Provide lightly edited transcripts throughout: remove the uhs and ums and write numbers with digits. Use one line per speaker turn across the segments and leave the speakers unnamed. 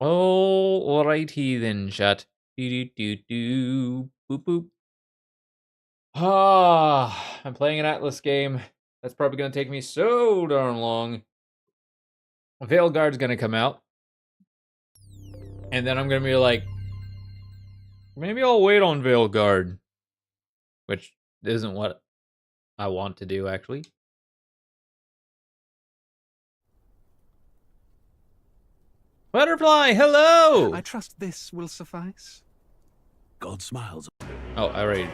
Oh, alrighty then, chat. Do. Boop boop. Ah, I'm playing an Atlas game. That's probably gonna take me so darn long. Veilguard's gonna come out. And then I'm gonna be like, maybe I'll wait on Veilguard. Which isn't what I want to do, actually. Butterfly, hello!
I trust this will suffice.
God smiles.
Oh, alright.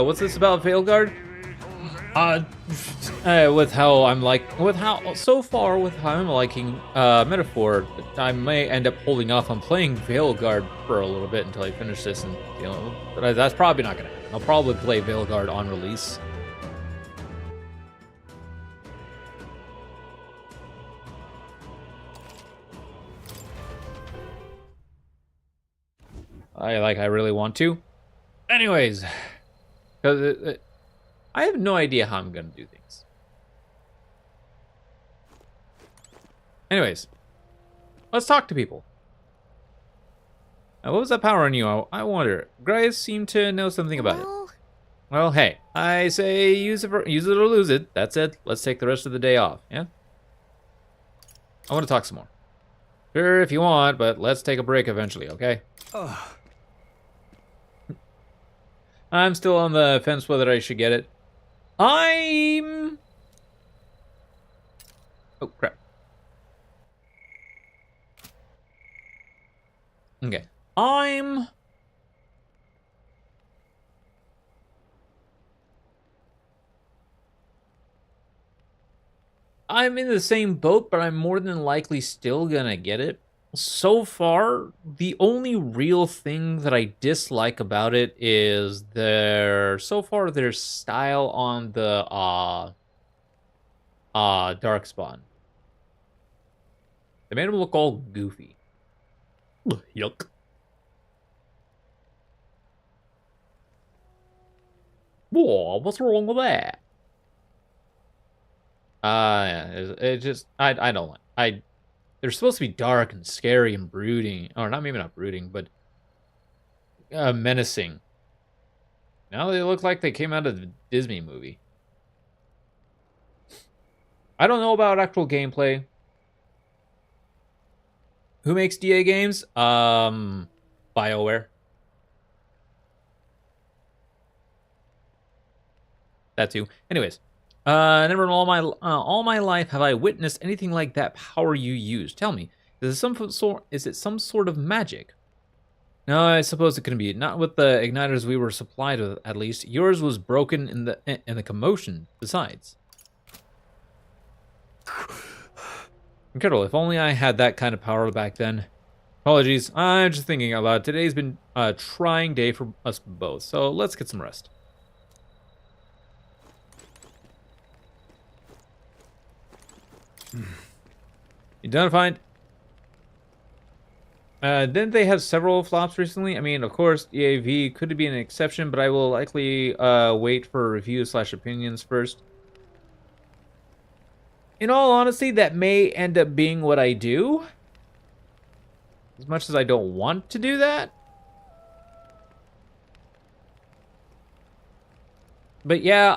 What's this about Veilguard? With how I'm liking Metaphor, I may end up holding off on playing Veilguard for a little bit until I finish this, and but that's probably not gonna happen. I'll probably play Veilguard on release. I really want to. Anyways, because I have no idea how I'm gonna do things. Anyways, let's talk to people. What was that power on you? I wonder. Grace seemed to know something about it. Well, hey, I say use it or lose it. That's it. Let's take the rest of the day off, yeah? I want to talk some more. Sure, if you want, but let's take a break eventually, okay? I'm still on the fence whether I should get it. Oh, crap. Okay. I'm in the same boat, but I'm more than likely still gonna get it. So far, the only real thing that I dislike about it is their style on the Darkspawn. They made him look all goofy. Yuck. Whoa, what's wrong with that? Yeah, it just I don't like they're supposed to be dark and scary and brooding, or maybe not brooding, but menacing. Now they look like they came out of a Disney movie. I don't know about actual gameplay. Who makes DA games? BioWare. That too. Anyways, never in all my life have I witnessed anything like that power you use. Tell me, is it some sort of magic? No, I suppose it couldn't be. Not with the igniters we were supplied with, at least. Yours was broken in the commotion. Besides, Kettle, if only I had that kind of power back then. Apologies, I'm just thinking out loud. Today's been a trying day for us both, so let's get some rest. You done find? Didn't they have several flops recently? I mean, of course, EAV could be an exception, but I will likely wait for reviews/opinions first. In all honesty, that may end up being what I do. As much as I don't want to do that. But yeah,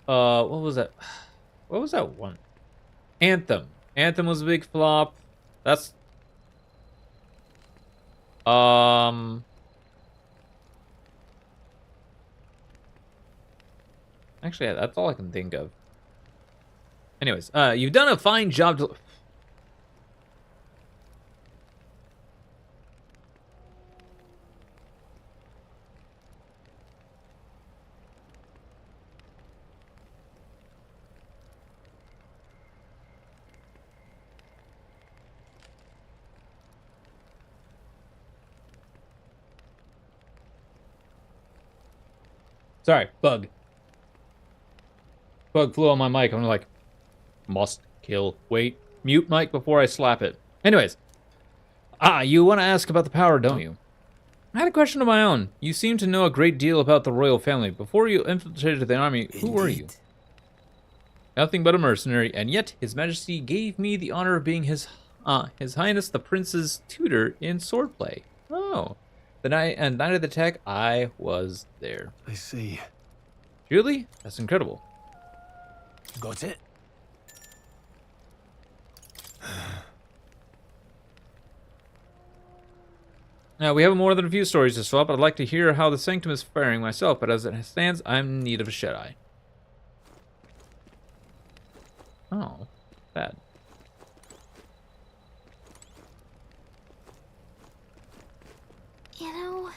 what was that? What was that one? Anthem. Anthem was a big flop. That's actually, yeah, that's all I can think of. Anyways, you've done a fine job. Sorry, bug. Bug flew on my mic. I'm like, must kill. Wait, mute mic before I slap it. Anyways, you want to ask about the power, don't you? I had a question of my own. You seem to know a great deal about the royal family. Before you infiltrated the army, who were you? Nothing but a mercenary, and yet His Majesty gave me the honor of being His Highness the Prince's tutor in swordplay. Oh, the night of the attack, I was there.
I see.
Really? That's incredible.
Got it?
Now, we have more than a few stories to swap, but I'd like to hear how the Sanctum is faring myself, but as it stands, I'm in need of a shut-eye. Oh, bad.
You know...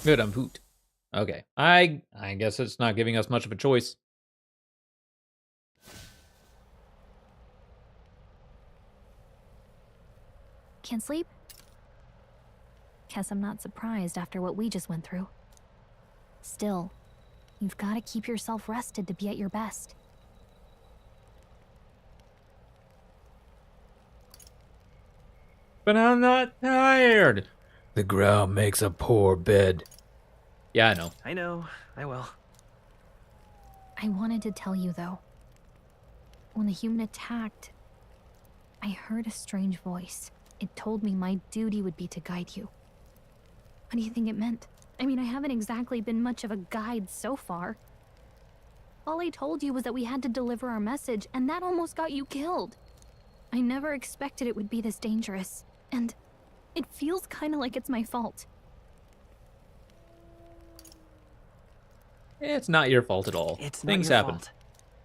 Good, I'm poot. Okay, I guess it's not giving us much of a choice.
Can't sleep? Guess I'm not surprised after what we just went through. Still, you've got to keep yourself rested to be at your best.
But I'm not tired. The ground makes a poor bed. Yeah, I know.
I know. I will.
I wanted to tell you, though. When the human attacked, I heard a strange voice. It told me my duty would be to guide you. What do you think it meant? I mean, I haven't exactly been much of a guide so far. All I told you was that we had to deliver our message, and that almost got you killed. I never expected it would be this dangerous, and it feels kind of like it's my fault.
It's not your fault at all.
It's
Things
not your
happen.
fault.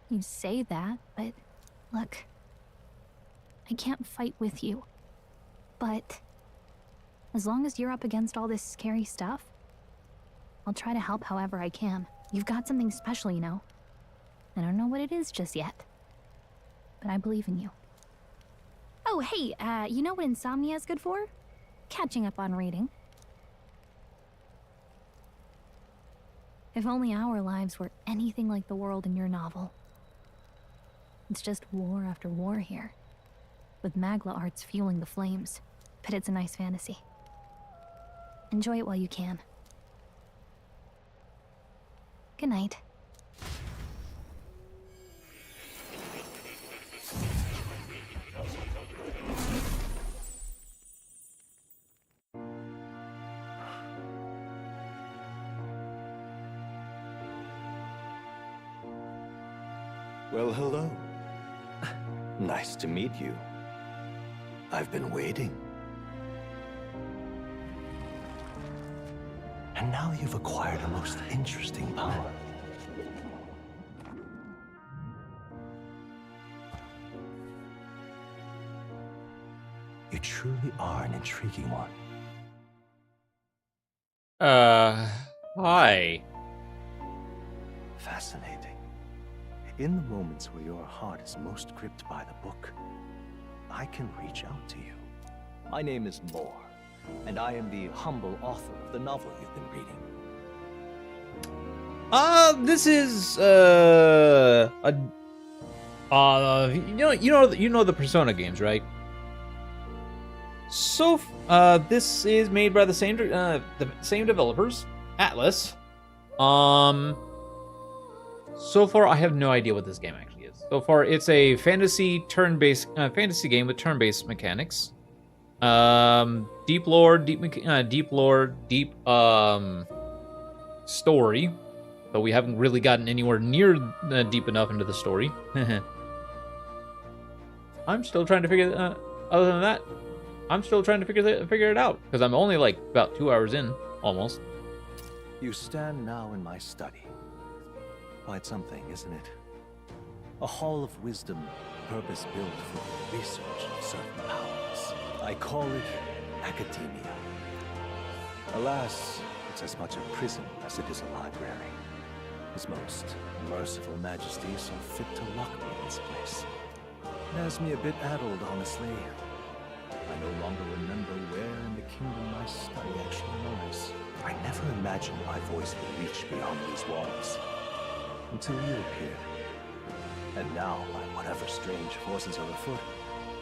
You say that, but look, I can't fight with you. But as long as you're up against all this scary stuff, I'll try to help however I can. You've got something special, you know. I don't know what it is just yet, but I believe in you. Oh, hey, you know what insomnia is good for? Catching up on reading. If only our lives were anything like the world in your novel. It's just war after war here, with Magla arts fueling the flames, but it's a nice fantasy. Enjoy it while you can. Good night.
Well, hello. Nice to meet you. I've been waiting. And now you've acquired a most interesting power. You truly are an intriguing one.
Hi.
Fascinating. In the moments where your heart is most gripped by the book, I can reach out to you. My name is Moore, and I am the humble author of the novel you've been reading.
This is you know the Persona games, right? So, this is made by the same developers, Atlas. So far, I have no idea what this game actually is. So far, it's a fantasy turn-based fantasy game with turn-based mechanics. Deep lore, deep story, but we haven't really gotten anywhere near deep enough into the story. I'm still trying to figure. Other than that, I'm still trying to figure it out because I'm only like about 2 hours in, almost.
You stand now in my study. Quite something, isn't it? A hall of wisdom, purpose-built for the research of certain powers. I call it academia. Alas, it's as much a prison as it is a library. His most merciful majesty saw fit to lock me in this place. It has me a bit addled, honestly. I no longer remember where in the kingdom my study actually lies. I never imagined my voice would reach beyond these walls. Until you appeared. And now, by whatever strange forces are afoot,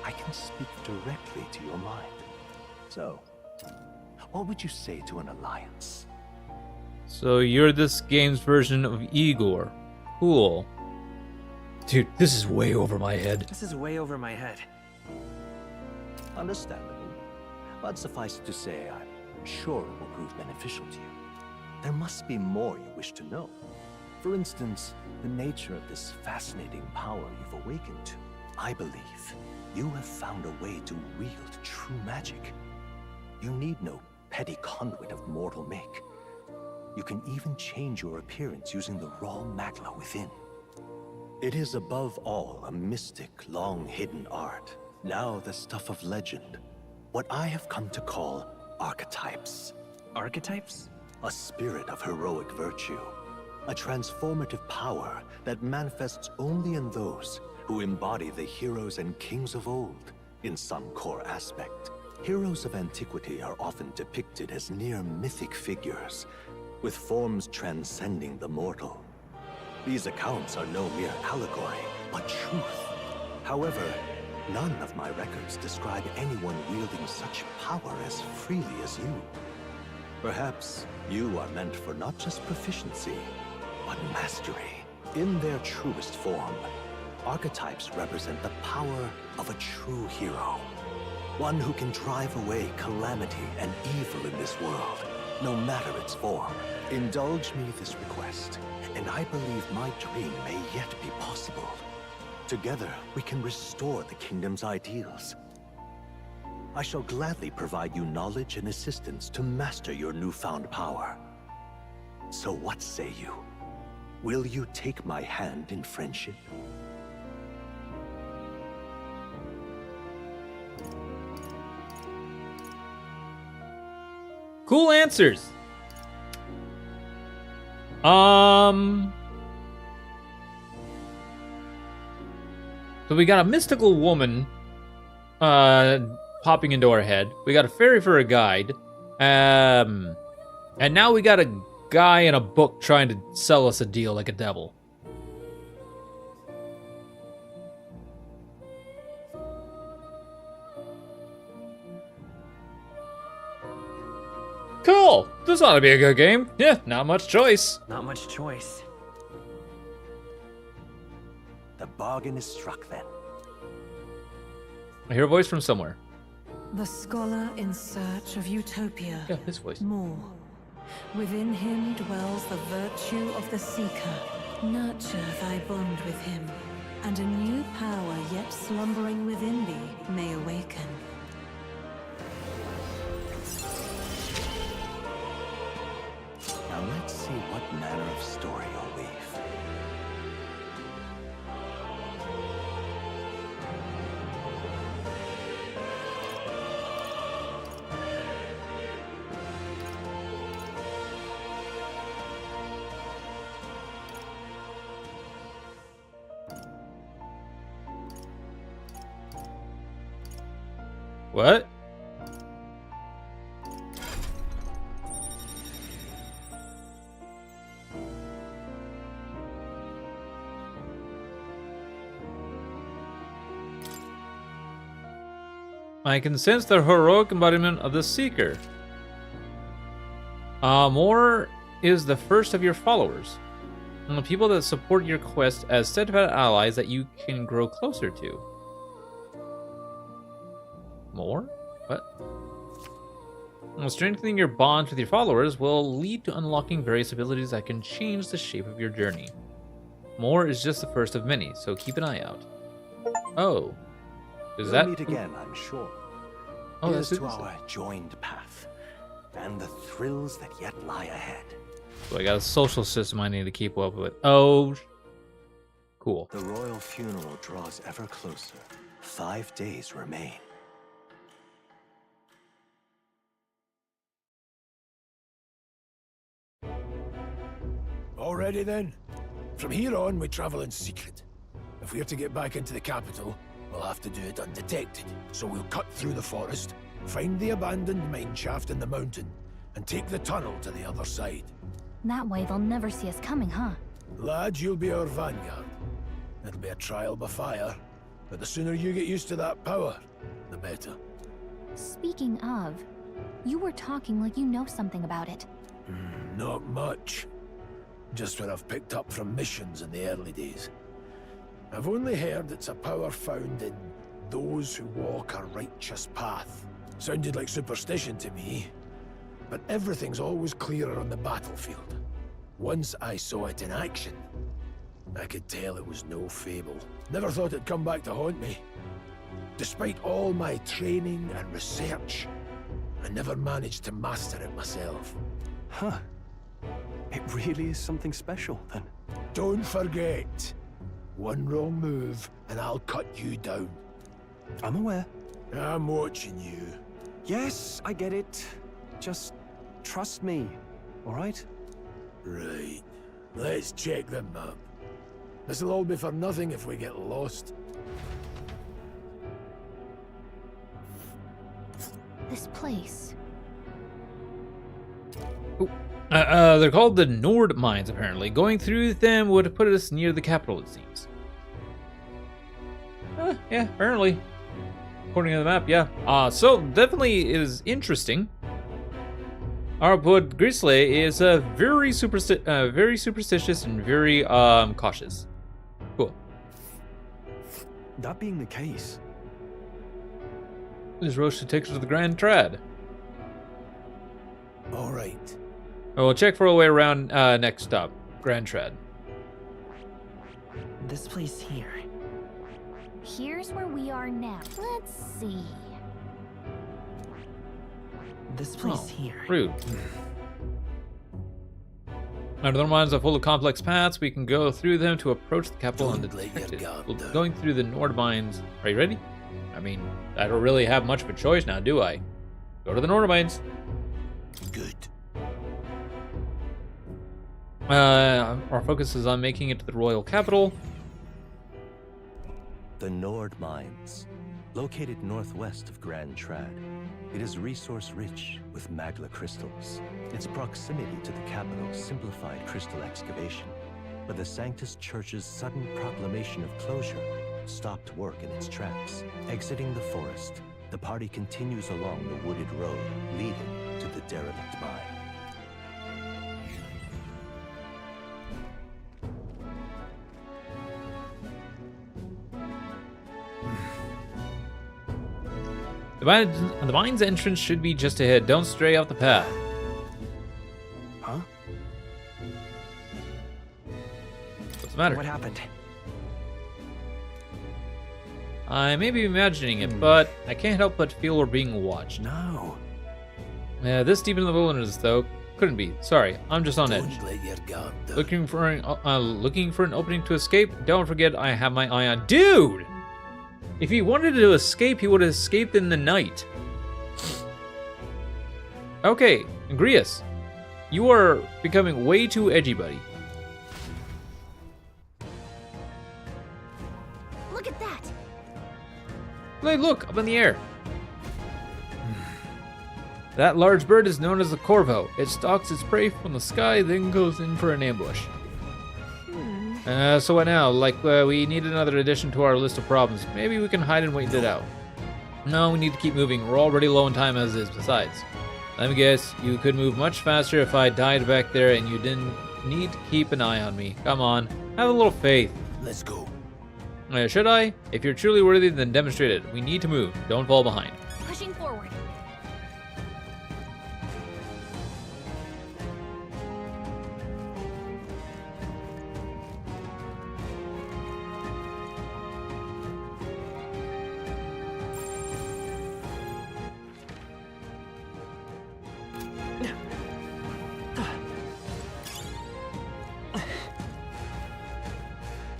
I can speak directly to your mind. So, what would you say to an alliance?
So you're this game's version of Igor. Cool. Dude, this is way over my head.
This is way over my head.
Understandable. But suffice it to say, I'm sure it will prove beneficial to you. There must be more you wish to know. For instance, the nature of this fascinating power you've awakened to. I believe you have found a way to wield true magic. You need no petty conduit of mortal make. You can even change your appearance using the raw magla within. It is above all a mystic, long-hidden art, now the stuff of legend. What I have come to call archetypes.
Archetypes?
A spirit of heroic virtue. A transformative power that manifests only in those who embody the heroes and kings of old in some core aspect. Heroes of antiquity are often depicted as near mythic figures, with forms transcending the mortal. These accounts are no mere allegory, but truth. However, none of my records describe anyone wielding such power as freely as you. Perhaps you are meant for not just proficiency, but mastery. In their truest form, archetypes represent the power of a true hero. One who can drive away calamity and evil in this world, no matter its form. Indulge me this request, and I believe my dream may yet be possible. Together, we can restore the kingdom's ideals. I shall gladly provide you knowledge and assistance to master your newfound power. So what say you? Will you take my hand in friendship?
Cool answers. So we got a mystical woman popping into our head. We got a fairy for a guide. And now we got a guy in a book trying to sell us a deal like a devil. Cool! This ought to be a good game. Yeah, not much choice.
Not much choice.
The bargain is struck then.
I hear a voice from somewhere.
The scholar in search of utopia.
Yeah, this voice.
More. Within him dwells the virtue of the seeker. Nurture thy bond with him, and a new power yet slumbering within thee may awaken.
Now let's see what manner of story you'll weave.
What? I can sense the heroic embodiment of the Seeker. More is the first of your followers. And the people that support your quest as steadfast allies that you can grow closer to. More? What? Well, strengthening your bonds with your followers will lead to unlocking various abilities that can change the shape of your journey. More is just the first of many, so keep an eye out. Oh. Is that...
We'll meet again, I'm sure.
Oh,
Here's
that's
to our joined path, and the thrills that yet lie ahead.
So I got a social system I need to keep up with. Oh. Cool.
The royal funeral draws ever closer. 5 days remain.
Already then? From here on, we travel in secret. If we're to get back into the capital, we'll have to do it undetected. So we'll cut through the forest, find the abandoned mine shaft in the mountain, and take the tunnel to the other side.
That way they'll never see us coming, huh?
Lad, you'll be our vanguard. It'll be a trial by fire, But the sooner you get used to that power, the better.
Speaking of, you were talking like you know something about it.
Not much. Just what I've picked up from missions in the early days. I've only heard it's a power found in those who walk a righteous path. Sounded like superstition to me, but everything's always clearer on the battlefield. Once I saw it in action, I could tell it was no fable. Never thought it'd come back to haunt me. Despite all my training and research, I never managed to master it myself.
Huh. It really is something special, then.
Don't forget, one wrong move and I'll cut you down.
I'm aware.
I'm watching you.
Yes, I get it. Just trust me, all right?
Right. Let's check the map. This'll all be for nothing if we get lost.
This place.
They're called the Nord Mines, apparently. Going through them would put us near the capital, it seems. Yeah, apparently. According to the map, yeah. So, definitely is interesting. Our bud Grizzly is very superstitious and very cautious. Cool.
That being the case,
This road should take us to the Grand Trad.
All right.
We'll check for a way around next stop, Grand Trad.
This place here.
Here's where we are now. Let's see.
This place here.
Rude. Our Nord Mines are full of complex paths. We can go through them to approach the capital
Don't let your
undetected.
guard
Well,
down.
going through the Nord Mines. Are you ready? I mean, I don't really have much of a choice now, do I? Go to the Nord Mines.
Good.
Our focus is on making it to the royal capital.
The Nord Mines, located northwest of Grand Trad. It is resource-rich with magla crystals. Its proximity to the capital simplified crystal excavation, but the Sanctus Church's sudden proclamation of closure stopped work in its tracks. Exiting the forest, the party continues along the wooded road leading to the derelict mine.
The mine's entrance should be just ahead. Don't stray off the path.
huh?
What's the matter?
What happened?
I may be imagining it, but I can't help but feel we're being watched.
No.
This deep in the wilderness, though, couldn't be. Sorry, I'm just on edge.
Don't let your guard down.
Looking for an opening to escape. Don't forget, I have my eye on. Dude, if he wanted to escape, he would have escaped in the night. Okay, Grius, you are becoming way too edgy, buddy.
Look at that!
Hey, look, up in the air. That large bird is known as the corvo. It stalks its prey from the sky, then goes in for an ambush. So what now? We need another addition to our list of problems. Maybe we can hide and wait it out. No, we need to keep moving. We're already low on time as is. Besides, let me guess, you could move much faster if I died back there and you didn't need to keep an eye on me. Come on, have a little faith.
Let's go.
Should I? If you're truly worthy, then demonstrate it. We need to move. Don't fall behind.
Pushing forward.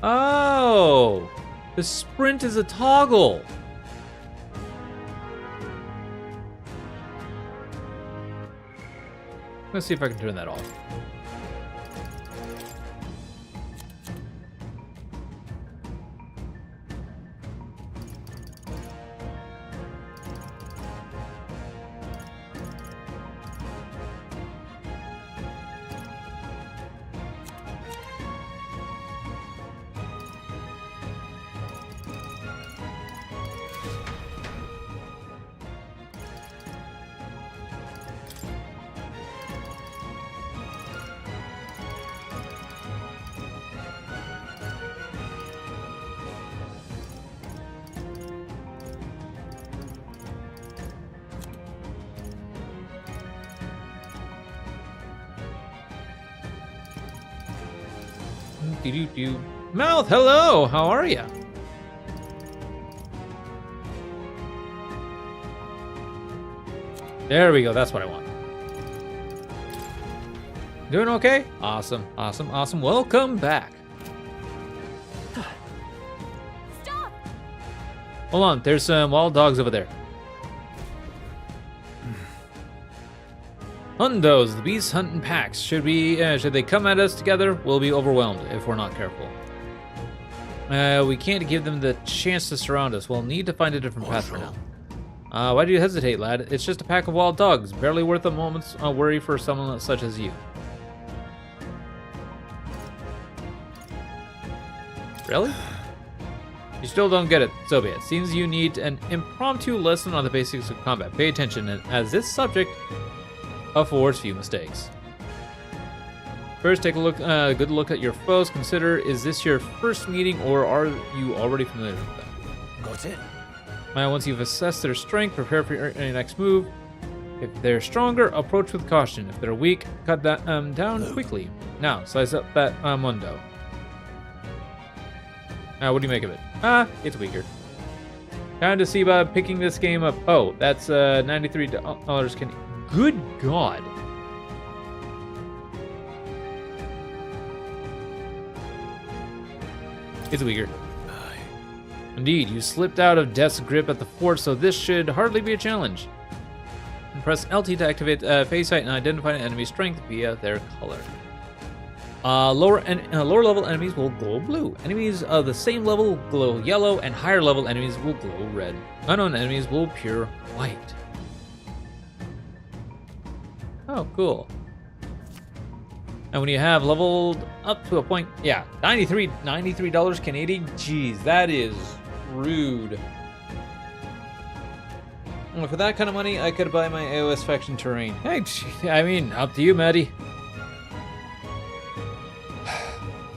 Oh, the sprint is a toggle. Let's see if I can turn that off. Do. Mouth, hello. How are you? There we go. That's what I want. Doing okay? Awesome. Welcome back.
Stop!
Hold on. There's some wild dogs over there. Hundos, the beasts hunt in packs. Should they come at us together, we'll be overwhelmed if we're not careful. We can't give them the chance to surround us. We'll need to find a different path for now. Why do you hesitate, lad? It's just a pack of wild dogs, barely worth a moment's worry for someone such as you. Really? You still don't get it, so be it. Seems you need an impromptu lesson on the basics of combat. Pay attention, as this subject affords few mistakes. First, take a good look at your foes. Consider, is this your first meeting, or are you already familiar with them?
Got it?
Once you've assessed their strength, prepare for your next move. If they're stronger, approach with caution. If they're weak, cut that down quickly. Now, size up that mundo. What do you make of it? It's weaker. Time to see about picking this game up. Oh, that's $93 can. Good God. It's weaker. Indeed, you slipped out of Death's grip at the fort, so this should hardly be a challenge. And press LT to activate phase sight and identify an enemy strength via their color. Lower level enemies will glow blue. Enemies of the same level glow yellow, and higher level enemies will glow red. Unknown enemies will pure white. Oh, cool. And when you have leveled up to a point, yeah, $93 Canadian. Jeez, that is rude. Well, for that kind of money, I could buy my AOS faction terrain. Hey, I mean, up to you, Maddie.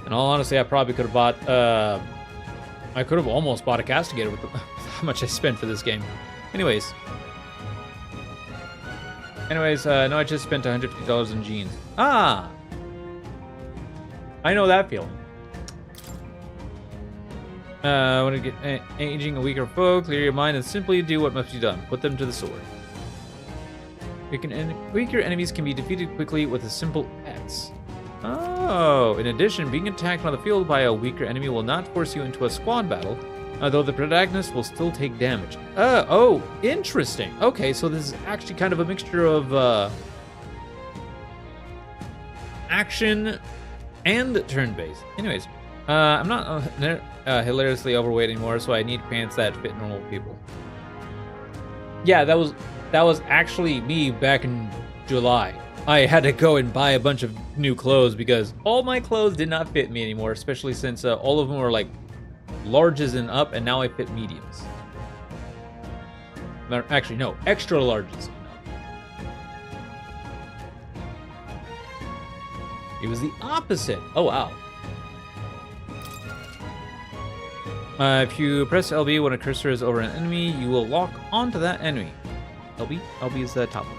In all honesty, I probably could have bought, I could have almost bought a castigator with how much I spent for this game. Anyways, no, I just spent $150 in jeans. Ah! I know that feeling. When you get aging a weaker foe, clear your mind and simply do what must be done. Put them to the sword. Weaker enemies can be defeated quickly with a simple X. Oh, in addition, being attacked on the field by a weaker enemy will not force you into a squad battle, though the protagonist will still take damage. Oh, interesting. Okay, so this is actually kind of a mixture of action and turn-based. Anyways, I'm not hilariously overweight anymore, so I need pants that fit normal people. Yeah, that was actually me back in July. I had to go and buy a bunch of new clothes because all my clothes did not fit me anymore, especially since all of them were like larges and up, and now I fit mediums. Actually, no, extra larges. It was the opposite. Oh, wow. If you press LB when a cursor is over an enemy, you will lock onto that enemy. LB is the top one.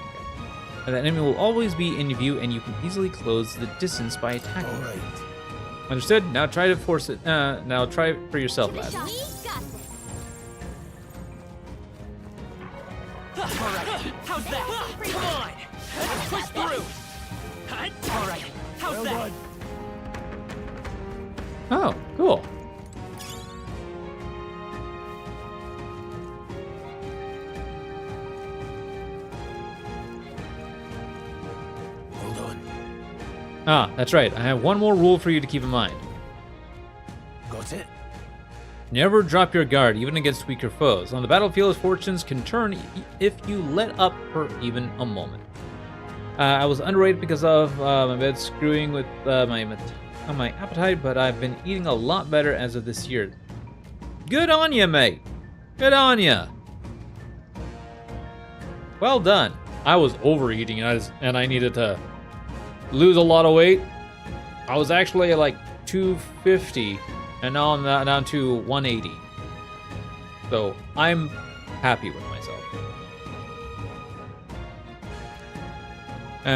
And that enemy will always be in view, and you can easily close the distance by attacking.
All right.
Understood? Now try to force it. Now try it for yourself, lad.
We got this.
Alright, how's that? Come on! Let's push through! Alright, how's that?
Oh, cool.
Hold on.
Ah, that's right. I have one more rule for you to keep in mind.
Got it?
Never drop your guard, even against weaker foes. On the battlefield, fortunes can turn if you let up for even a moment. I was underrated because of my bed screwing with my appetite, but I've been eating a lot better as of this year. Good on you, mate. Good on you. Well done. I was overeating, and I needed to lose a lot of weight. I was actually at like 250, and now I'm down to 180. So I'm happy with myself.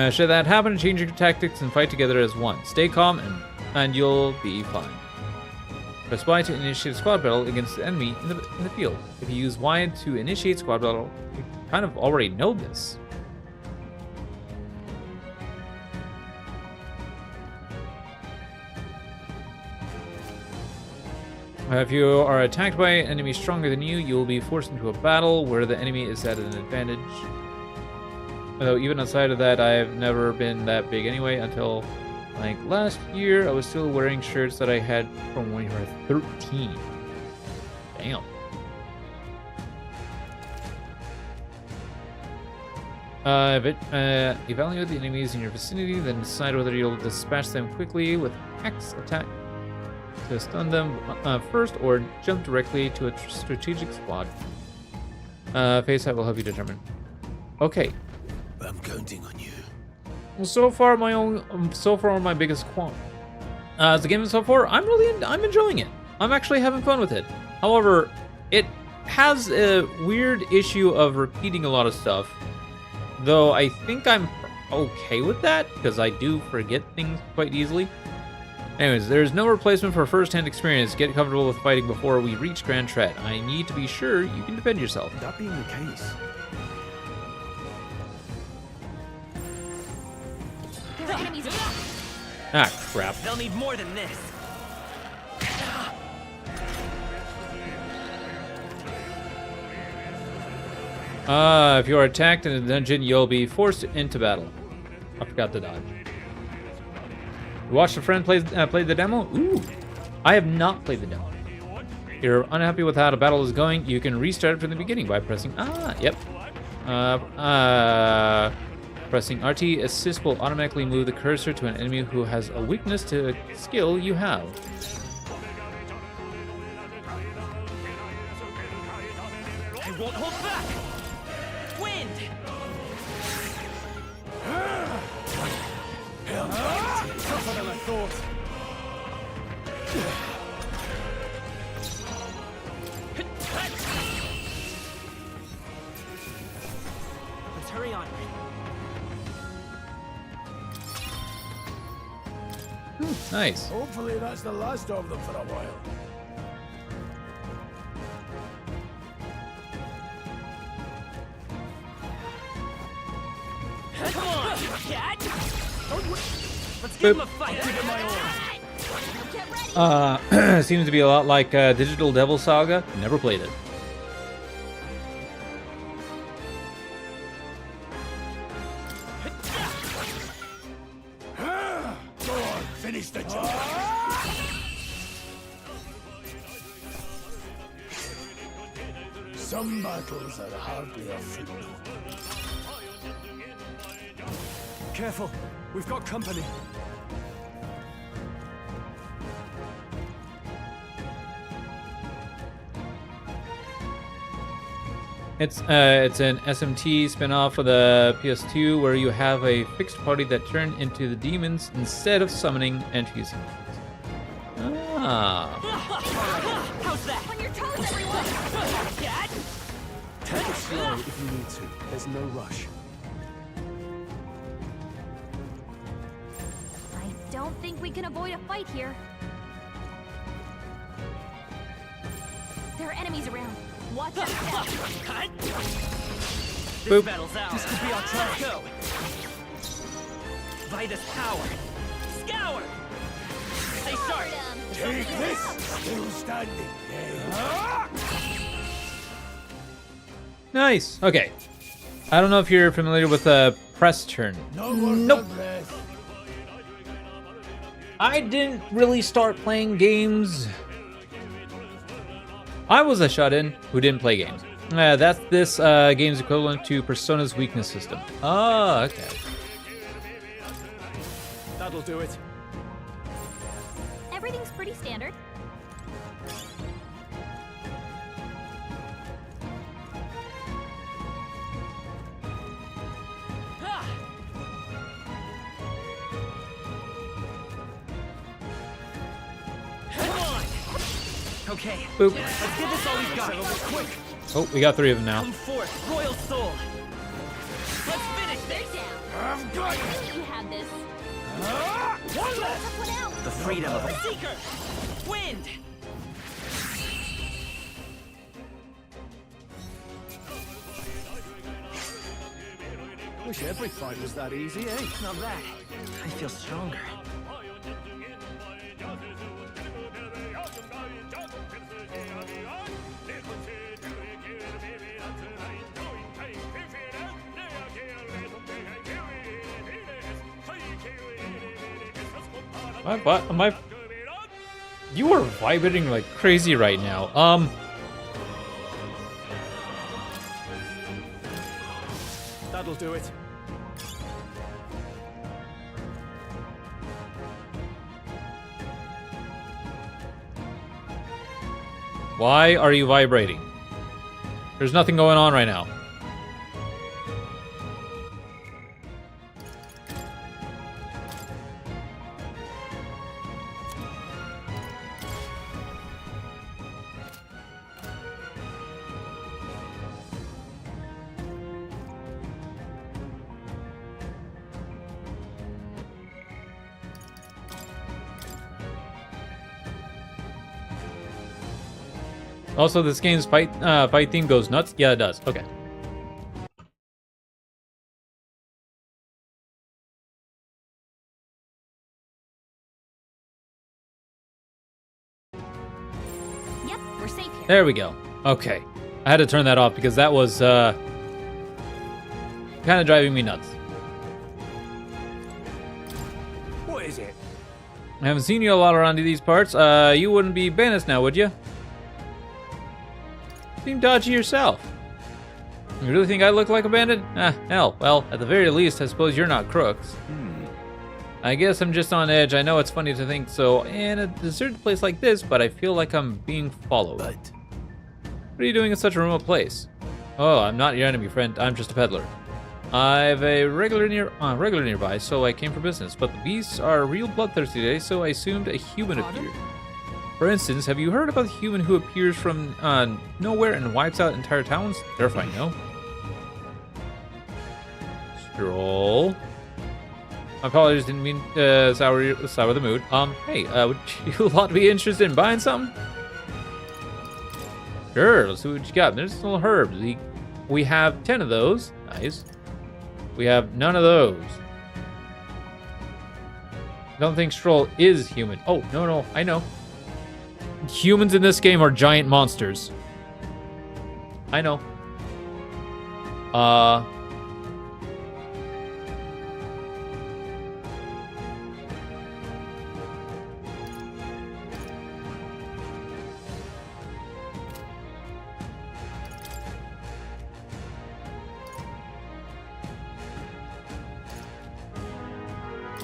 should that happen, change your tactics and fight together as one. Stay calm and you'll be fine. Press Y to initiate a squad battle against the enemy in the field. If you use Y to initiate squad battle, you kind of already know this. If you are attacked by an enemy stronger than you, you will be forced into a battle where the enemy is at an advantage. Although even outside of that, I've never been that big anyway until like last year. I was still wearing shirts that I had from when you were 13. Damn. Evaluate the enemies in your vicinity, then decide whether you'll dispatch them quickly with X attack to stun them first, or jump directly to a strategic squad. Face that will help you determine. Okay.
I'm counting on you.
Well, so far my biggest qualm. As the game so far, I'm enjoying it. I'm actually having fun with it. However, it has a weird issue of repeating a lot of stuff. Though I think I'm okay with that because I do forget things quite easily. Anyways, there's no replacement for first-hand experience. Get comfortable with fighting before we reach Grand Tret. I need to be sure you can defend yourself.
That being the case,
There are enemies around.
Ah, crap.
They'll need more than this.
If you are attacked in a dungeon, you'll be forced into battle. I forgot to dodge. You watched a friend play the demo? Ooh, I have not played the demo. If you're unhappy with how the battle is going, you can restart from the beginning by pressing pressing RT assist will automatically move the cursor to an enemy who has a weakness to a skill you have.
I won't hold back. Wind.
tougher than I thought.
Let's hurry on.
Nice.
Hopefully that's the last of them for a while.
Come on, cat. Let's give him a fight.
Get ready.
Seems to be a lot like Digital Devil Saga. Never played it.
Go on, finish the job. Some battles are hardly a footnote.
Careful, we've got company.
It's an SMT spin-off of the PS2 where you have a fixed party that turn into the demons instead of summoning NPCs. Ah.
How's that?
On your toes, everyone.
Cat?
Take it slow if you need to. There's no rush.
I don't think we can avoid a fight here. There are enemies around. Watch out.
Cut. This
Boop.
battle's ours. This could be our chance. Go. Vitus power. Scour. Stay sharp.
Take this! Still standing. Hey.
Nice. Okay. I don't know if you're familiar with press turn.
No more
Nope.
progress.
I didn't really start playing games. I was a shut-in who didn't play games. That's this game's equivalent to Persona's weakness system. Oh, okay.
That'll do it.
Everything's pretty standard.
Come on. Okay.
Boop.
Let's get this all we've got. Quick.
Oh, we got 3 of them now.
Come forth, Royal Soul. Let's finish
They're
this.
down.
I've got
I knew you had this.
One left!
The freedom of
Seeker! Wind!
Wish every fight was that easy, eh?
Not bad. I feel stronger.
Am I? You are vibrating like crazy right now.
That'll do it.
Why are you vibrating? There's nothing going on right now. Also, this game's fight theme goes nuts. Yeah, it does. Okay.
Yep, we're safe here.
There we go. Okay. I had to turn that off because that was kind of driving me nuts.
What is it?
I haven't seen you a lot around these parts. You wouldn't be Banis now, would you? Seem dodgy yourself. You really think I look like a bandit? Ah, hell. Well, at the very least, I suppose you're not crooks. I guess I'm just on edge. I know it's funny to think so in a deserted place like this, but I feel like I'm being followed.
But
What are you doing in such a remote place? Oh, I'm not your enemy, friend. I'm just a peddler. I've a regular nearby, so I came for business. But the beasts are real bloodthirsty today, so I assumed a human appeared. For instance, have you heard about the human who appears from nowhere and wipes out entire towns? Terrifying, no? Stroll. My apologies, didn't mean to sour the mood. Hey, would you lot be interested in buying something? Sure, let's see what you got. There's some little herbs. We have 10 of those. Nice. We have none of those. I don't think Stroll is human. Oh, no, I know. Humans in this game are giant monsters. I know.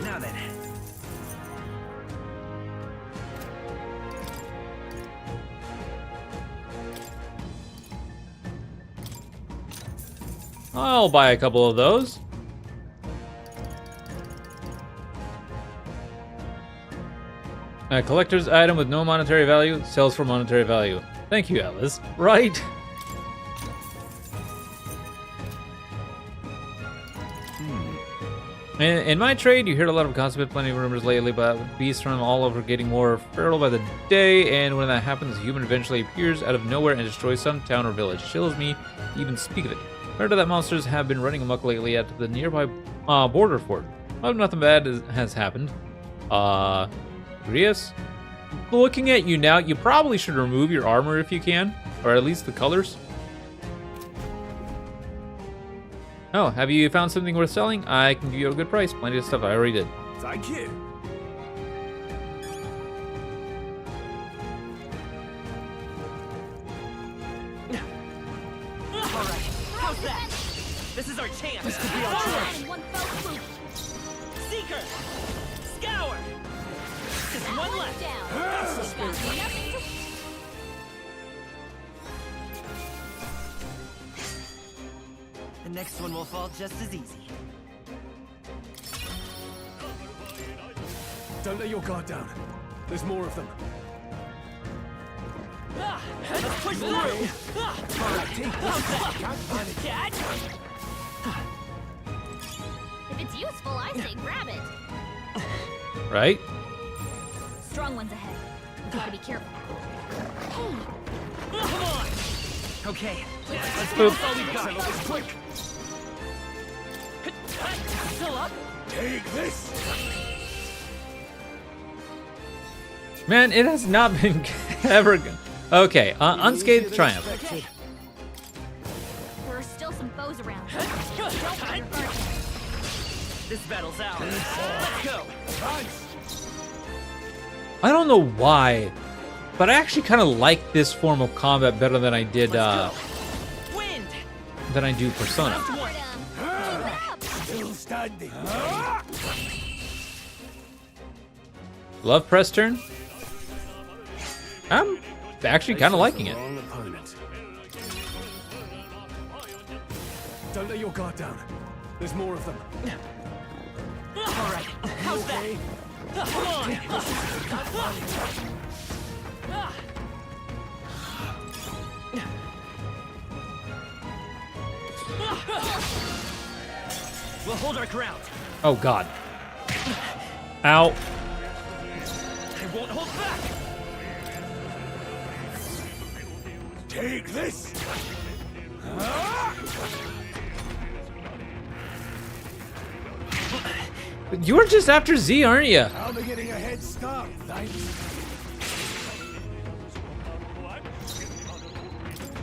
Now then.
I'll buy a couple of those. A collector's item with no monetary value sells for monetary value. Thank you, Alice. Right? In my trade, you hear a lot of gossip, plenty of rumors lately about beasts from all over getting more fertile by the day, and when that happens, a human eventually appears out of nowhere and destroys some town or village. Chills me to even speak of it. Heard that monsters have been running amok lately at the nearby border fort. Hope nothing bad has happened. Rias? Looking at you now, you probably should remove your armor if you can, or at least the colors. Oh, have you found something worth selling? I can give you a good price. Plenty of stuff I already did.
Thank you.
Alright, how's that? This is our chance! This could be our chance! Seeker! Scour! Just one left!
That's the spirit.
The next one will fall just as easy.
Don't let your guard down. There's more of them.
Let's push through!
If it's useful, I say grab it.
Right?
Strong ones ahead. We gotta be careful. Hey,
Come on! Okay, let's
Boop.
get all we got. Quick! Still up?
Take this!
Man, it has not been ever good. Okay, unscathed triumph.
there are still some foes around. Don't let your guard down.
This battle's ours. Let's go!
I don't know why, but I actually kind of like this form of combat better than I did,
Wind!
than I do Persona.
Left one.
Keep it up.
Still standing.
Love press turn? I'm actually kind of liking it.
Wrong opponent. Don't let your guard down. There's more of them.
All right, how's that? Come on! We'll hold our ground.
Oh god. Ow.
I won't hold back.
Take this!
You're just after Z, aren't you?
I'll be getting a head start, thanks.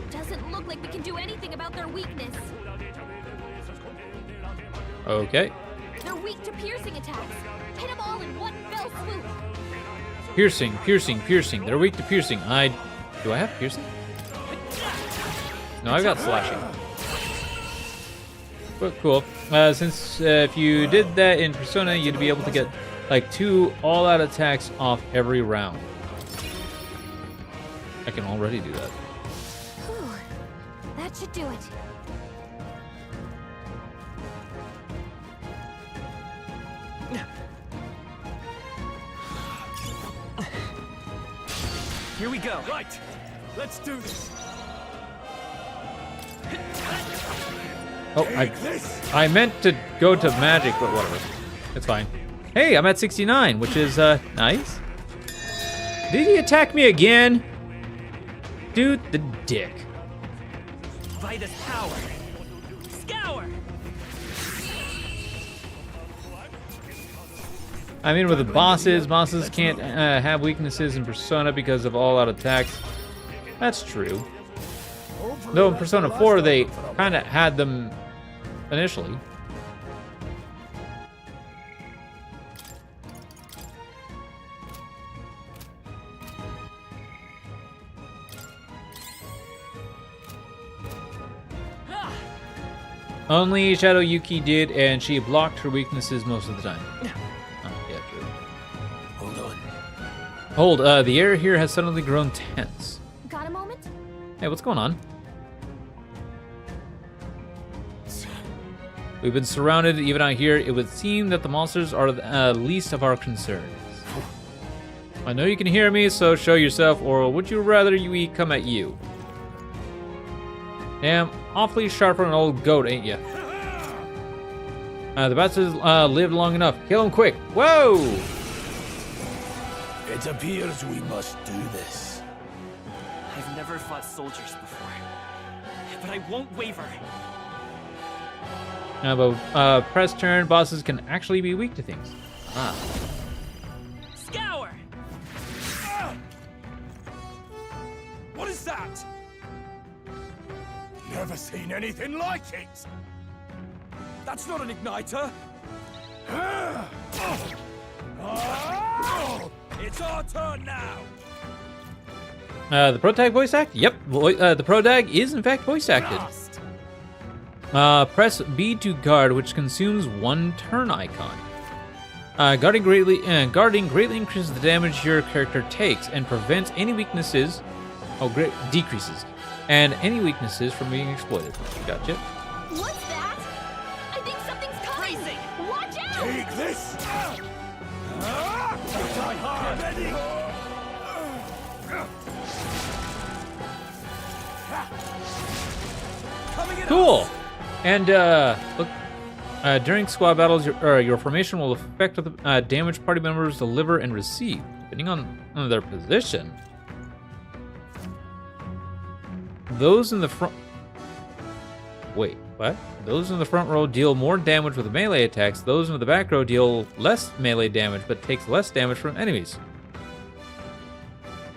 Doesn't look like we can do anything about their weakness.
Okay.
They're weak to piercing attacks. Hit them all in one fell swoop.
Piercing, piercing, piercing. They're weak to piercing. Do I have piercing? No, I've got slashing. But cool. Since if you did that in Persona, you'd be able to get like 2 all-out attacks off every round. I can already do that.
Whew. That should do it.
Here we go.
Right. Let's do this.
Oh, I meant to go to magic, but whatever. It's fine. Hey, I'm at 69, which is nice. Did he attack me again? Dude, the dick.
By this power. Scour!
I mean, with the bosses can't have weaknesses in Persona because of all-out attacks. That's true. Though in Persona 4, they kind of had them initially. Only Shadow Yuki did, and she blocked her weaknesses most of the time. Oh, yeah, true.
Hold on.
Hold, the air here has suddenly grown tense.
Got a moment?
Hey, what's going on? We've been surrounded, even out here. It would seem that the monsters are the least of our concerns. I know you can hear me, so show yourself, or would you rather we come at you? Damn, awfully sharp for an old goat, ain't ya? The bastards lived long enough. Kill him quick. Whoa!
It appears we must do this.
I've never fought soldiers before, but I won't waver.
But press turn, bosses can actually be weak to things. Ah.
Scour!
What is that?
Never seen anything like it.
That's not an igniter. It's our turn now.
The Protag voice act? Yep, the Protag is in fact voice acted. Press B to guard, which consumes 1 turn icon. Guarding greatly increases the damage your character takes and prevents any weaknesses. Decreases, and any weaknesses from being exploited. Gotcha.
What's that? I think something's coming.
Freezing.
Watch out!
Take this! Die hard! Ready!
Coming in.
Cool. And look, During squad battles, your formation will affect the damage party members deliver and receive, depending on their position. Those in the front... Wait, what? Those in the front row deal more damage with melee attacks. Those in the back row deal less melee damage, but takes less damage from enemies.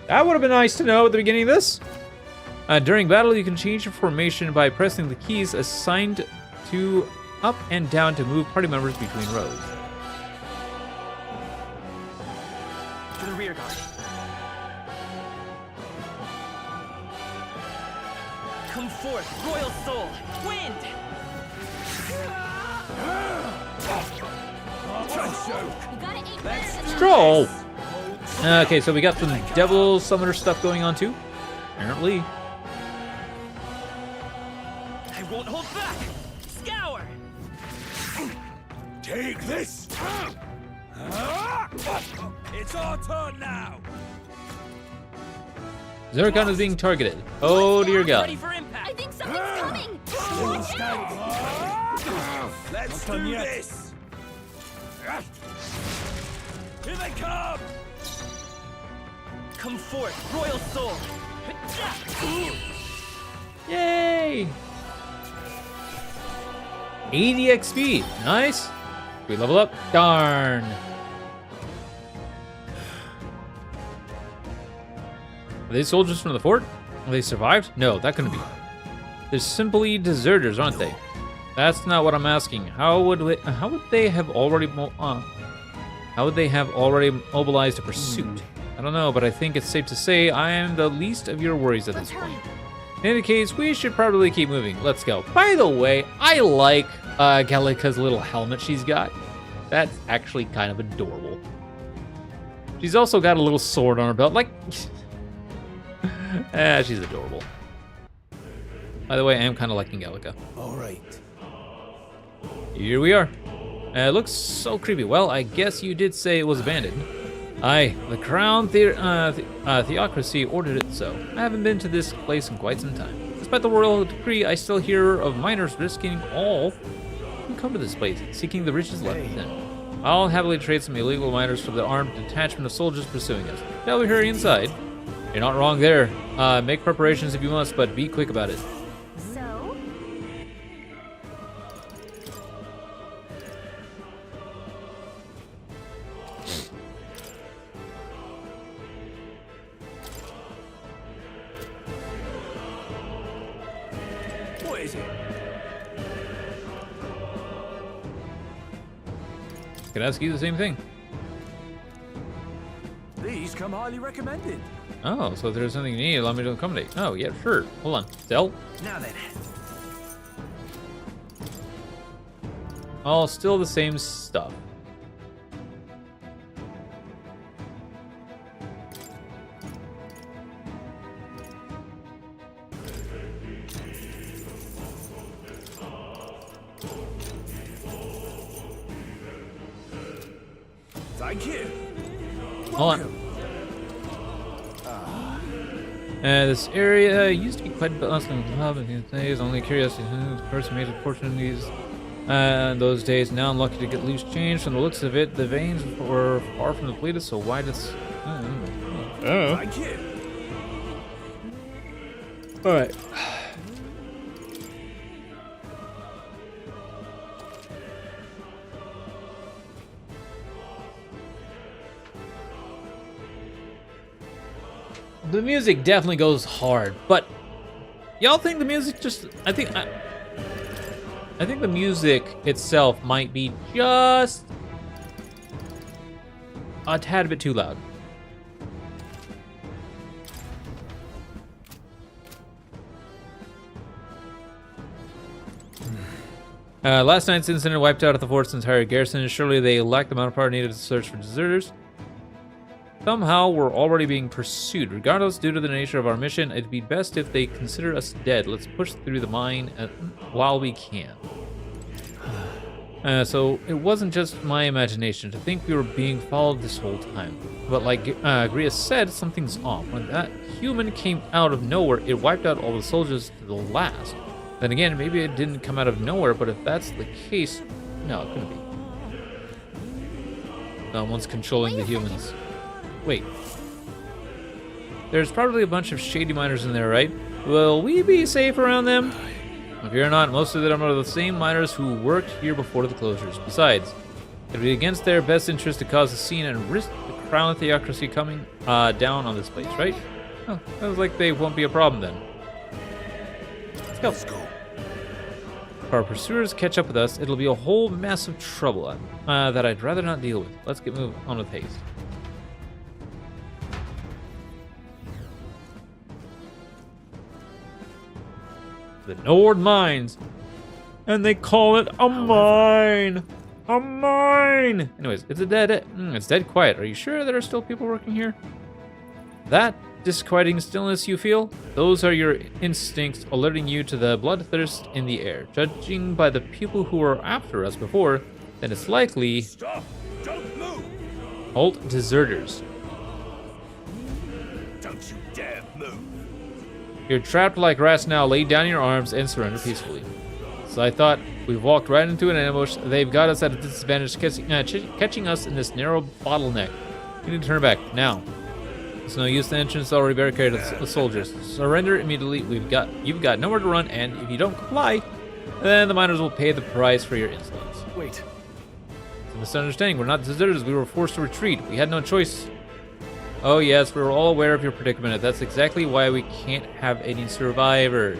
That would have been nice to know at the beginning of this. During battle, you can change your formation by pressing the keys assigned to up and down to move party members between rows.
To the rear guard. Come forth, royal soul, wind!
Stroll! Okay, so we got some devil summoner stuff going on too. Apparently.
I won't hold back! Scour!
Take this!
It's our turn now!
Zircon is being targeted. Oh dear God.
Ready for impact!
I think something's coming!
Let's do this! Here they come! Come forth, royal soul!
Yay! 80 XP. Nice. We level up. Darn. Are they soldiers from the fort? Have they survived? No, that couldn't be. They're simply deserters, aren't they? That's not what I'm asking. How would they have already mobilized a pursuit? I don't know, but I think it's safe to say I am the least of your worries at this point. In any case, we should probably keep moving. Let's go. By the way, I like Gallica's little helmet she's got. That's actually kind of adorable. She's also got a little sword on her belt. Like, she's adorable. By the way, I am kind of liking Gallica.
All right.
Here we are. It looks so creepy. Well, I guess you did say it was abandoned. Aye, the Crown Theocracy ordered it so. I haven't been to this place in quite some time. Despite the royal decree, I still hear of miners risking all who come to this place, seeking the riches left within. I'll happily trade some illegal miners for the armed detachment of soldiers pursuing us. Shall we hurry inside? You're not wrong there. Make preparations if you must, but be quick about it.
So?
What is it?
Can I ask you the same thing?
These come highly recommended.
Oh, so if there's something you need, allow me to accommodate. Oh, yeah, sure. Hold on. Sell.
Now then.
All still the same stuff.
Thank you.
Hold on. This area used to be quite bustling with love in these days. Only curiosity who the person made a fortune in those days. Now I'm lucky to get loose change. From the looks of it, the veins were far from depleted, so why does... Oh.
Thank you.
Alright. The music definitely goes hard, but y'all think the music just... I think the music itself might be just a tad bit too loud. Last night's incident wiped out the fort's entire garrison. Surely they lacked the manpower needed to search for deserters. Somehow we're already being pursued. Regardless, due to the nature of our mission, it'd be best if they consider us dead. Let's push through the mine while we can. So it wasn't just my imagination to think we were being followed this whole time. But like Gria said, something's off. When that human came out of nowhere, it wiped out all the soldiers to the last. Then again, maybe it didn't come out of nowhere, but if that's the case, No, it couldn't be. Someone's controlling the humans. Wait. There's probably a bunch of shady miners in there, right? Will we be safe around them? If you're not, most of them are the same miners who worked here before the closures. Besides, it'd be against their best interest to cause a scene and risk the crown theocracy coming down on this place, right? Oh, sounds like they won't be a problem then. Let's go. If our pursuers catch up with us, it'll be a whole mess of trouble that I'd rather not deal with. Let's get moving on with haste. The Nord Mines. And they call it a mine. A mine. Anyways, it's it's dead quiet. Are you sure there are still people working here? That disquieting stillness you feel? Those are your instincts alerting you to the bloodthirst in the air. Judging by the people who were after us before, then it's likely...
Stop! Don't move!
Halt, deserters.
Don't you dare move!
You're trapped like rats now. Lay down your arms and surrender peacefully. So I thought, we've walked right into an ambush. They've got us at a disadvantage, catching us in this narrow bottleneck. We need to turn back, now. It's no use, the entrance already barricaded with soldiers. Surrender immediately. You've got nowhere to run, and if you don't comply, then the miners will pay the price for your insolence.
Wait.
It's a misunderstanding. We're not deserters. We were forced to retreat. We had no choice. Oh yes, we were all aware of your predicament. That's exactly why we can't have any survivors.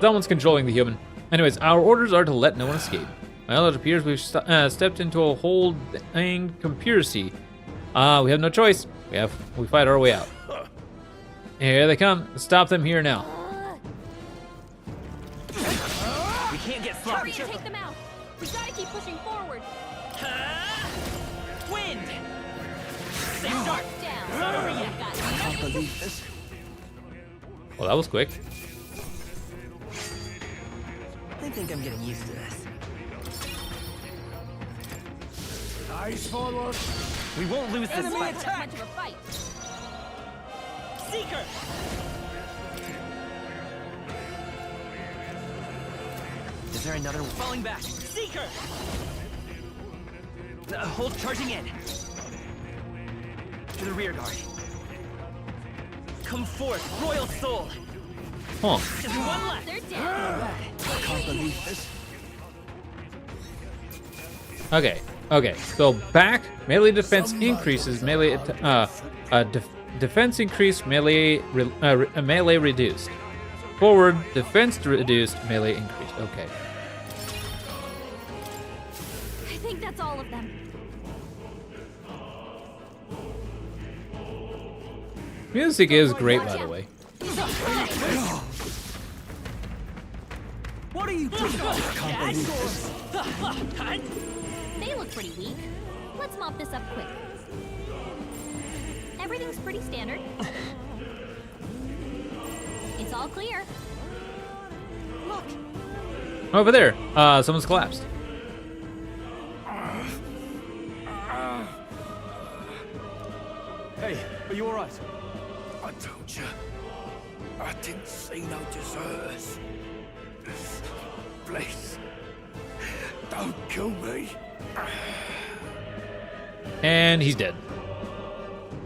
Someone's controlling the human. Anyways, our orders are to let no one escape. Well, it appears we've stepped into a whole dang conspiracy. We have no choice. We fight our way out. Here they come. Stop them here now.
We can't get sloppy.
Hurry and take them out. We gotta keep pushing forward.
Wind! Safe start!
Down.
Not over yet.
Got
I can't believe this.
Well, that was quick.
I think I'm getting used to this.
Eyes forward!
We won't lose this
It
fight.
wasn't much of a fight.
Seeker! Is there another one? Falling back. Seeker! Hold charging in. To the rear guard. Come forth, Royal Soul!
Huh.
Just one left.
They're down.
I can't believe this.
Okay. So back, melee defense increases, melee defense increased, melee melee reduced. Forward, defense reduced, melee increased. Okay.
I think that's all of them.
Music is great, by the way.
What are you doing?
They look pretty weak. Let's mop this up quick. Everything's pretty standard. It's all clear. Look.
Over there, someone's collapsed.
Hey, are you alright?
I told you. I didn't see no deserters. Please. Don't kill me.
And he's dead.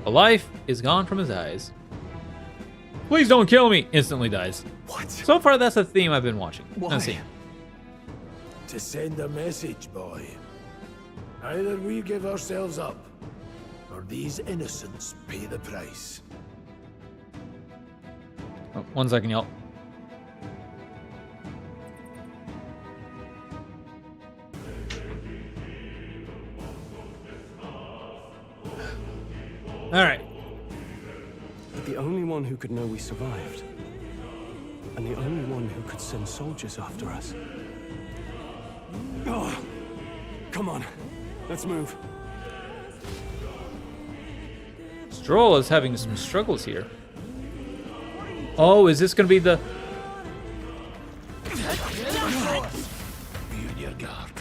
The life is gone from his eyes. Please don't kill me! Instantly dies.
What?
So far, that's the theme I've been watching.
Why?
Seeing.
To send a message, boy. Either we give ourselves up, or these innocents pay the price.
Oh, 1 second, y'all. Alright.
But the only one who could know we survived. And the only one who could send soldiers after us. Oh, come on. Let's move.
Stroll is having some struggles here. Oh, is this gonna be the...
Be on your guard.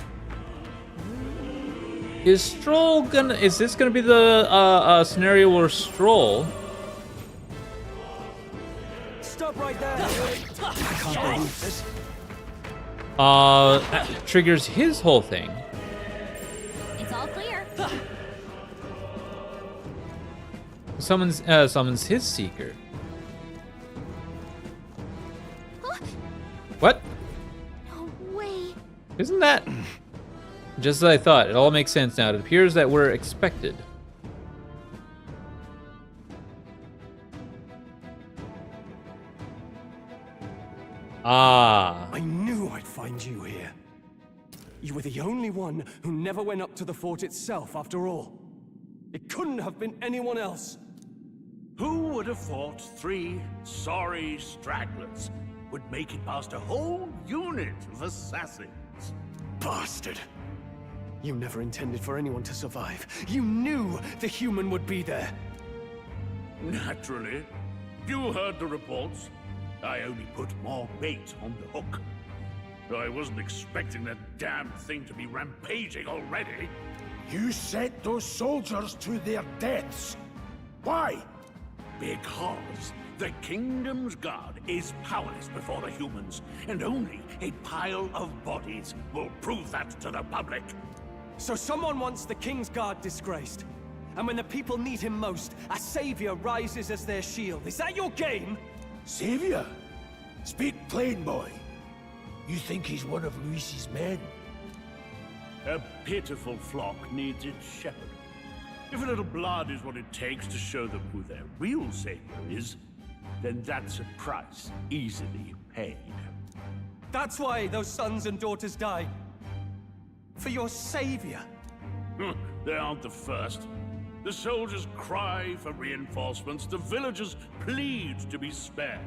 Is Stroll gonna... Is this gonna be the scenario where Stroll...
Stop right there!
I can't believe this.
That triggers his whole thing.
It's all clear.
Summons his seeker. What?
No way.
Isn't that just as I thought? It all makes sense now. It appears that we're expected. Ah.
I knew I'd find you here. You were the only one who never went up to the fort itself, after all. It couldn't have been anyone else.
Who would have thought 3 sorry stragglers would make it past a whole unit of assassins?
Bastard! You never intended for anyone to survive. You knew the human would be there.
Naturally. You heard the reports. I only put more bait on the hook. I wasn't expecting that damn thing to be rampaging already.
You sent those soldiers to their deaths. Why?
Because the kingdom's guard is powerless before the humans, and only a pile of bodies will prove that to the public.
So someone wants the King's Guard disgraced. And when the people need him most, a savior rises as their shield. Is that your game?
Savior? Speak plain, boy. You think he's one of Luis's men?
A pitiful flock needs its shepherd. If a little blood is what it takes to show them who their real savior is, then that's a price easily paid.
That's why those sons and daughters die. For your savior.
They aren't the first. The soldiers cry for reinforcements, the villagers plead to be spared.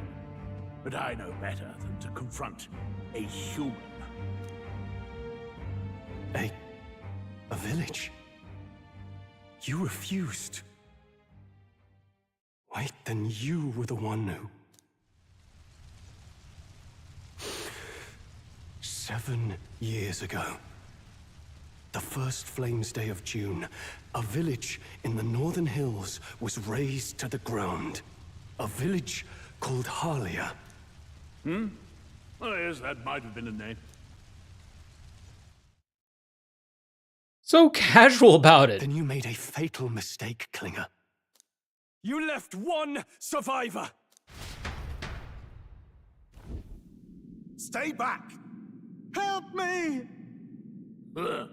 But I know better than to confront a human.
A village? You refused. Wait, then you were the one who... 7 years ago. The first Flames Day of June, a village in the northern hills was razed to the ground. A village called Harlia.
Oh, yes, that might have been a name.
So casual about it.
Then you made a fatal mistake, Klinger. You left one survivor!
Stay back!
Help me!
Ugh.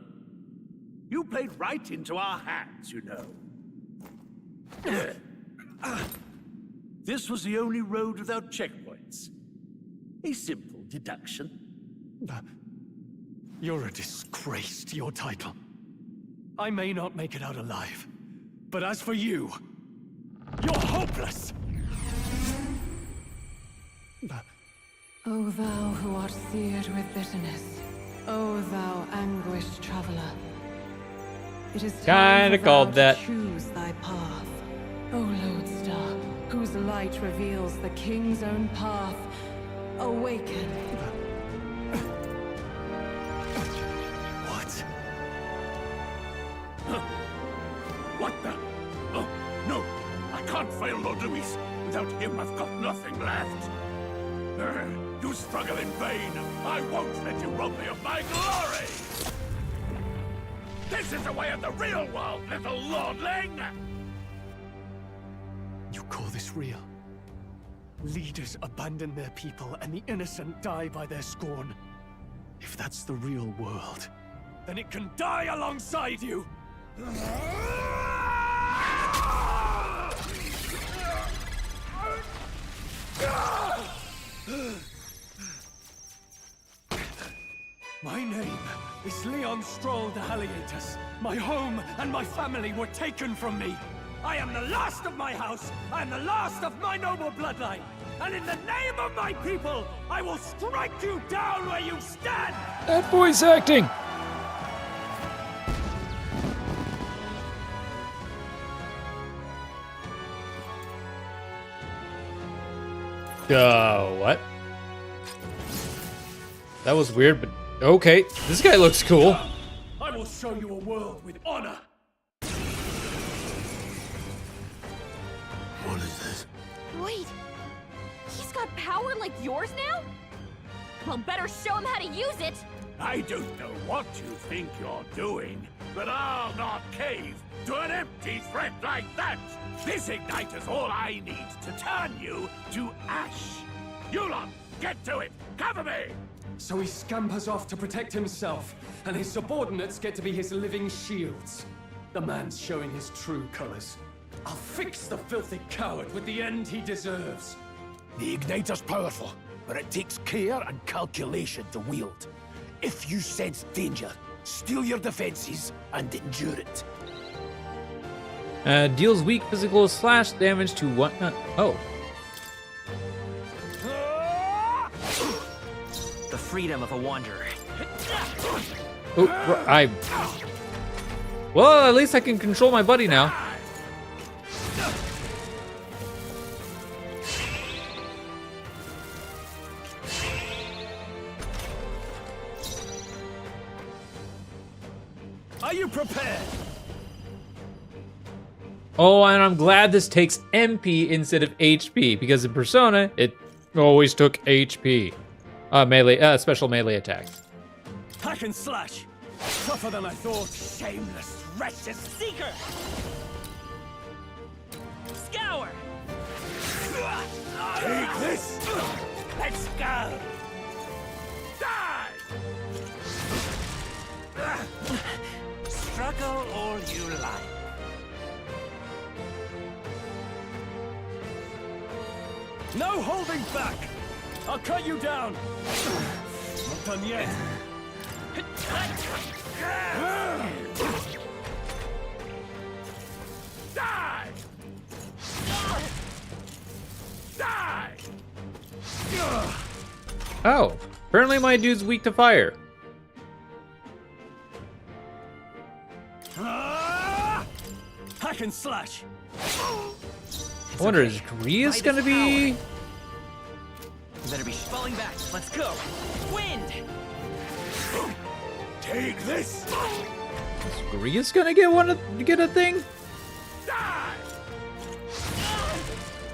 You played right into our hands, you know. This was the only road without checkpoints. A simple deduction.
You're a disgrace to your title. I may not make it out alive, but as for you, you're hopeless!
O thou who art seared with bitterness, O thou anguished traveler. It is time
Kinda
for
called
thou
that.
to choose thy path. O lodestar, whose light reveals the king's own path, awaken.
What?
What the? Oh, no! I can't fail Lord Luis. Without him, I've got nothing left. You struggle in vain. I won't let you rob me of my glory! This is the way of the real world, little lordling!
You call this real? Leaders abandon their people and the innocent die by their scorn. If that's the real world, then it can die alongside you! My name is Leon Stroll de Halietus. My home and my family were taken from me. I am the last of my house. I am the last of my noble bloodline. And in the name of my people, I will strike you down where you stand!
That voice acting. What? That was weird, but okay. This guy looks cool.
I will show you a world with honor.
What is this?
Wait, he's got power like yours now?
Well, better show him how to use it!
I don't know what you think you're doing, but I'll not cave to an empty threat like that! This igniter's all I need to turn you to ash! You lot, get to it! Cover me!
So he scampers off to protect himself, and his subordinates get to be his living shields. The man's showing his true colors. I'll fix the filthy coward with the end he deserves.
The igniter's powerful, but it takes care and calculation to wield. If you sense danger, steel your defenses and endure it.
Deals weak physical slash damage to one. Oh.
The freedom of a wanderer.
Oh, well, at least I can control my buddy now.
Are you prepared?
Oh, and I'm glad this takes MP instead of HP, because in Persona, it always took HP. Melee, special melee attacks.
Hack and slash. Tougher than I thought.
Shameless wretches. Seeker! Scour!
Take this! Let's go! Die!
Struggle all you like.
No holding back! I'll cut you down! Not done yet.
Die! Die!
Oh, apparently my dude's weak to fire.
Hack and slash!
I wonder, is Grius gonna be...
You better be falling back. Let's go. Wind!
Take this!
Is Grius gonna get a thing?
Die!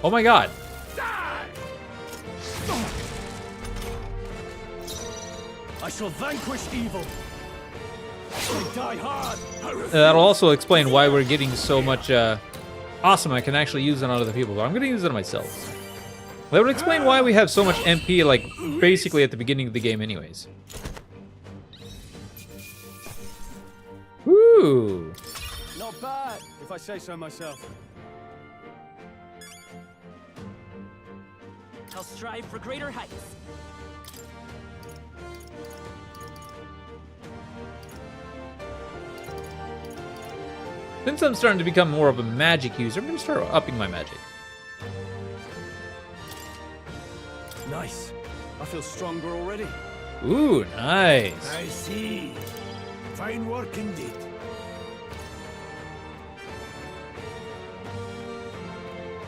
Oh my god.
Die!
I shall vanquish evil. I die hard.
That'll also explain why we're getting so much awesome. I can actually use it on other people, but I'm gonna use it on myself. That would explain why we have so much MP, like, basically at the beginning of the game anyways. Woo!
Not bad, if I say so myself.
I'll strive for greater heights.
Since I'm starting to become more of a magic user, I'm gonna start upping my magic.
Nice. I feel stronger already.
Ooh, nice.
I see. Fine work indeed.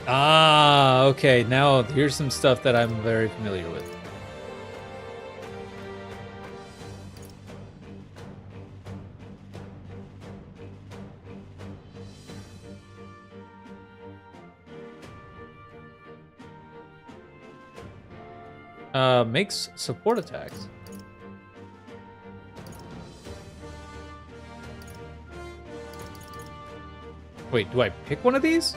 Ah, okay. Now here's some stuff that I'm very familiar with. Makes support attacks. Wait, do I pick one of these?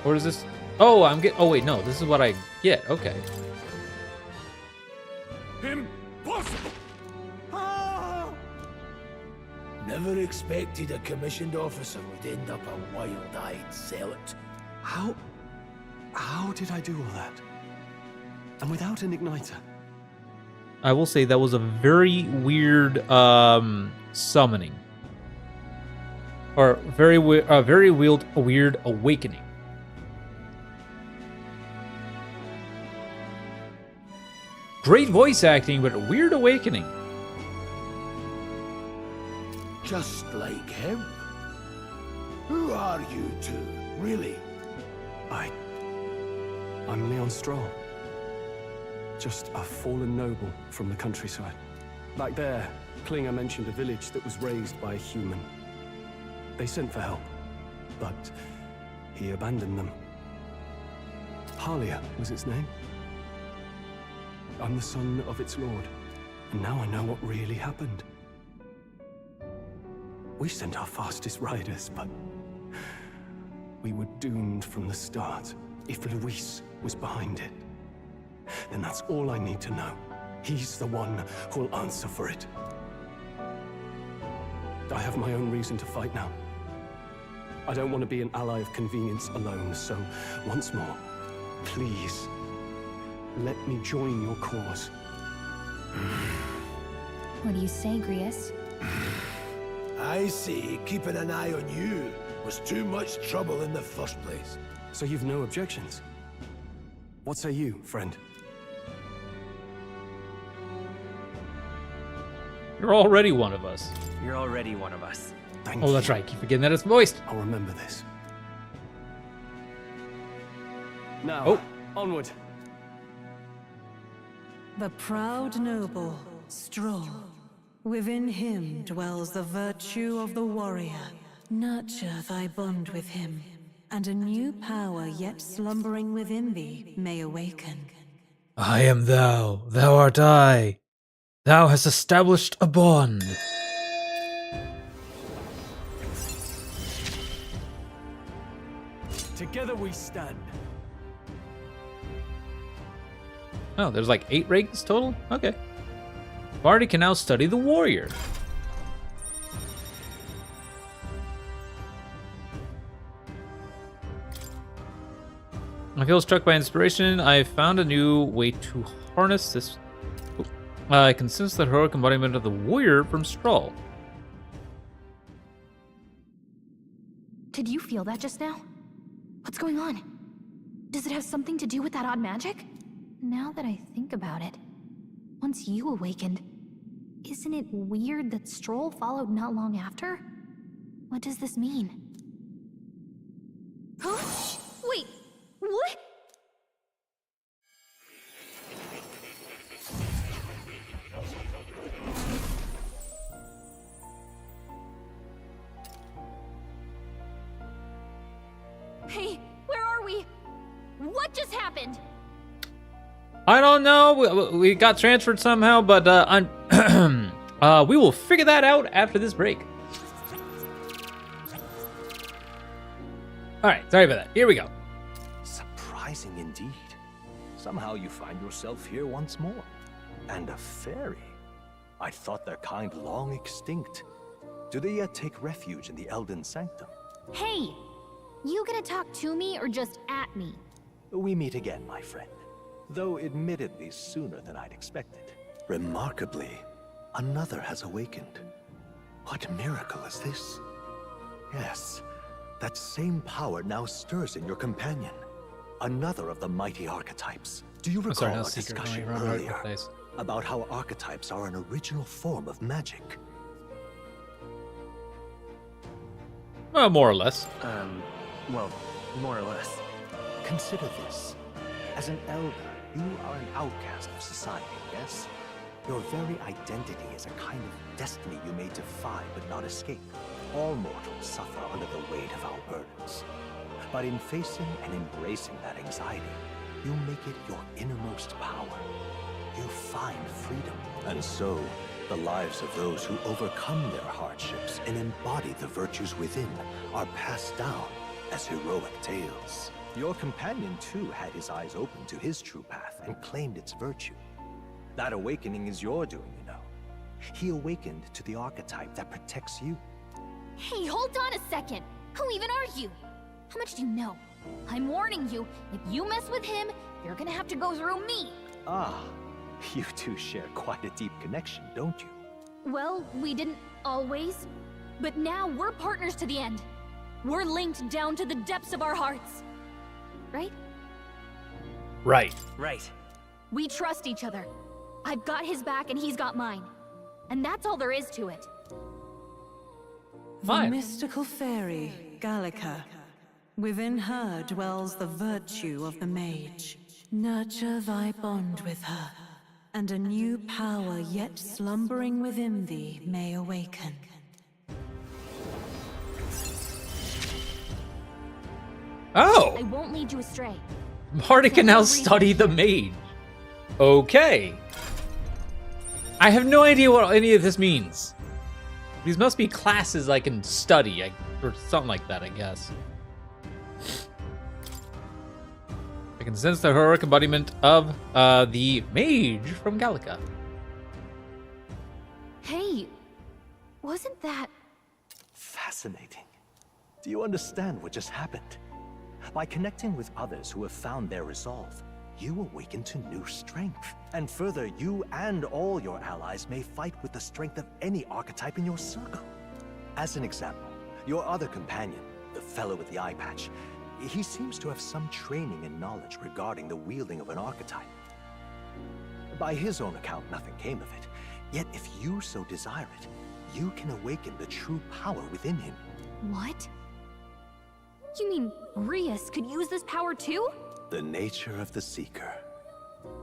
Or is this... Oh, oh wait, no, this is what I get. Okay.
Impossible!
Never expected a commissioned officer would end up a wild-eyed zealot.
How did I do all that? And without an igniter?
I will say that was a very weird summoning. Or very weird awakening. Great voice acting, but a weird awakening.
Just like him. Who are you two, really?
I'm Leon Stroll. Just a fallen noble from the countryside. Back there, Klinger mentioned a village that was raised by a human. They sent for help, but he abandoned them. Halia was its name. I'm the son of its lord, and now I know what really happened. We sent our fastest riders, but we were doomed from the start. If Luis was behind it, then that's all I need to know. He's the one who'll answer for it. I have my own reason to fight now. I don't want to be an ally of convenience alone, so once more, please, let me join your cause.
What do you say, Grius?
I see keeping an eye on you was too much trouble in the first place.
So you've no objections? What say you, friend?
You're already one of us.
You're already one of us.
Thank
Oh, that's
you.
right. Keep forgetting that it's moist.
I'll remember this. Now,
Oh.
onward.
The proud noble, strong. Within him dwells the virtue of the warrior. Nurture thy bond with him, and a new power yet slumbering within thee may awaken.
I am thou. Thou art I. Thou hast established a bond.
Together we stand.
Oh, there's like 8 ranks total? Okay. Barty can now study the warrior. I feel struck by inspiration. I found a new way to harness this. I can sense the heroic embodiment of the warrior from Strahl.
Did you feel that just now? What's going on? Does it have something to do with that odd magic? Now that I think about it, once you awakened, isn't it weird that Stroll followed not long after? What does this mean? Huh? Wait, what?
Hey, where are we? What just happened?
I don't know. We got transferred somehow, but we will figure that out after this break. All right, sorry about that. Here we go.
Surprising indeed. Somehow you find yourself here once more. And a fairy. I thought their kind long extinct. Do they yet take refuge in the Elden Sanctum?
Hey, you gonna talk to me or just at me?
We meet again, my friend. Though admittedly sooner than I'd expected. Remarkably, another has awakened. What miracle is this? Yes, that same power now stirs in your companion. Another of the mighty archetypes. Do you recall our discussion earlier about how archetypes are an original form of magic?
More or less.
Well, more or less.
Consider this. As an elder, you are an outcast of society, yes? Your very identity is a kind of destiny you may defy but not escape. All mortals suffer under the weight of our burdens. But in facing and embracing that anxiety, you make it your innermost power. You find freedom. And so, the lives of those who overcome their hardships and embody the virtues within are passed down as heroic tales. Your companion, too, had his eyes open to his true path and claimed its virtue. That awakening is your doing, you know. He awakened to the archetype that protects you.
Hey, hold on a second. Who even are you? How much do you know? I'm warning you, if you mess with him, you're gonna have to go through me.
Ah, you two share quite a deep connection, don't you?
Well, we didn't always, but now we're partners to the end. We're linked down to the depths of our hearts. Right?
Right.
Right.
We trust each other. I've got his back and he's got mine. And that's all there is to it.
The mystical fairy, Gallica. Within her dwells the virtue of the mage. Nurture thy bond with her, and a new power yet slumbering within thee may awaken.
Oh!
I won't lead you astray.
Barty can now study the mage. Okay. I have no idea what any of this means. These must be classes I can study, or something like that, I guess. I can sense the heroic embodiment of the mage from Gallica.
Hey, wasn't that...
Fascinating. Do you understand what just happened? By connecting with others who have found their resolve, you awaken to new strength. And further, you and all your allies may fight with the strength of any archetype in your circle. As an example, your other companion, the fellow with the eye patch, he seems to have some training and knowledge regarding the wielding of an archetype. By his own account, nothing came of it. Yet if you so desire it, you can awaken the true power within him.
What? You mean Rias could use this power too?
The nature of the Seeker.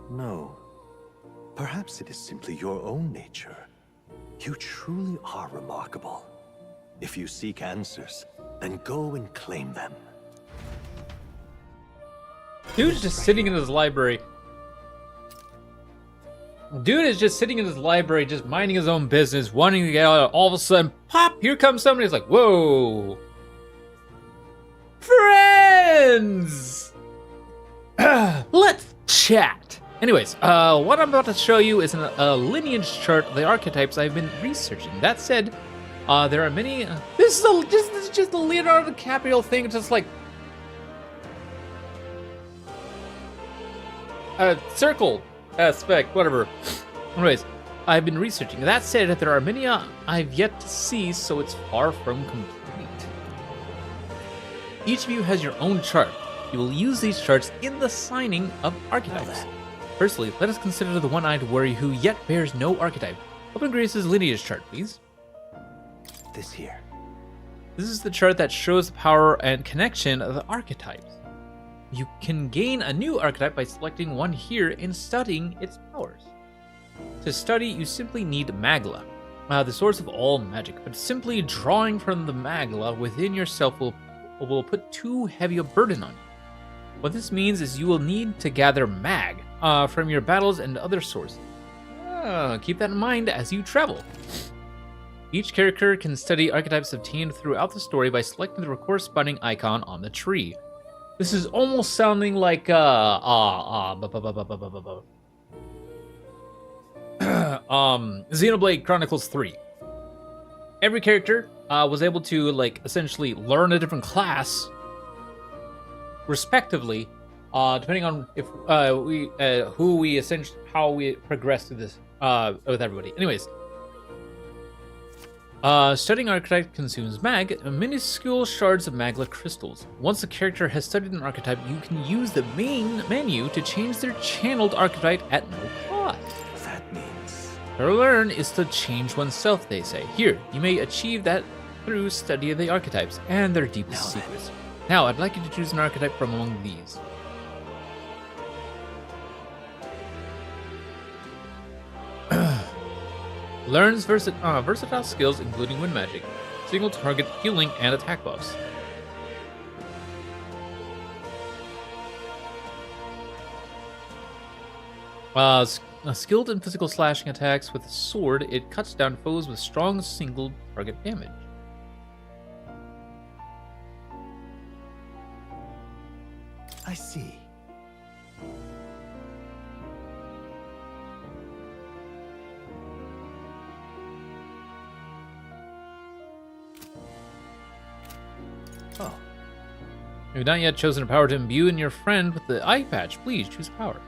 No. Perhaps it is simply your own nature. You truly are remarkable. If you seek answers, then go and claim them.
Dude's just sitting in his library. Dude is just sitting in his library, just minding his own business, wanting to get out. All of a sudden, pop! Here comes somebody. He's like, whoa! Friends! Let's chat. Anyways, what I'm about to show you is a lineage chart of the archetypes I've been researching. That said, there are many. This is just a Leonardo DiCaprio thing. It's just like circle aspect, whatever. Anyways, I've been researching. That said, there are many I've yet to see, so it's far from complete. Each of you has your own chart. You will use these charts in the signing of archetypes. Firstly, let us consider the one-eyed warrior who yet bears no archetype. Open Grace's lineage chart, please.
This here.
This is the chart that shows the power and connection of the archetypes. You can gain a new archetype by selecting one here and studying its powers. To study, you simply need Magla, the source of all magic, but simply drawing from the Magla within yourself will put too heavy a burden on you. What this means is you will need to gather mag from your battles and other sources. Keep that in mind as you travel. Each character can study archetypes obtained throughout the story by selecting the corresponding icon on the tree. This is almost sounding like Xenoblade Chronicles 3. Every character was able to essentially learn a different class respectively, depending on if how we progress through this with everybody. Anyways, studying archetype consumes mag, minuscule shards of magla crystals. Once a character has studied an archetype, you can use the main menu to change their channeled archetype at no cost.
That means
To learn is to change oneself, they say. Here, you may achieve that through study of the archetypes and their deepest secrets. Now, I'd like you to choose an archetype from among these. Learns versatile skills including wind magic, single target healing, and attack buffs. Skilled in physical slashing attacks with a sword, it cuts down foes with strong single target damage.
I see.
Oh. You've not yet chosen a power to imbue in your friend with the eye patch. Please choose a power.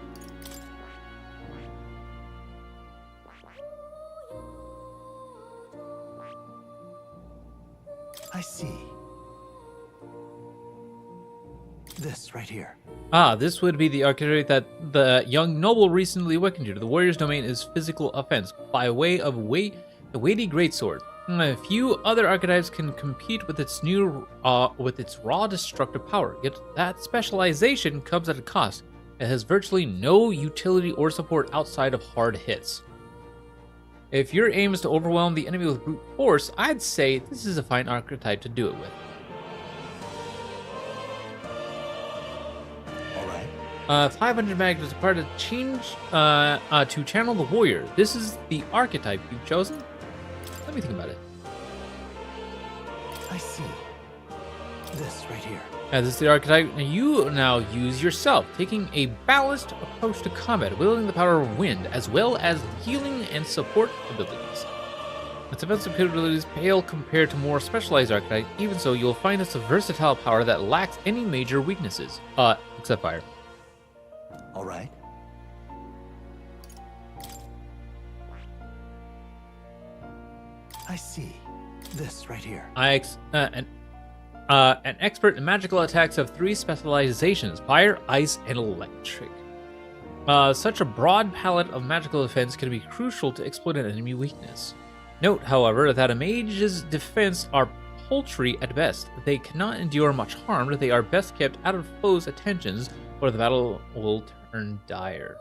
I see. This right here.
This would be the archetype that the young noble recently awakened to. The warrior's domain is physical offense by way of the weighty greatsword. A few other archetypes can compete with its raw destructive power. Yet that specialization comes at a cost. It has virtually no utility or support outside of hard hits. If your aim is to overwhelm the enemy with brute force, I'd say this is a fine archetype to do it with. 500 mag is required to change to channel the warrior. This is the archetype you've chosen? Let me think about it.
I see. This right here.
As this is the archetype you now use yourself, taking a balanced approach to combat, wielding the power of wind, as well as healing and support abilities. Its offensive capabilities pale compared to more specialized archetypes. Even so, you'll find this a versatile power that lacks any major weaknesses, except fire.
All right. I see. This right here.
An expert in magical attacks have 3 specializations: fire, ice, and electric. Such a broad palette of magical defense can be crucial to exploit an enemy weakness. Note, however, that a mage's defense are paltry at best. They cannot endure much harm. They are best kept out of foes' attentions, or the battle will turn dire.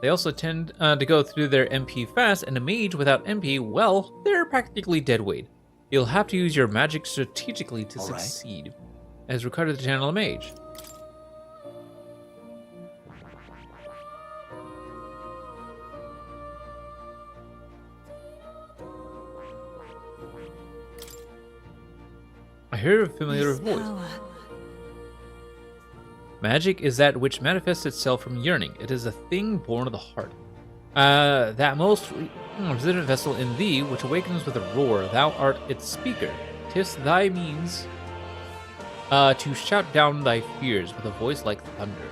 They also tend to go through their MP fast, and a mage without MP, well, they're practically dead weight. You'll have to use your magic strategically to succeed, as required to channel a mage. I hear a familiar voice. Magic is that which manifests itself from yearning. It is a thing born of the heart. That most resident vessel in thee, which awakens with a roar, thou art its speaker. 'Tis thy means to shout down thy fears with a voice like thunder.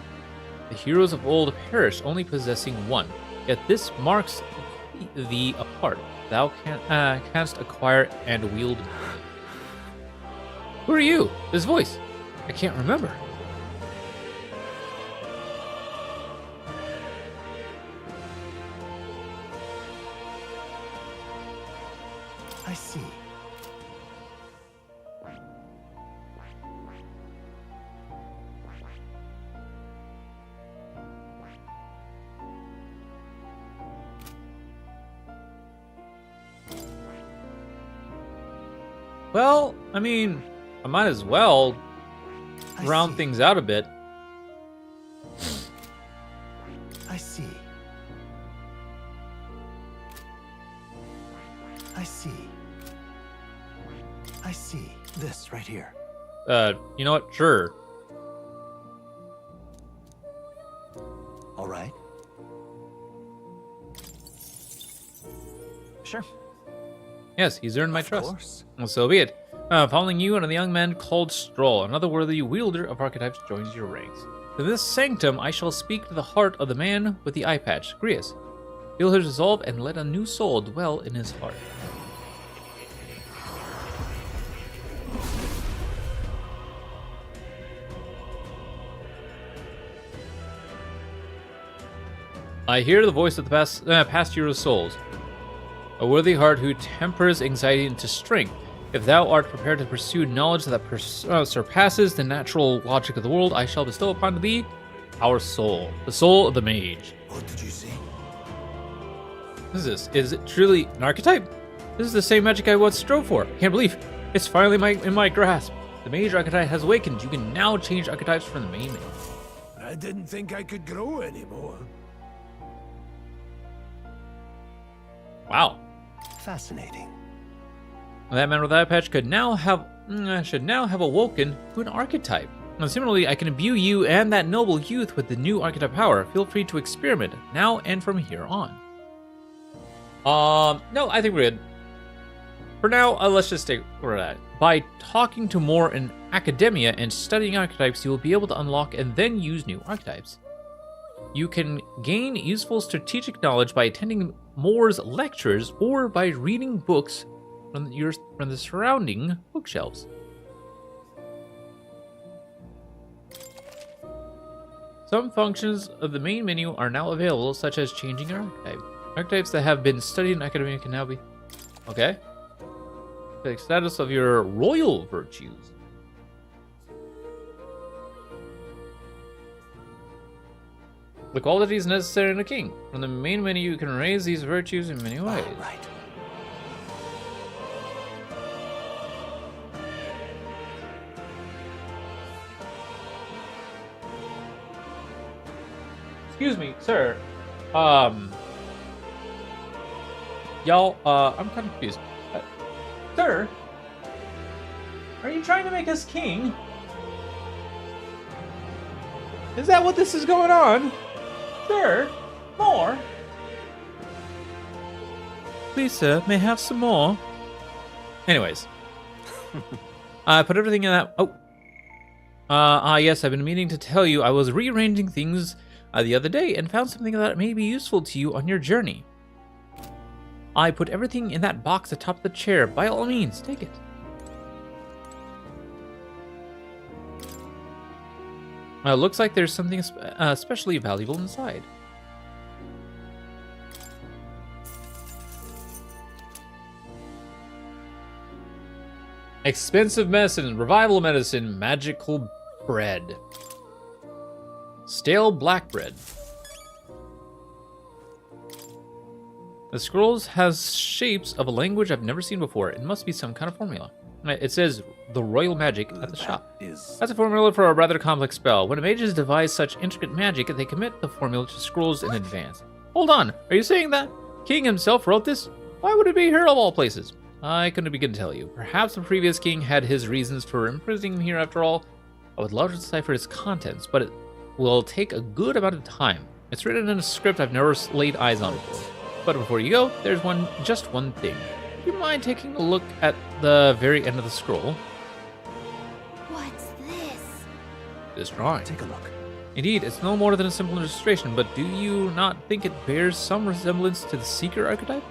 The heroes of old perished only possessing one, yet this marks thee apart. Thou canst acquire and wield many. Who are you? This voice? I can't remember.
I see.
Well, I mean, I might as well round things out a bit.
I see. I see. I see. This right here.
You know what? Sure.
All right. Sure.
Yes, he's earned my
Of
trust.
course.
Well, so be it. Following you and a young man called Stroll, another worthy wielder of archetypes joins your ranks. In this sanctum, I shall speak to the heart of the man with the eye patch, Grius. Feel his resolve and let a new soul dwell in his heart. I hear the voice of the past year's souls. A worthy heart who tempers anxiety into strength. If thou art prepared to pursue knowledge that surpasses the natural logic of the world, I shall bestow upon thee our soul, the soul of the mage.
What did you say?
What is this? Is it truly an archetype? This is the same magic I once strove for. I can't believe it's finally in my grasp. The mage archetype has awakened. You can now change archetypes from the main menu.
I didn't think I could grow anymore.
Wow.
Fascinating.
That man with eye patch should now have awoken to an archetype. And similarly, I can imbue you and that noble youth with the new archetype power. Feel free to experiment now and from here on. No, I think we're good. For now, let's just stay where we're at. By talking to more in academia and studying archetypes, you will be able to unlock and then use new archetypes. You can gain useful strategic knowledge by attending Moore's lectures or by reading books from the surrounding bookshelves. Some functions of the main menu are now available, such as changing your archetype. Archetypes that have been studied in academia can now be... Okay. The status of your royal virtues. The qualities necessary in a king. From the main menu, you can raise these virtues in many ways.
Right.
Excuse me, sir. Y'all, I'm kind of confused. Sir, are you trying to make us king? Is that what this is going on? Sir, more? Please, sir, may I have some more? Anyways. I put everything in that... Oh. Yes, I've been meaning to tell you I was rearranging things the other day and found something that may be useful to you on your journey. I put everything in that box atop the chair. By all means, take it. Looks like there's something especially valuable inside. Expensive medicine, revival medicine, magical bread. Stale black bread. The scrolls has shapes of a language I've never seen before. It must be some kind of formula. It says the royal magic at the shop. That's a formula for a rather complex spell. When mages devise such intricate magic, they commit the formula to scrolls in advance. Hold on, are you saying that King himself wrote this? Why would it be here of all places? I couldn't begin to tell you. Perhaps the previous king had his reasons for imprisoning him here after all. I would love to decipher its contents, but it will take a good amount of time. It's written in a script I've never laid eyes on before. But before you go, there's just one thing. Do you mind taking a look at the very end of the scroll?
What's this?
This drawing.
Take a look.
Indeed, it's no more than a simple illustration, but do you not think it bears some resemblance to the Seeker archetype?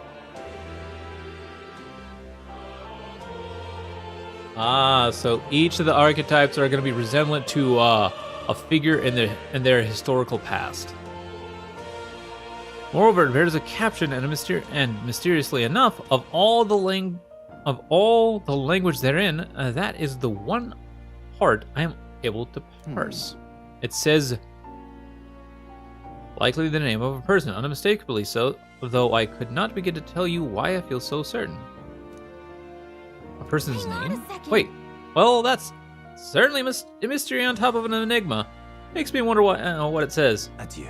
So each of the archetypes are going to be resemblant to a figure in their historical past. Moreover, it bears a caption and mysteriously enough, of all the language therein, that is the one part I am able to parse. It says, likely the name of a person, unmistakably so, though I could not begin to tell you why I feel so certain. A person's name? Wait, well, that's certainly a mystery on top of an enigma. Makes me wonder what it says.
Adieu.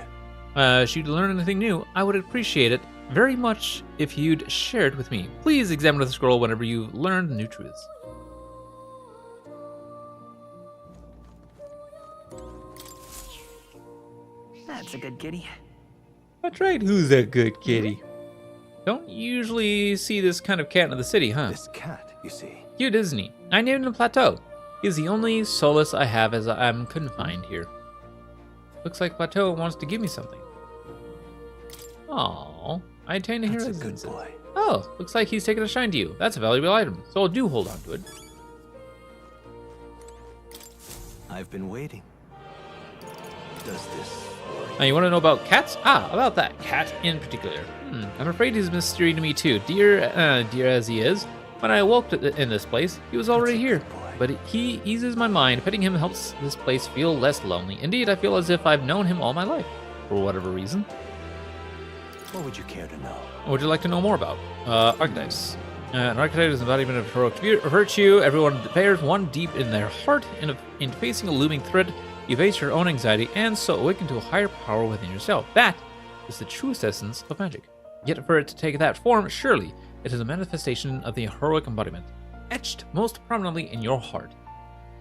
Should you learn anything new, I would appreciate it very much if you'd share it with me. Please examine the scroll whenever you've learned new truths.
That's a good kitty.
That's right, who's a good kitty? Don't usually see this kind of cat in the city, huh?
This cat, you see.
Cute, isn't he? I named him Plateau. He's the only solace I have as I'm confined here. Looks like Plateau wants to give me something. Oh, I attain to hear his
good boy.
Oh, looks like he's taken a shine to you. That's a valuable item, so I'll do hold on to it.
I've been waiting. Does this worry
Now, you want to know about cats? About that cat in particular. I'm afraid he's a mystery to me too. Dear as he is, when I awoke in this place, he was already here. But he eases my mind. Petting him helps this place feel less lonely. Indeed, I feel as if I've known him all my life, for whatever reason.
What would you care to know?
What would you like to know more about? Archetypes. An archetype is not even a heroic virtue. Everyone bears one deep in their heart. In facing a looming threat, you face your own anxiety and so awaken to a higher power within yourself. That is the truest essence of magic. Yet for it to take that form, surely it is a manifestation of the heroic embodiment, etched most prominently in your heart.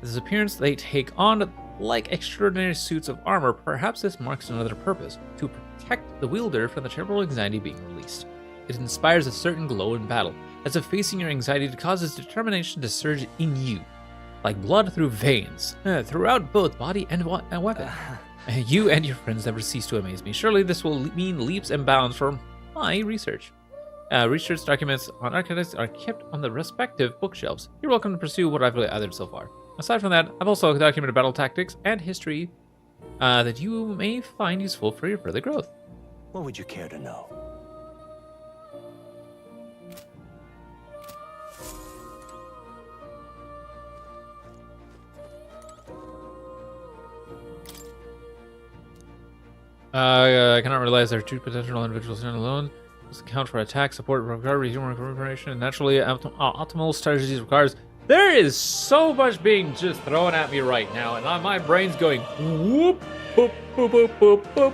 This appearance they take on like extraordinary suits of armor. Perhaps this marks another purpose, to protect the wielder from the terrible anxiety being released. It inspires a certain glow in battle, as if facing your anxiety causes determination to surge in you, like blood through veins, throughout both body and weapon. You and your friends never cease to amaze me. Surely this will mean leaps and bounds for my research. Research documents on archetypes are kept on the respective bookshelves. You're welcome to pursue what I've gathered so far. Aside from that, I've also documented battle tactics and history that you may find useful for your further growth.
What would you care to know?
I cannot realize their true potential individuals stand alone. This account for attack, support, recovery, human information, and naturally optimal strategies requires. There is so much being just thrown at me right now, and my brain's going whoop, boop, boop, boop, boop, boop.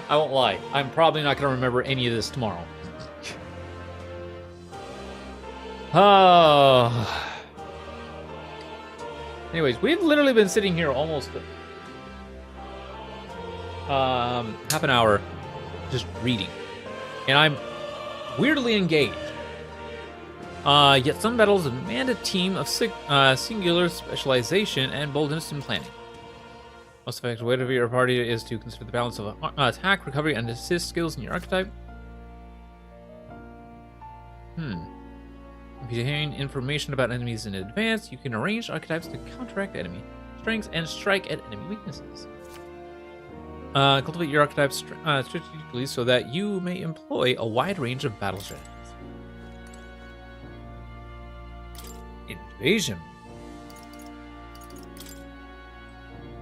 I won't lie. I'm probably not going to remember any of this tomorrow. Oh. Anyways, we've literally been sitting here almost half an hour just reading. And I'm weirdly engaged. Yet some battles demand a team of singular specialization and boldness in planning. Most effective way to your party is to consider the balance of attack, recovery, and assist skills in your archetype. If you gain information about enemies in advance, you can arrange archetypes to counteract enemy strengths and strike at enemy weaknesses. Cultivate your archetypes strategically so that you may employ a wide range of battle strategies. Invasion.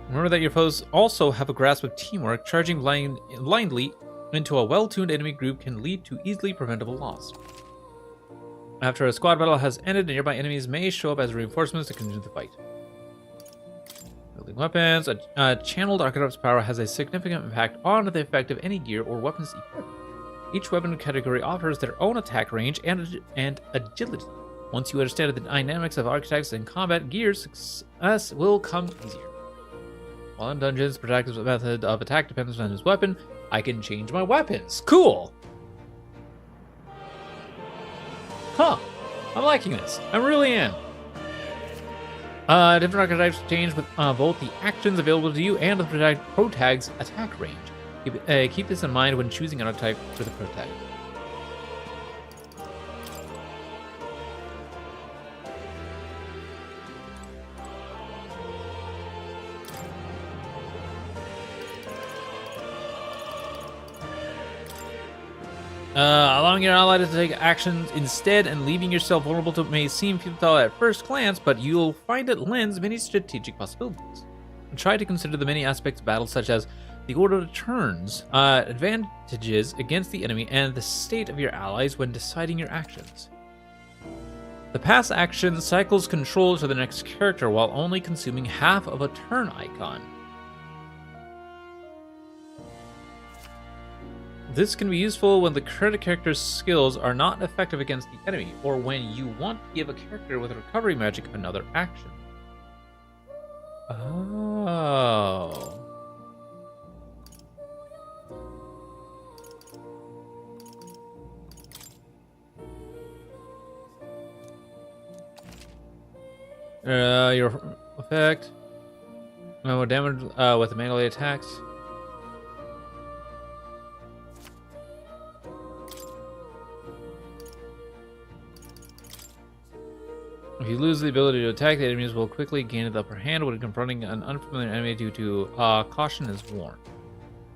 Remember that your foes also have a grasp of teamwork. Charging blindly into a well-tuned enemy group can lead to easily preventable loss. After a squad battle has ended, nearby enemies may show up as reinforcements to continue the fight. Building weapons. A channeled archetype's power has a significant impact on the effect of any gear or weapons equipped. Each weapon category offers their own attack range and agility. Once you understand the dynamics of archetypes and combat, gear success will come easier. While in dungeons, Protective's method of attack depends on his weapon. I can change my weapons. Cool! Huh. I'm liking this. I really am. Different archetypes change with both the actions available to you and the protag's attack range. Keep this in mind when choosing an archetype for the protag. Allowing your ally to take actions instead and leaving yourself vulnerable to may seem futile at first glance, but you'll find it lends many strategic possibilities. Try to consider the many aspects of battle, such as the order of turns, advantages against the enemy, and the state of your allies when deciding your actions. The pass action cycles control to the next character while only consuming half of a turn icon. This can be useful when the current character's skills are not effective against the enemy, or when you want to give a character with recovery magic another action. Oh. Your effect. No damage with the melee attacks. If you lose the ability to attack, the enemies will quickly gain the upper hand when confronting an unfamiliar enemy due to caution is warned.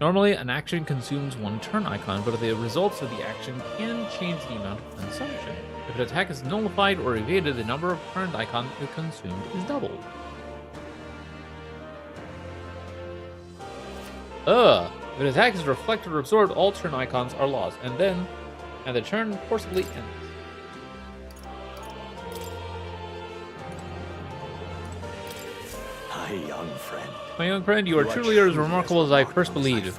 Normally, an action consumes one turn icon, but the results of the action can change the amount of consumption. If an attack is nullified or evaded, the number of turn icons consumed is doubled. If an attack is reflected or absorbed, all turn icons are lost, and the turn forcibly ends. My young friend, you are truly as remarkable as I first believed.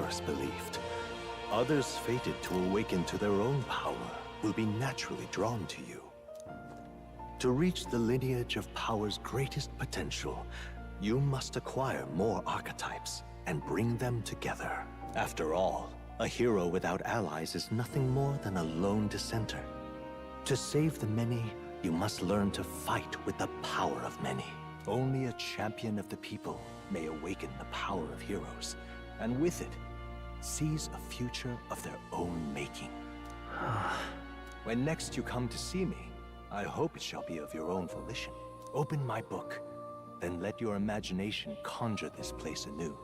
Others fated to awaken to their own power will be naturally drawn to you. To reach the lineage of power's greatest potential, you must acquire more archetypes and bring them together. After all, a hero without allies is nothing more than a lone dissenter. To save the many, you must learn to fight with the power of many. Only a champion of the people may awaken the power of heroes, and with it, seize a future of their own making. When next you come to see me, I hope it shall be of your own volition. Open my book, then let your imagination conjure this place anew,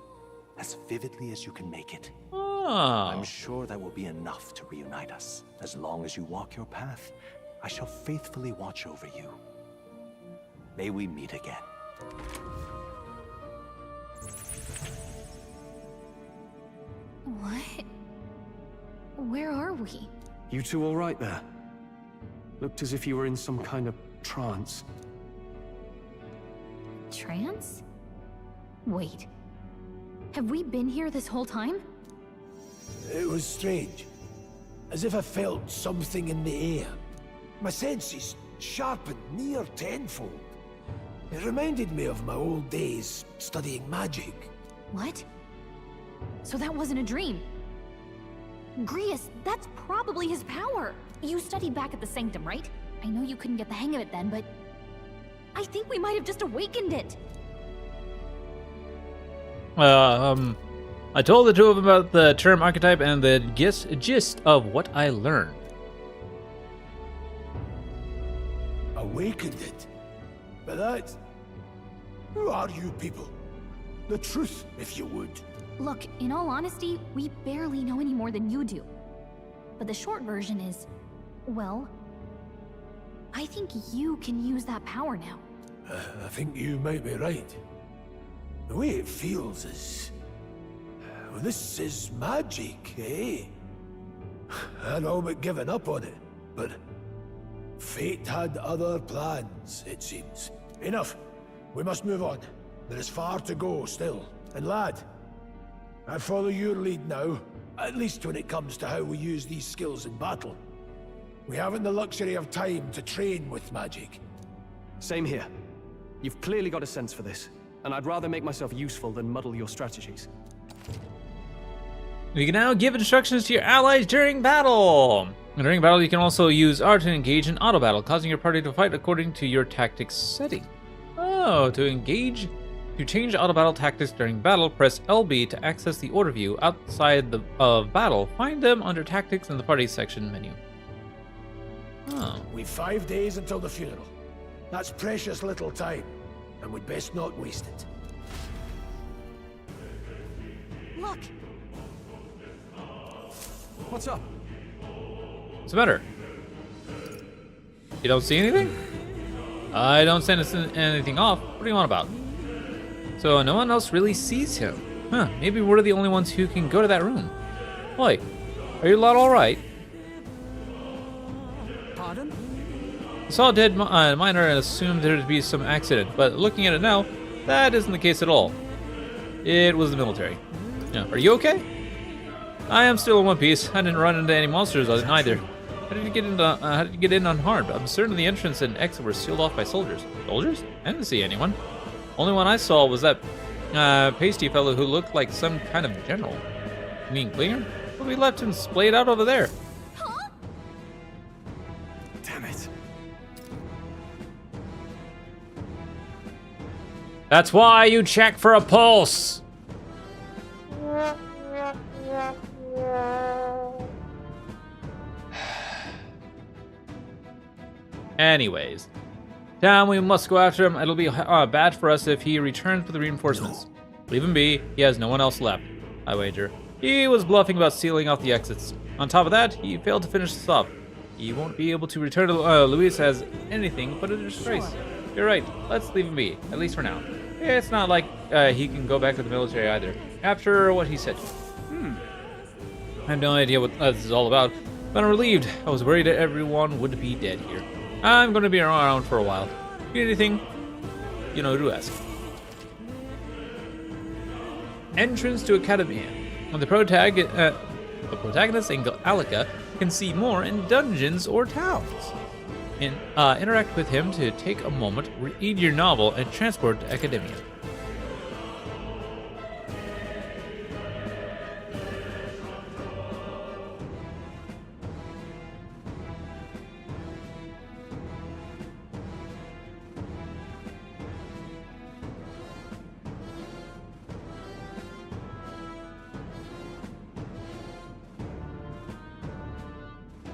as vividly as you can make it. I'm sure that will be enough to reunite us. As long as you walk your path, I shall faithfully watch over you. May we meet again.
What? Where are we?
You two all right there? Looked as if you were in some kind of trance.
Trance? Wait. Have we been here this whole time?
was strange. As if I felt something in the air. My senses sharpened near tenfold. It reminded me of my old days studying magic.
What? So that wasn't a dream. Grius, that's probably his power. You studied back at the Sanctum, right? I know you couldn't get the hang of it then, but I think we might have just awakened it.
I told the two of them about the term archetype and the gist of what I learned.
Awakened it? But that... Who are you people? The truth, if you would.
Look, in all honesty, we barely know any more than you do. But the short version is, well, I think you can use that power now.
I think you might be right. The way it feels is... Well, this is magic, eh? I'd all but given up on it, but... Fate had other plans, it seems. Enough. We must move on. There is far to go still. And lad, I follow your lead now, at least when it comes to how we use these skills in battle. We haven't the luxury of time to train with magic.
Same here. You've clearly got a sense for this, and I'd rather make myself useful than muddle your strategies.
You can now give instructions to your allies during battle. And during battle, you can also use R to engage in auto battle, causing your party to fight according to your tactics setting. Oh, to engage. To change auto battle tactics during battle, press LB to access the order view outside of battle. Find them under tactics in the party section menu. Oh.
We've 5 days until the funeral. That's precious little time, and we'd best not waste it.
Look!
What's up?
What's the matter? You don't see anything? I don't send anything off. What do you want about? So no one else really sees him. Huh, maybe we're the only ones who can go to that room. Oi, are you lot alright?
Pardon?
I saw a dead miner and assumed there to be some accident, but looking at it now, that isn't the case at all. It was the military. Yeah, are you okay? I am still in one piece. I didn't run into any monsters either. How did you get in unharmed? I'm certain the entrance and exit were sealed off by soldiers. Soldiers? I didn't see anyone. Only one I saw was that pasty fellow who looked like some kind of general. You mean Klinger? But we left him splayed out over there.
Huh?
Damn it.
That's why you check for a pulse. Anyways, Tom, we must go after him. It'll be bad for us if he returns with the reinforcements. Leave him be. He has no one else left, I wager. He was bluffing about sealing off the exits. On top of that, he failed to finish this off. He won't be able to return to Luis as anything but a disgrace. Sure. You're right. Let's leave him be, at least for now. It's not like he can go back to the military either, after what he said. I have no idea what this is all about, but I'm relieved. I was worried that everyone would be dead here. I'm going to be around for a while. If you need anything, you know who to ask. Entrance to Academia. When the protagonist and Alika can see more in dungeons or towns. Interact with him to take a moment, read your novel, and transport to Academia.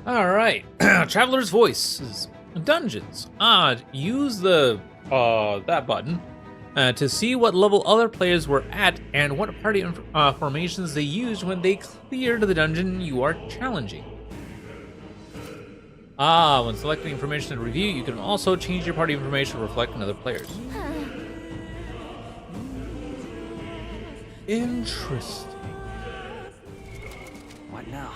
Alright, Traveler's Voices. Dungeons. Use the that button to see what level other players were at and what party formations they used when they cleared the dungeon you are challenging. When selecting information to review, you can also change your party information to reflect on other players. Interesting.
What now?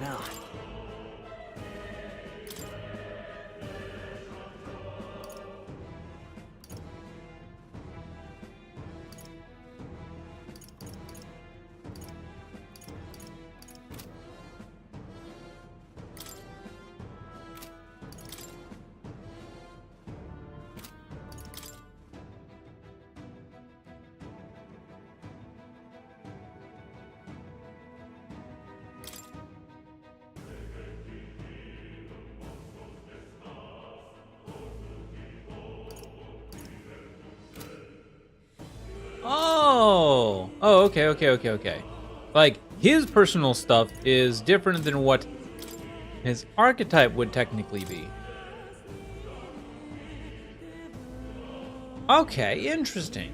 now.
Oh, okay. Like, his personal stuff is different than what his archetype would technically be. Okay, interesting.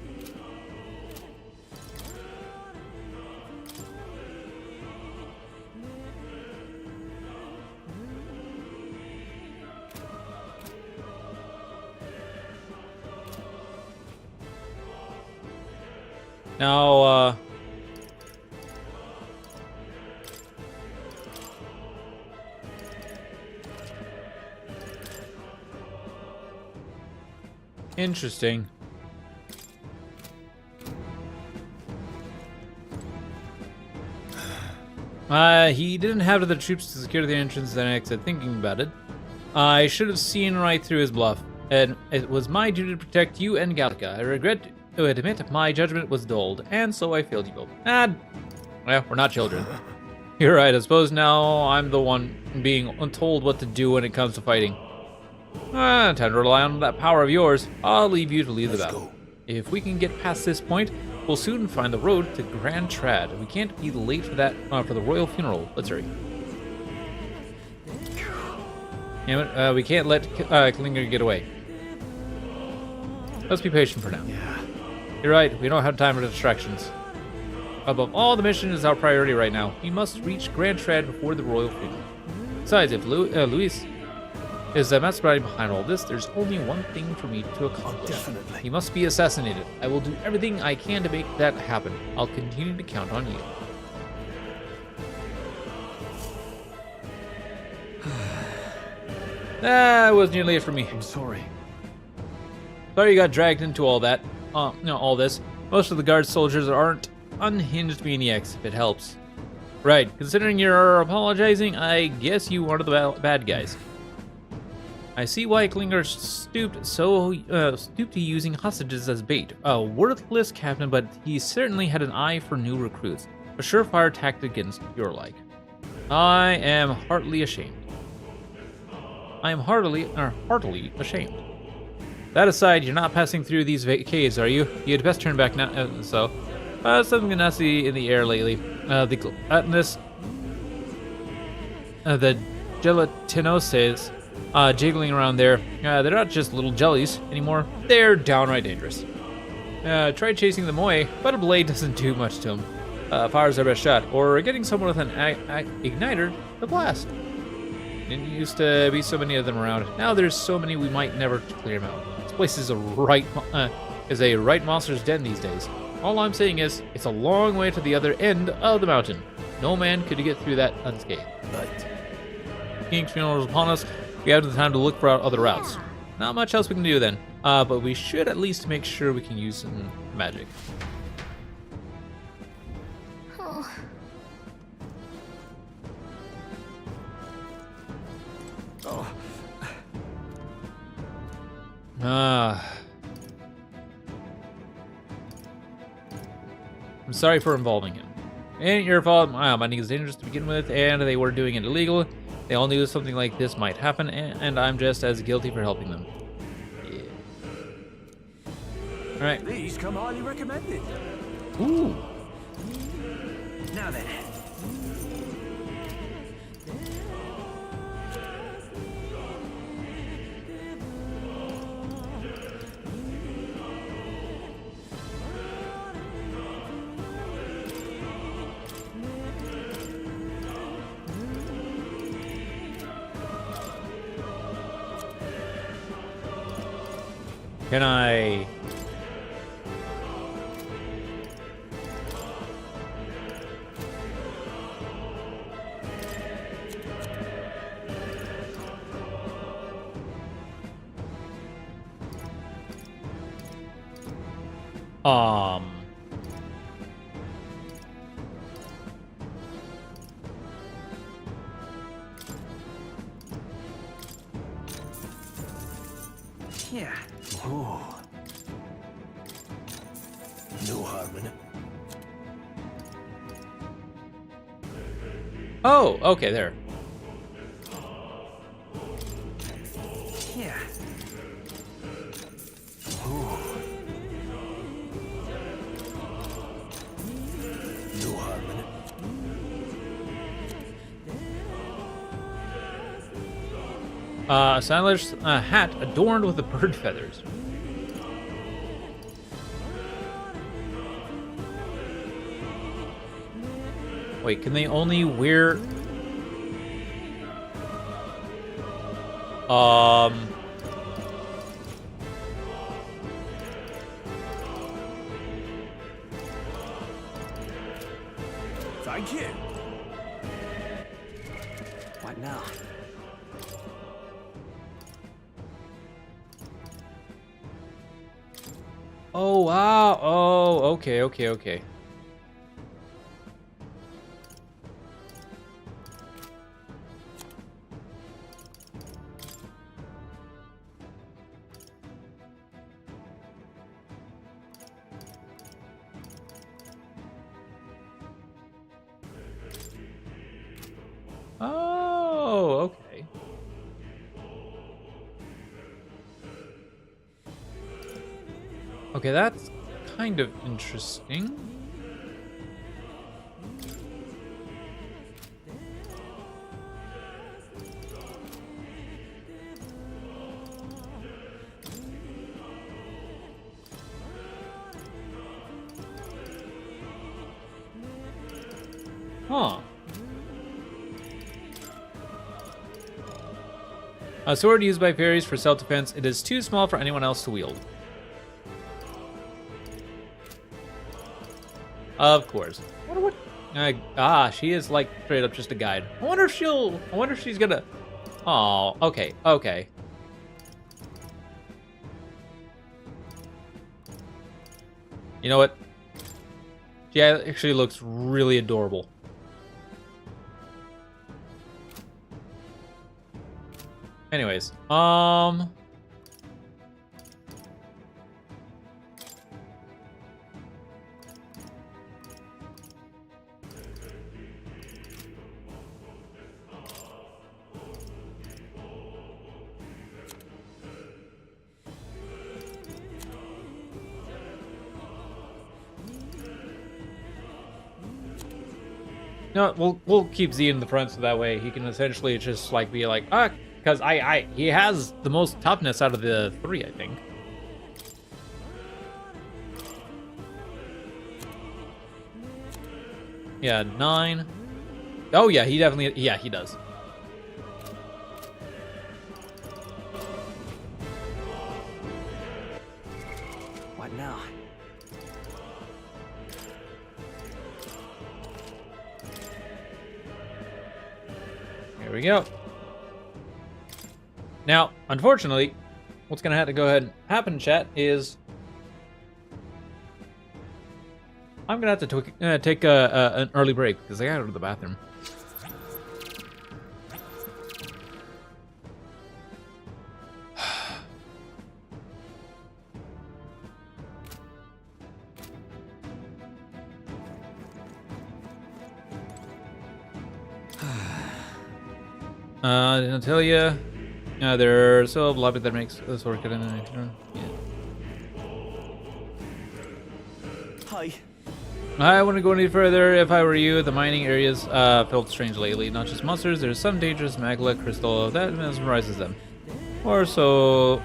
Now, interesting. He didn't have the troops to secure the entrance and exit. Thinking about it, I should have seen right through his bluff, and it was my duty to protect you and Gallica. I regret to admit my judgment was dulled, and so I failed you both. Well, we're not children. You're right, I suppose now I'm the one being told what to do when it comes to fighting. Time to rely on that power of yours. I'll leave you to lead the battle. If we can get past this point, we'll soon find the road to Grand Trad. We can't be late for that for the royal funeral. Let's hurry. Damn it, we can't let Klinger get away. Let's be patient for now.
Yeah.
You're right, we don't have time for distractions. Above all, the mission is our priority right now. We must reach Grand Trad before the royal funeral. Besides, if Luis is the mastermind behind all this, there's only one thing for me to accomplish.
Definitely.
He must be assassinated. I will do everything I can to make that happen. I'll continue to count on you. That was nearly it for me.
I'm sorry.
Sorry you got dragged into all that. All this. Most of the guard soldiers aren't unhinged maniacs, if it helps. Right, considering you're apologizing, I guess you are the bad guys. I see why Klinger stooped to using hostages as bait. A worthless captain, but he certainly had an eye for new recruits. A surefire tactic against your like. I am heartily ashamed. Heartily ashamed. That aside, you're not passing through these caves, are you? You'd best turn back now. Something nasty in the air lately. The gelatinous, the gelatinoses, jiggling around there. They're not just little jellies anymore. They're downright dangerous. Try chasing them away, but a blade doesn't do much to them. Fire's our best shot, or getting someone with an igniter to blast. Didn't used to be so many of them around. Now there's so many we might never clear them out. This place is a right monster's den these days. All I'm saying is, it's a long way to the other end of the mountain. No man could get through that unscathed.
Right.
King's funeral is upon us. We have the time to look for other routes. Not much else we can do then, but we should at least make sure we can use some magic.
Oh.
I'm sorry for involving him. It ain't your fault. Mining is dangerous to begin with, and they were doing it illegal. They all knew something like this might happen, and I'm just as guilty for helping them. Yeah. Alright.
These come highly recommended.
Ooh.
Now then.
Can I...
Yeah.
Ooh. No harm in it.
Oh, okay, there.
Yeah.
No harm in it.
A stylish hat adorned with the bird feathers. Wait, can they only wear...
Thank you.
What now?
Oh, wow. Oh, okay, okay, okay. Oh, okay. Okay, that's kind of interesting. Huh. A sword used by fairies for self-defense. It is too small for anyone else to wield. Of course. I wonder what... she is like straight up just a guide. I wonder if she's gonna... Oh, okay, okay. You know what? She actually looks really adorable. Anyways, no, we'll keep Z in the front so that way he can essentially just like be like, because he has the most toughness out of the three, I think. Yeah, 9. Oh yeah, he definitely, yeah, he does.
What now?
Here we go. Now, unfortunately, what's gonna have to go ahead and happen, chat, is I'm gonna have to take an early break because I gotta go to the bathroom. Did I tell you? They're so lobby that makes this work. Yeah.
Hi.
I wouldn't go any further if I were you. The mining areas felt strange lately. Not just monsters, there's some dangerous magma crystal that mesmerizes them. Or so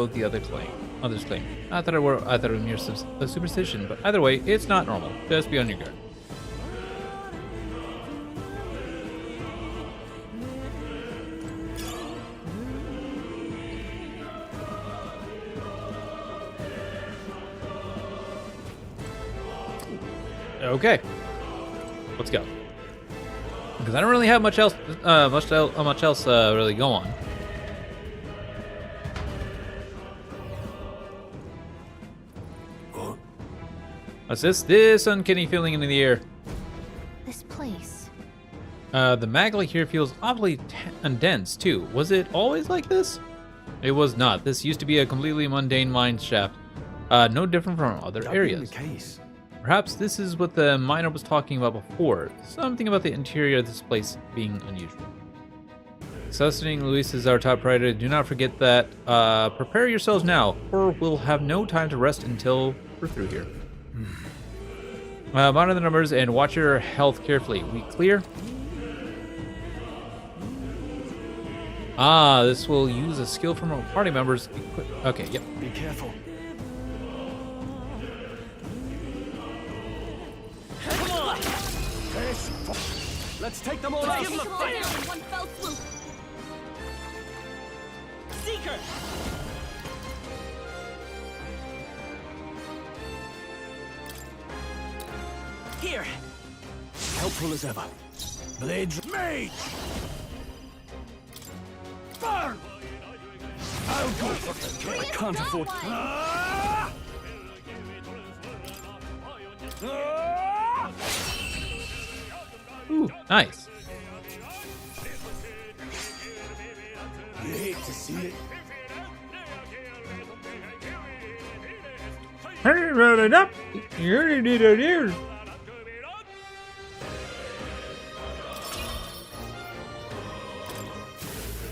the others claim. I thought it was mere superstition, but either way, it's not normal. Just be on your guard. Okay, let's go. Because I don't really have much else really go on.
Oh,
What's this? This uncanny feeling in the air.
This place.
The magma here feels awfully dense, too. Was it always like this? It was not. This used to be a completely mundane mine shaft. No different from other
That being
areas.
the case.
Perhaps this is what the miner was talking about before. Something about the interior of this place being unusual. Sustaining Luis is our top priority. Do not forget that. Prepare yourselves now, or we'll have no time to rest until we're through here. Monitor the numbers and watch your health carefully. We clear? This will use a skill from our party members. Okay, yep.
Be careful.
Come on!
Let's take them all out.
Give him a fight!
One fell swoop.
Seeker! Here!
Helpful as ever.
Blades. Mage! Burn! I'll go for the kill.
I can't afford.
Ah! Ah!
Ooh, nice.
You hate to see it.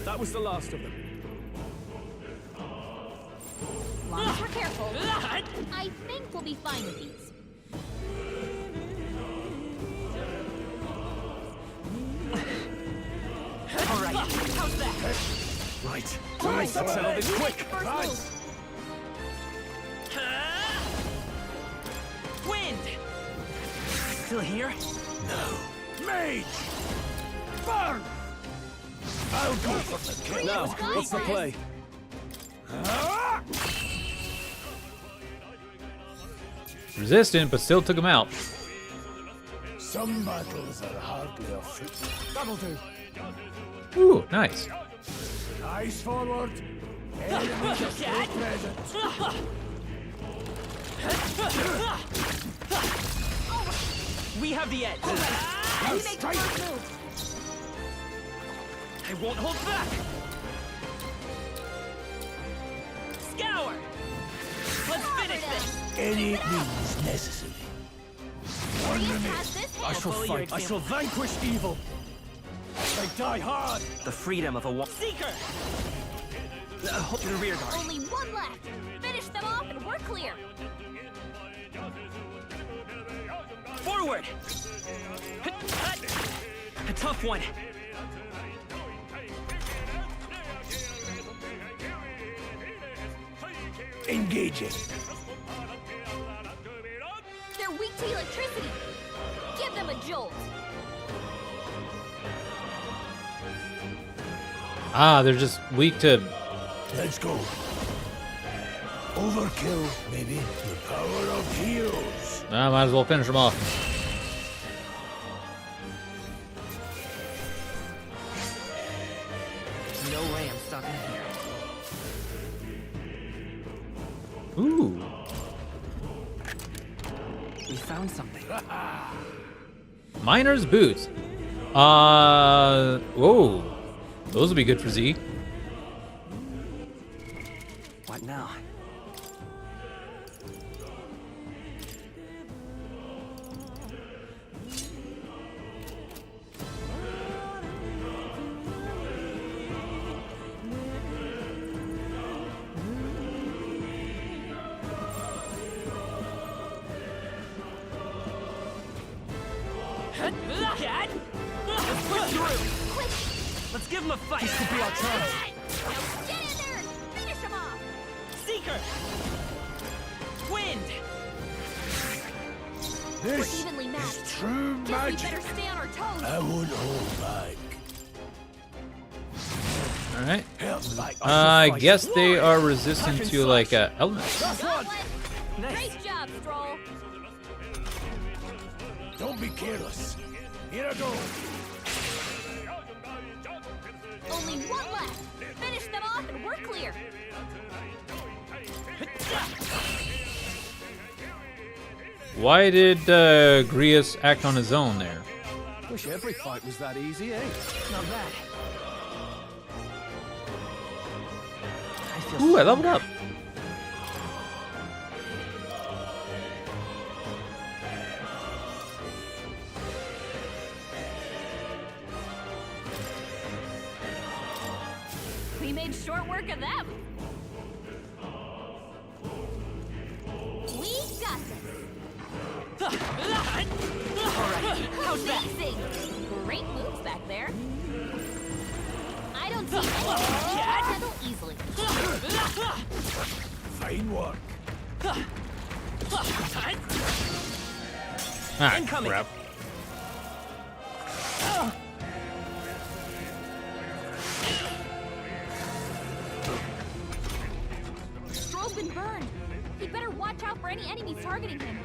That was the last of them.
Long as we're careful, I think we'll be fine with these.
All right, how's that?
Right. Let's settle this quick.
First move.
Wind! Still here?
Mage! Burn! I'll go for the kill.
Now, what's the play?
Ah!
Resistant, but still took him out.
Some battles are hardly afoot. That'll do.
Ooh, nice.
Eyes forward. Enemies are still present.
We have the edge.
Now strike.
I won't hold back. Scour. Let's finish this.
Any means necessary. One minute.
I shall
follow your
fight. I shall vanquish evil.
I die hard.
The freedom of a Seeker! Hold to the rear guard.
Only one left. Finish them off and we're clear.
Forward! A tough one.
Engaging.
They're weak to electricity. Give them a jolt.
They're just weak to...
Let's go. Overkill, maybe. The power of heroes.
might as well finish them off.
No way I'm stopping here.
Ooh.
We found something.
Miner's boots. Whoa. Those would be good for Z.
What now? Let's push through! Let's give him a fight!
This could be our chance.
Now get in there and finish them off.
Seeker! Wind!
We're
This
evenly
is
matched.
true
Guess we
magic.
better stay on our toes.
I won't hold back.
Alright.
Help back.
I guess they are resistant to, like, elements.
Last one.
Nice!
Great job, Stroll.
Don't be careless. Here I go.
Only one left. Finish them off and we're clear.
Why did Grius act on his own there?
Wish every fight was that easy, eh?
Not bad. I feel
Ooh, I leveled up.
We made short work of them. We got this.
Alright, how's that?
Amazing. Great moves back there. I don't see anything you can handle easily.
Fine work.
Ah,
Incoming.
crap.
Stroll's been burned. He better watch out for any enemies targeting him.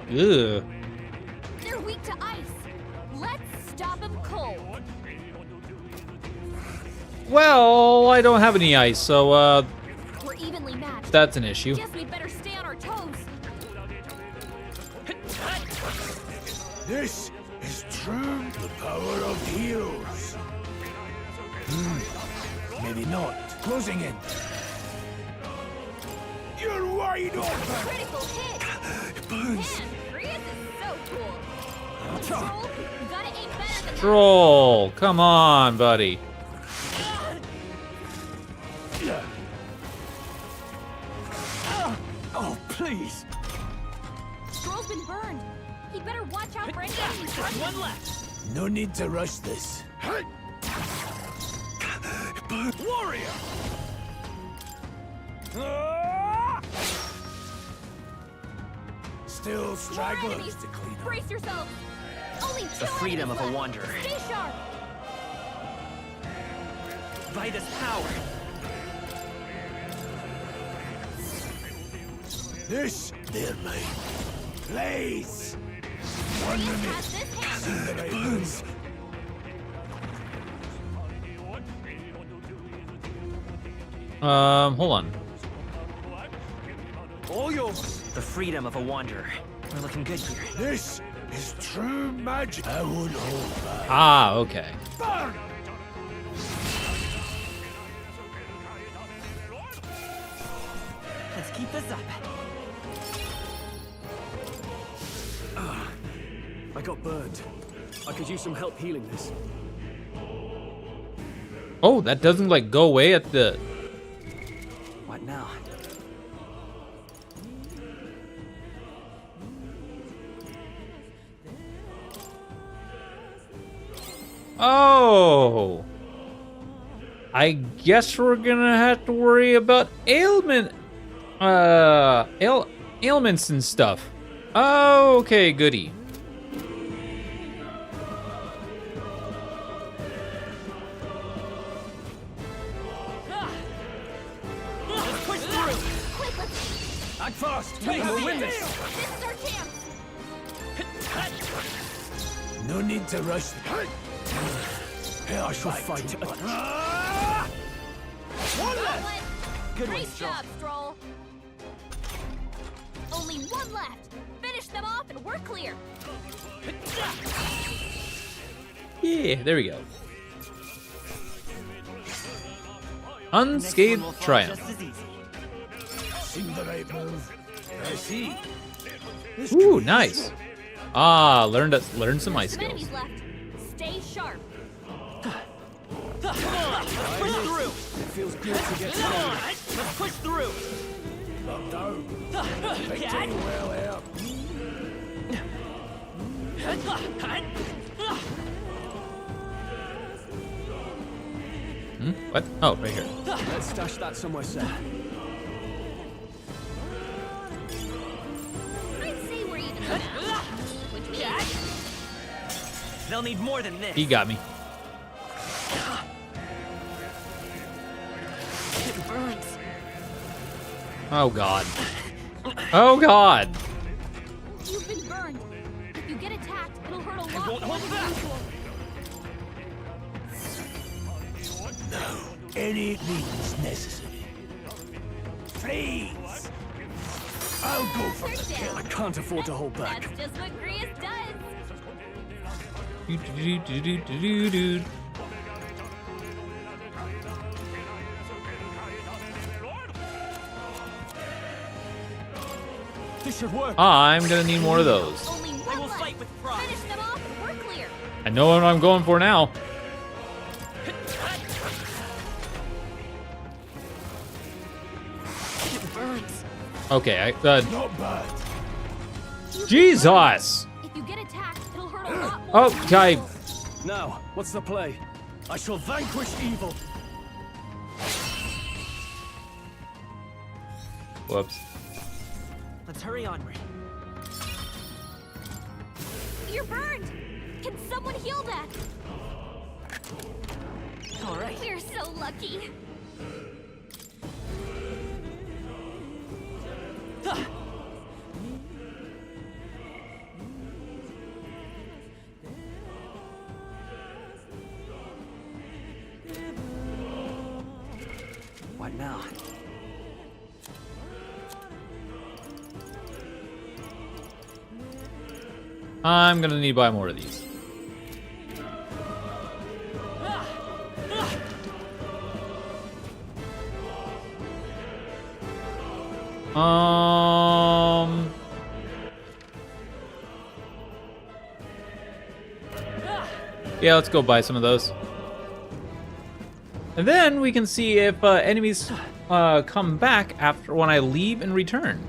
Ugh.
They're weak to ice. Let's stop him cold.
Well, I don't have any ice, so
We're evenly matched.
that's an issue.
Guess we better stay on our toes.
This is true the power of heroes. Maybe not. Closing in. You're wide open.
Critical hit. Man, Grius is so cool. Stroll, you gotta aim better than that.
Troll, come on, buddy.
Oh, please.
Stroll's been burned. He better watch out for any enemies targeting him.
One left.
No need to rush this.
Warrior!
Still
More
stragglers
enemies.
to clean up.
Brace yourselves. Only two
The freedom
enemies
of a
left.
wanderer.
Stay sharp.
By this power.
This, they're mine. Blaze! One
Grius
minute.
has this hand.
The right moves.
Hold on.
All yours.
The freedom of a wanderer. We're looking good here.
This is true magic. I won't hold back.
Ah, okay.
Burn!
Let's keep this up.
I got burned. I could use some help healing this.
Oh, that doesn't like go away at the.
What now?
Oh. I guess we're gonna have to worry about ailments and stuff. Okay, goody.
Let's push through.
Quick, let's...
Act fast. We'll win this.
This is our chance.
No need to rush.
I shall fight.
Good one,
Great
Stroll.
job, Stroll. Only one left. Finish them off and we're clear.
Yeah, there we go.
Next one will
Unscathed
fall
triumph.
just as easy.
Seem the right move. I see.
Ooh, nice. Ah, learned some ice
Some
skills.
enemies left. Stay sharp.
Come on, let's push through.
It feels good to get
Come on,
started.
let's push through.
Not down. Victory
Yeah.
well here.
What? Oh, right here.
Let's stash that somewhere safe.
I'd say we're even now. Which means
They'll need more than this.
He got me.
it burns.
Oh god. Oh god.
You've been burned. If you get attacked, it'll hurt a lot
won't
more
hold
than
back.
usual.
Any means necessary. Freeze! I'll go for the
They're
kill.
down.
I can't afford to hold back.
That's just what Grius does.
Do-do-do-do-do-do-do.
This should work.
I'm gonna need more of those.
Only
I
one
will
left.
fight with pride.
Finish them off and we're clear.
I know what I'm going for now.
It burns.
Okay,
Not bad.
Jesus!
If you get attacked, it'll hurt a lot more.
Okay.
Now, what's the play? I shall vanquish evil.
Whoops.
Let's hurry on, Ray.
You're burned. Can someone heal that?
All right.
We're so lucky.
What now?
I'm gonna need to buy more of these. Yeah, let's go buy some of those. And then we can see if enemies come back after when I leave and return.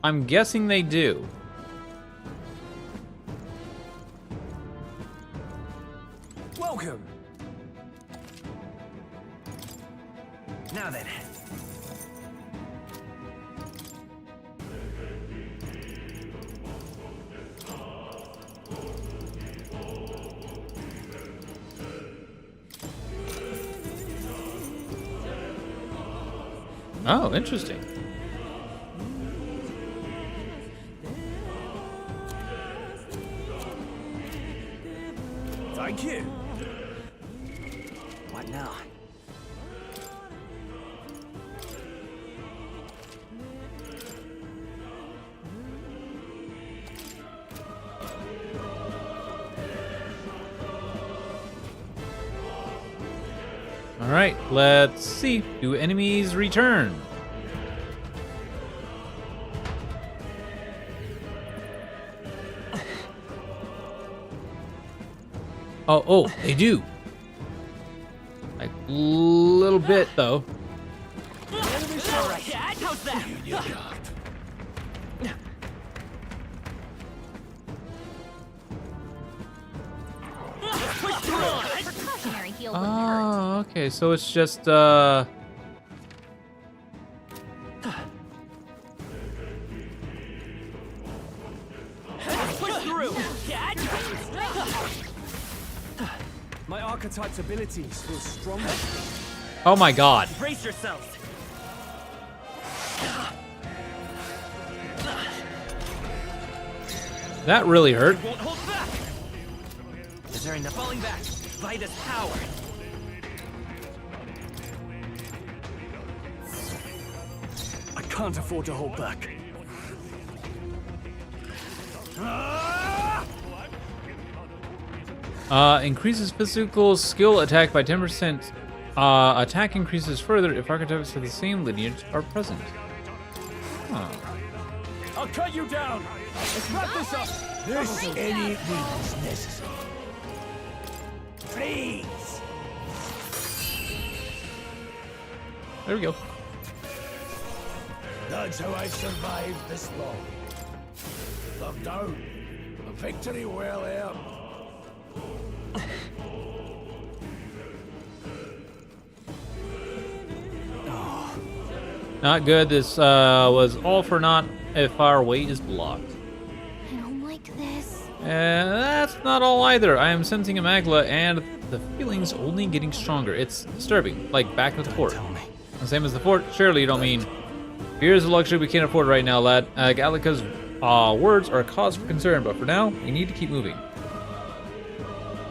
I'm guessing they do.
Welcome.
Now then.
Oh, interesting.
Thank you.
What now?
All right, let's see. Do enemies return? Oh, they do. Like a little bit though.
All right. How's that? Push through.
Precautionary heal wouldn't hurt.
Oh, okay. So it's just
Push through.
My archetype's abilities feel stronger.
oh my god.
Brace yourselves.
That really hurt.
Won't hold back. Is there enough falling back? Vitus power.
I can't afford to hold back.
Increases physical skill attack by 10%. Attack increases further if archetypes of the same lineage are present. Huh.
I'll cut you down. Let's wrap this up.
This any means necessary. Please.
There we go.
That's how I've survived this long. They're down. A victory well earned.
Not good. This was all for naught if our way is blocked.
I don't like this.
And that's not all either. I am sensing a magla and the feeling's only getting stronger. It's disturbing, like back at the fort. The same as the fort? Surely you don't mean... Fear is a luxury we can't afford right now, lad. Gallica's words are a cause for concern, but for now, we need to keep moving.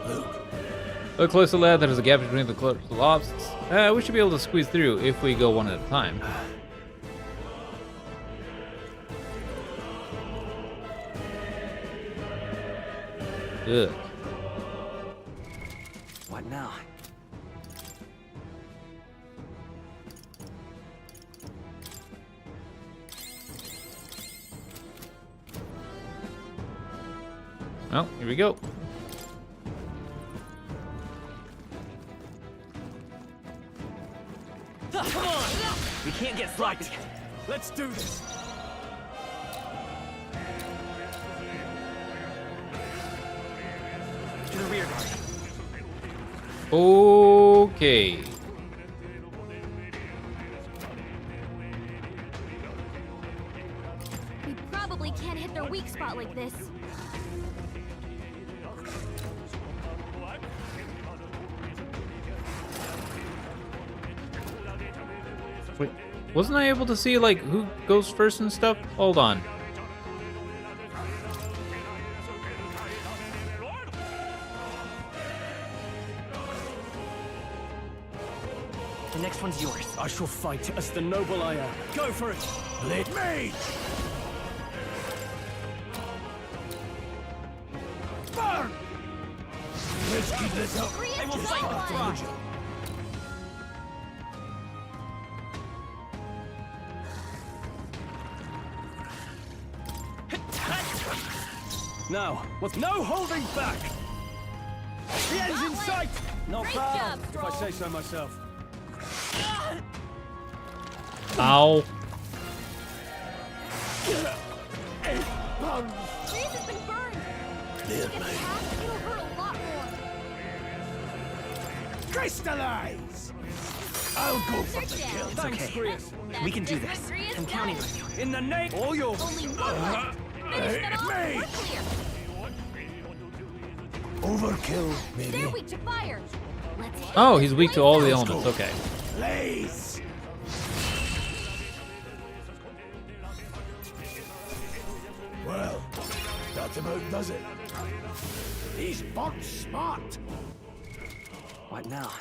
Look,
Look closely, lad. There's a gap between the lofts. We should be able to squeeze through if we go one at a time. Ugh.
What now?
Well, here we go.
Come on! We can't get sloppy.
Right. Let's do this.
To the rear guard.
Okay.
We probably can't hit their weak spot like this.
Wait, wasn't I able to see, like, who goes first and stuff? Hold on.
The next one's yours.
I shall fight as the noble I am. Go for it!
Let me!
Burn!
Let's keep this up.
Grius
I will
got
fight
one.
the throne.
Now, with no holding back! The end's in sight! Not
Great
bad,
job,
if I say so myself.
Ow.
Grius has been burned.
There,
If it
mate.
passes, it'll hurt a lot more.
Crystallize! I'll go for the
They're
kill.
down.
Thanks,
okay.
Grius.
We can do
That's
this.
what Grius
I'm counting on
does.
you.
In the name, all yours.
Only one left. Finish that off.
me.
We're clear.
Overkill, maybe.
They're weak to fire. Let's hit
Oh,
this
he's weak to all the
place
elements.
go.
Okay.
Blaze! Well, that about does it. These bots smart.
What now?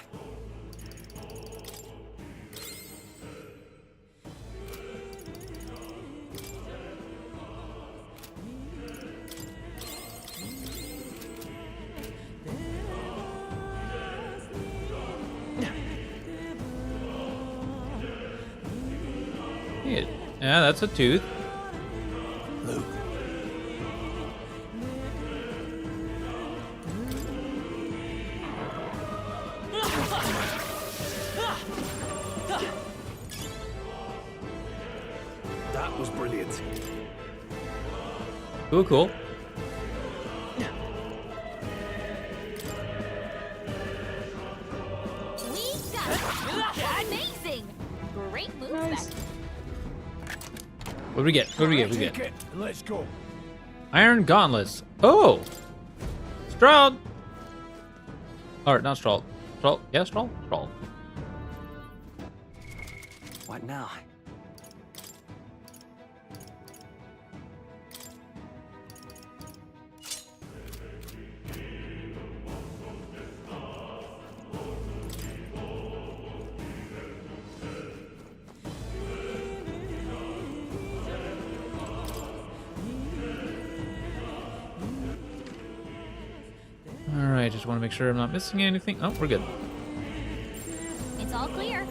Yeah, that's a tooth.
Look,
That was brilliant.
Cool, cool.
We got it. Amazing. Great moves back.
What do we get? What do we get? What do we
take
get?
it and let's go.
Iron gauntlets. Oh! Stroud! Or, not Stroud. Stroud? Yeah, Stroud? Stroud.
What now?
Alright, just want to make sure I'm not missing anything. Oh, we're good.
It's all clear.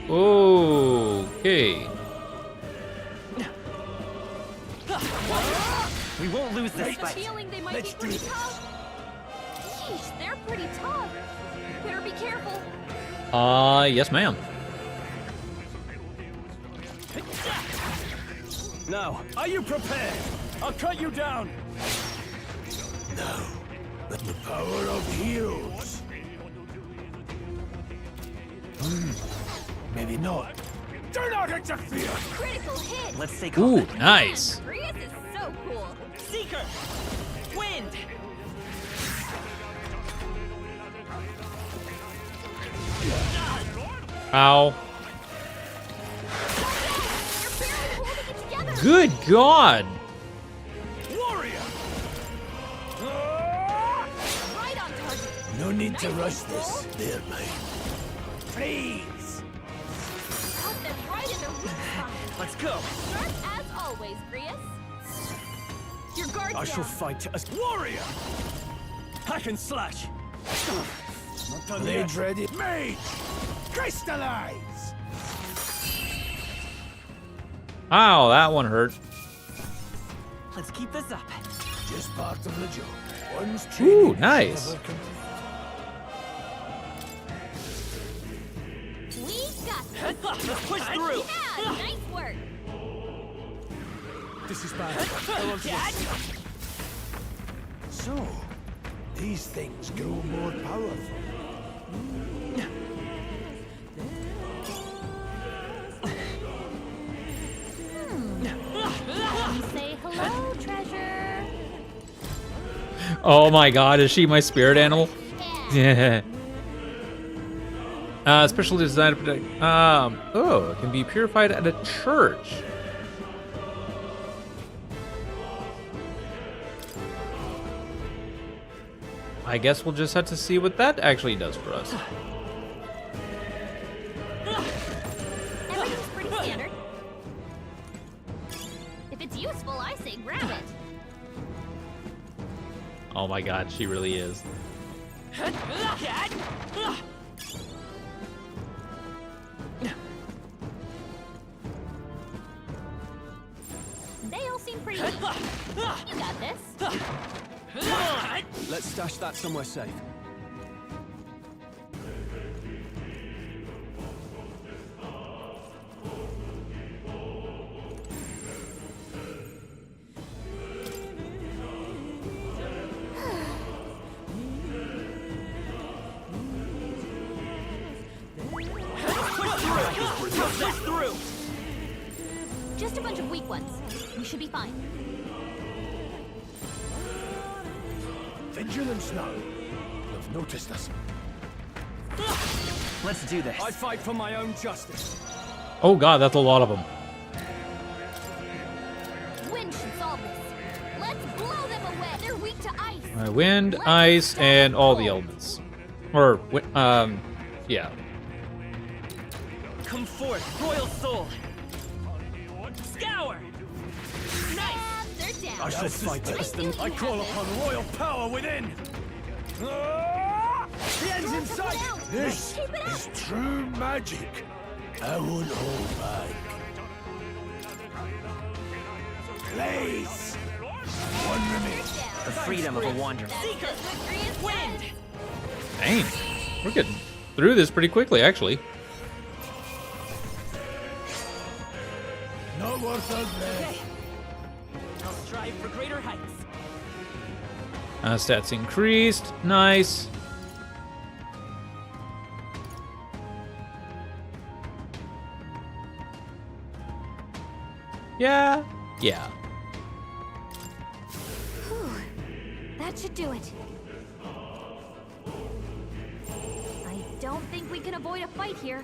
Okay.
We won't lose this
I have a
fight.
feeling they might
Let's
be pretty
do this.
tough. Yeesh, they're pretty tough. Better be careful.
Yes, ma'am.
Now, are you prepared? I'll cut you down.
Now, the power of heroes. Maybe not. Do not interfere!
Critical hit.
Let's stay
Ooh,
calm.
nice.
Grius is so cool.
Seeker! Wind!
Ow. Good God!
Warrior!
Right on target.
No need to rush this. They're mine.
Freeze!
Cut them right in their weak spot.
Let's go.
Sharp as always, Grius. Your guard's
I shall
down.
fight as
Warrior! Hack and slash! Not done yet.
Blades ready.
Mage! Crystallize!
Ow, that one hurt.
Let's keep this up.
Just part of the job. One's
Ooh,
training.
nice.
never complete.
We got this.
Let's push through.
Yeah, nice work.
this is bad.
So, these things grow more powerful.
Say hello, treasure.
Oh my God, is she my spirit animal? Yeah. Specially designed to protect. Oh, it can be purified at a church. I guess we'll just have to see what that actually does for us.
Everything's pretty standard. If it's useful, I say grab it.
Oh my God, she really is.
They all seem pretty neat. You got this.
Let's stash that somewhere safe.
Through.
Just a bunch of weak ones. We should be fine.
Vigilance now. They've noticed us.
Let's do this.
I fight for my own justice.
Oh God, that's a lot of them.
Wind should solve this. Let's blow them away. They're weak to ice.
Wind, ice, and all the elements. Or, yeah.
Come forth, royal soul. Scour. Nice.
And they're down.
I shall fight as the...
I call upon royal power within! The end's in sight!
This
Keep it up.
is true magic. I won't hold back.
Blaze!
One remains.
The freedom of a wanderer.
Seeker.
Wind.
Dang. We're getting through this pretty quickly, actually.
Not worth a breath.
I'll strive for greater heights.
Stats increased. Nice. Yeah. Yeah.
That should do it. I don't think we can avoid a fight here.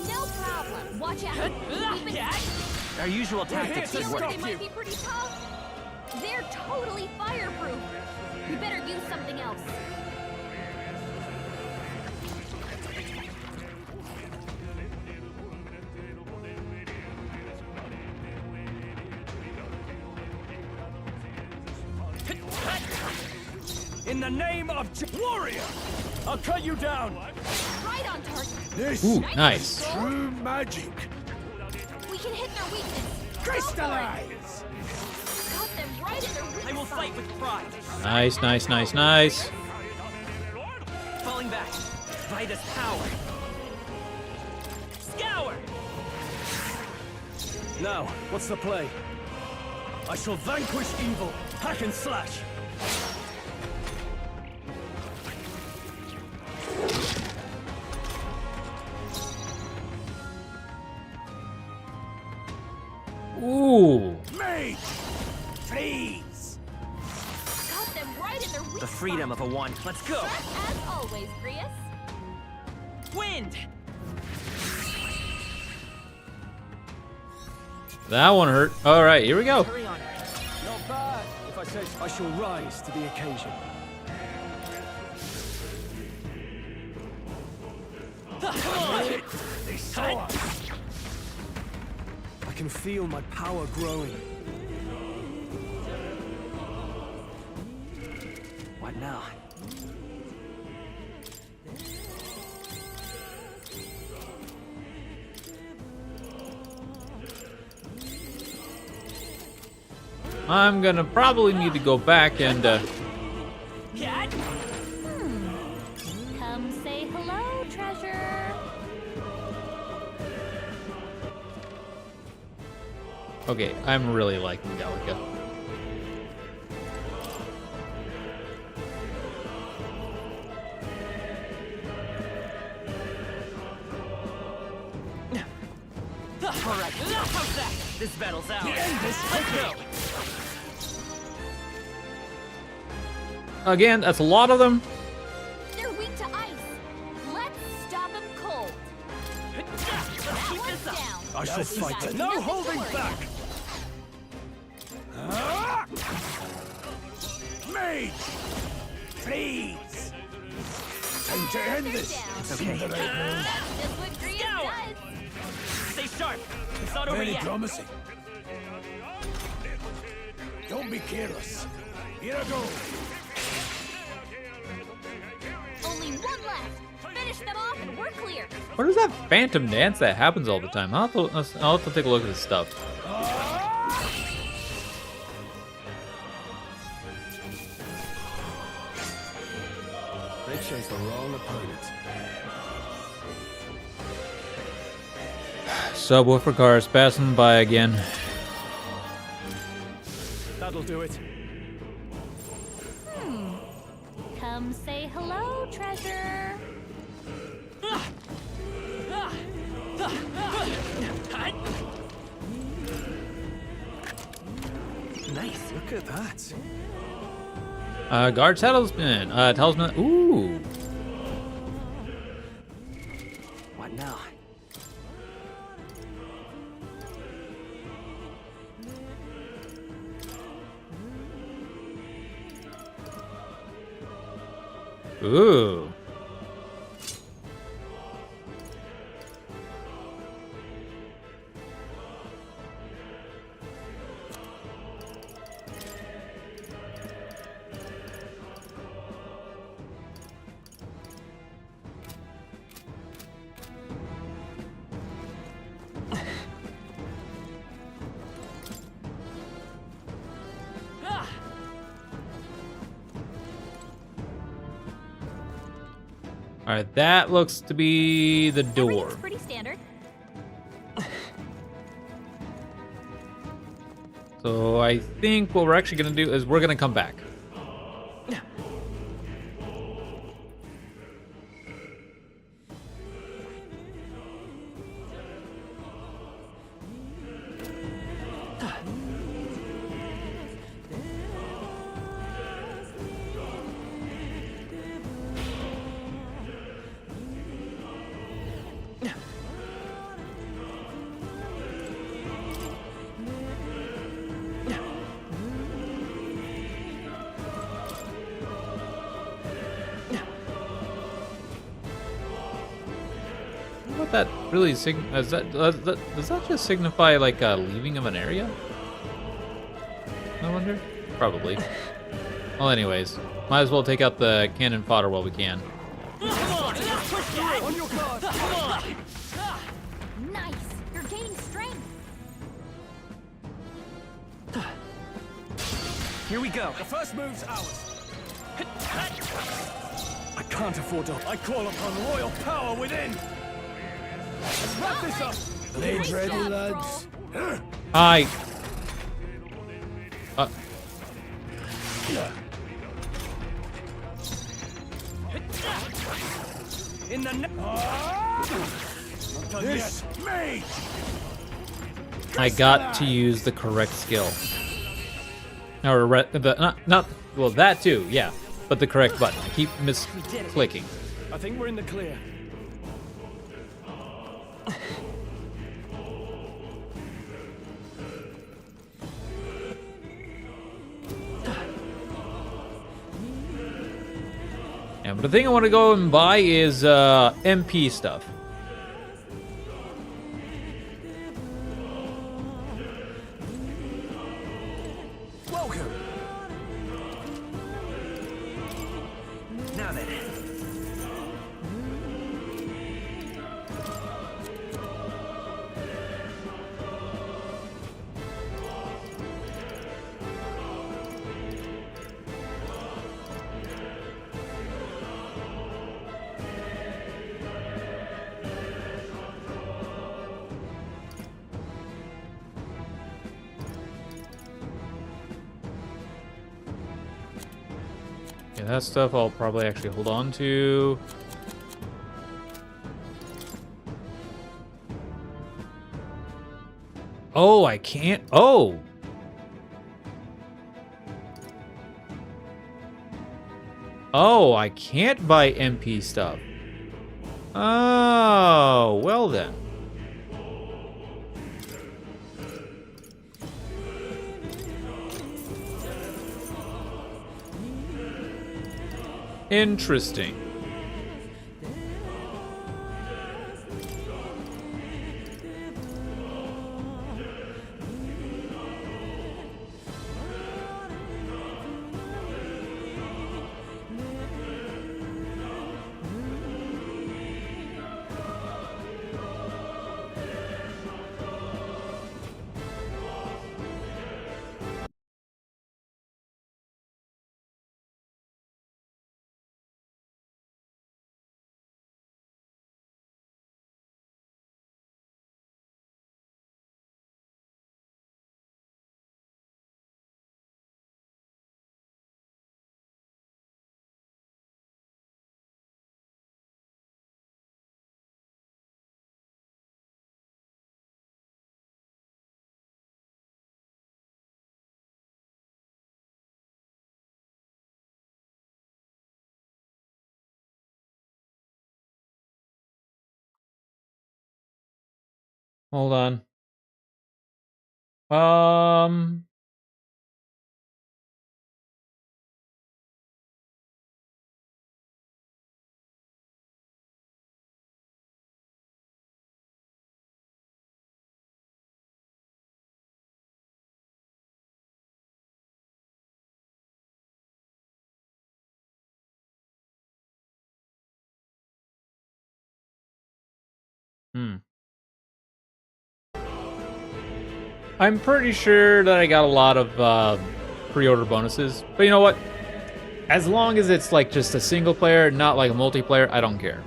No problem. Watch out. We've been
Our usual tactics
feel
should
like
work.
they might be pretty tough. They're totally fireproof. We better use something else.
In the name of Warrior! I'll cut you down!
Right on target.
This
Ooh, nice.
is true magic.
We can hit their weakness.
Crystallize!
Cut them right in their weak
I will
spot.
fight with pride.
Nice, nice, nice, nice.
Falling back. By this power. Scour.
Now, what's the play?
I shall vanquish evil, hack and slash!
Ooh.
Mage! Freeze!
Cut them right in their weak
The
spot.
freedom of a wand. Let's go!
As always, Grius.
Wind!
That one hurt. All right, here we go.
Hurry on.
Not bad. If I say I shall rise to the occasion.
Come on!
They saw us.
I can feel my power growing.
What now?
I'm gonna probably need to go back and
Come say hello, treasure.
okay, I'm really liking Gallica.
Alright, how's that? This battle's out. Let's go!
Again, that's a lot of them.
They're weak to ice. Let's stop them cold.
Let's
That
keep
one's
this up.
down.
I shall fight
That's
it.
nothing
No
to
holding
worry
back.
Mage! Please! Time to end this!
down.
Seem the right move.
That's what Grius does.
Stay sharp. It's not over
Very
yet.
promising. Don't be careless. Here I go.
Only one left. Finish them off and we're clear.
What is that phantom dance that happens all the time? I'll have to take a look at this stuff.
They chose the wrong opponent.
Subwoofer cars passing by again.
That'll do it.
Come say hello, treasure.
Nice.
Look at that.
Guard talisman. Talisman. Ooh.
What now?
Ooh. All right, that looks to be the door.
Everything's pretty standard.
So I think what we're actually gonna do is we're gonna come back. What that really does that just signify like leaving of an area? I wonder. Probably. Well, anyways, might as well take out the cannon fodder while we can.
On your guard.
Nice. You're gaining strength.
Here we go.
The first move's ours. I can't afford to. I call upon royal power within. Let's wrap this up.
Blades ready, lads.
Hi.
In the
This mage!
I got to use the correct skill. Or not well, that too, yeah. but the correct button. I keep misclicking.
I think we're in the clear.
Yeah, but the thing I want to go and buy is MP stuff.
Welcome.
Now then.
Yeah, that stuff I'll probably actually hold on to. Oh, I can't. Oh. Oh, I can't buy MP stuff. Oh, well then. Interesting. Hold on. Um. I'm pretty sure that I got a lot of pre-order bonuses, but you know what? As long as it's like just a single player, not like a multiplayer, I don't care.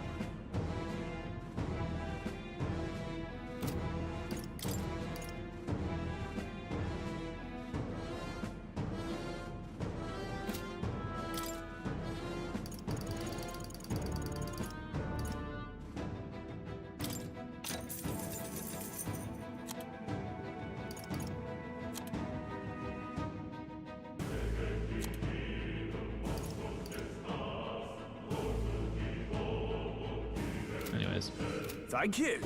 Anyways.
Thank you.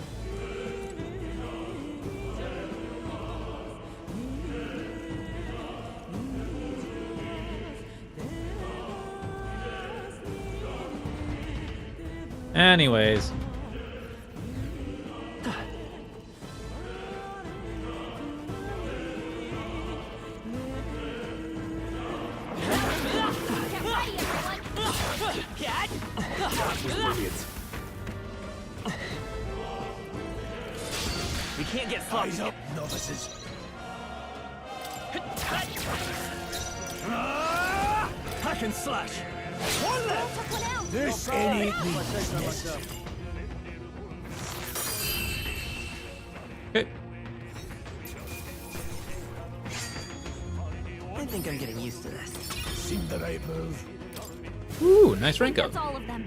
Anyways.
We can't get sloppy.
Eyes up, novices.
Hack and slash. One left.
This ain't business.
Okay.
I think I'm getting used to this.
Seemed the right move.
Ooh, nice rank up.
That's all of them.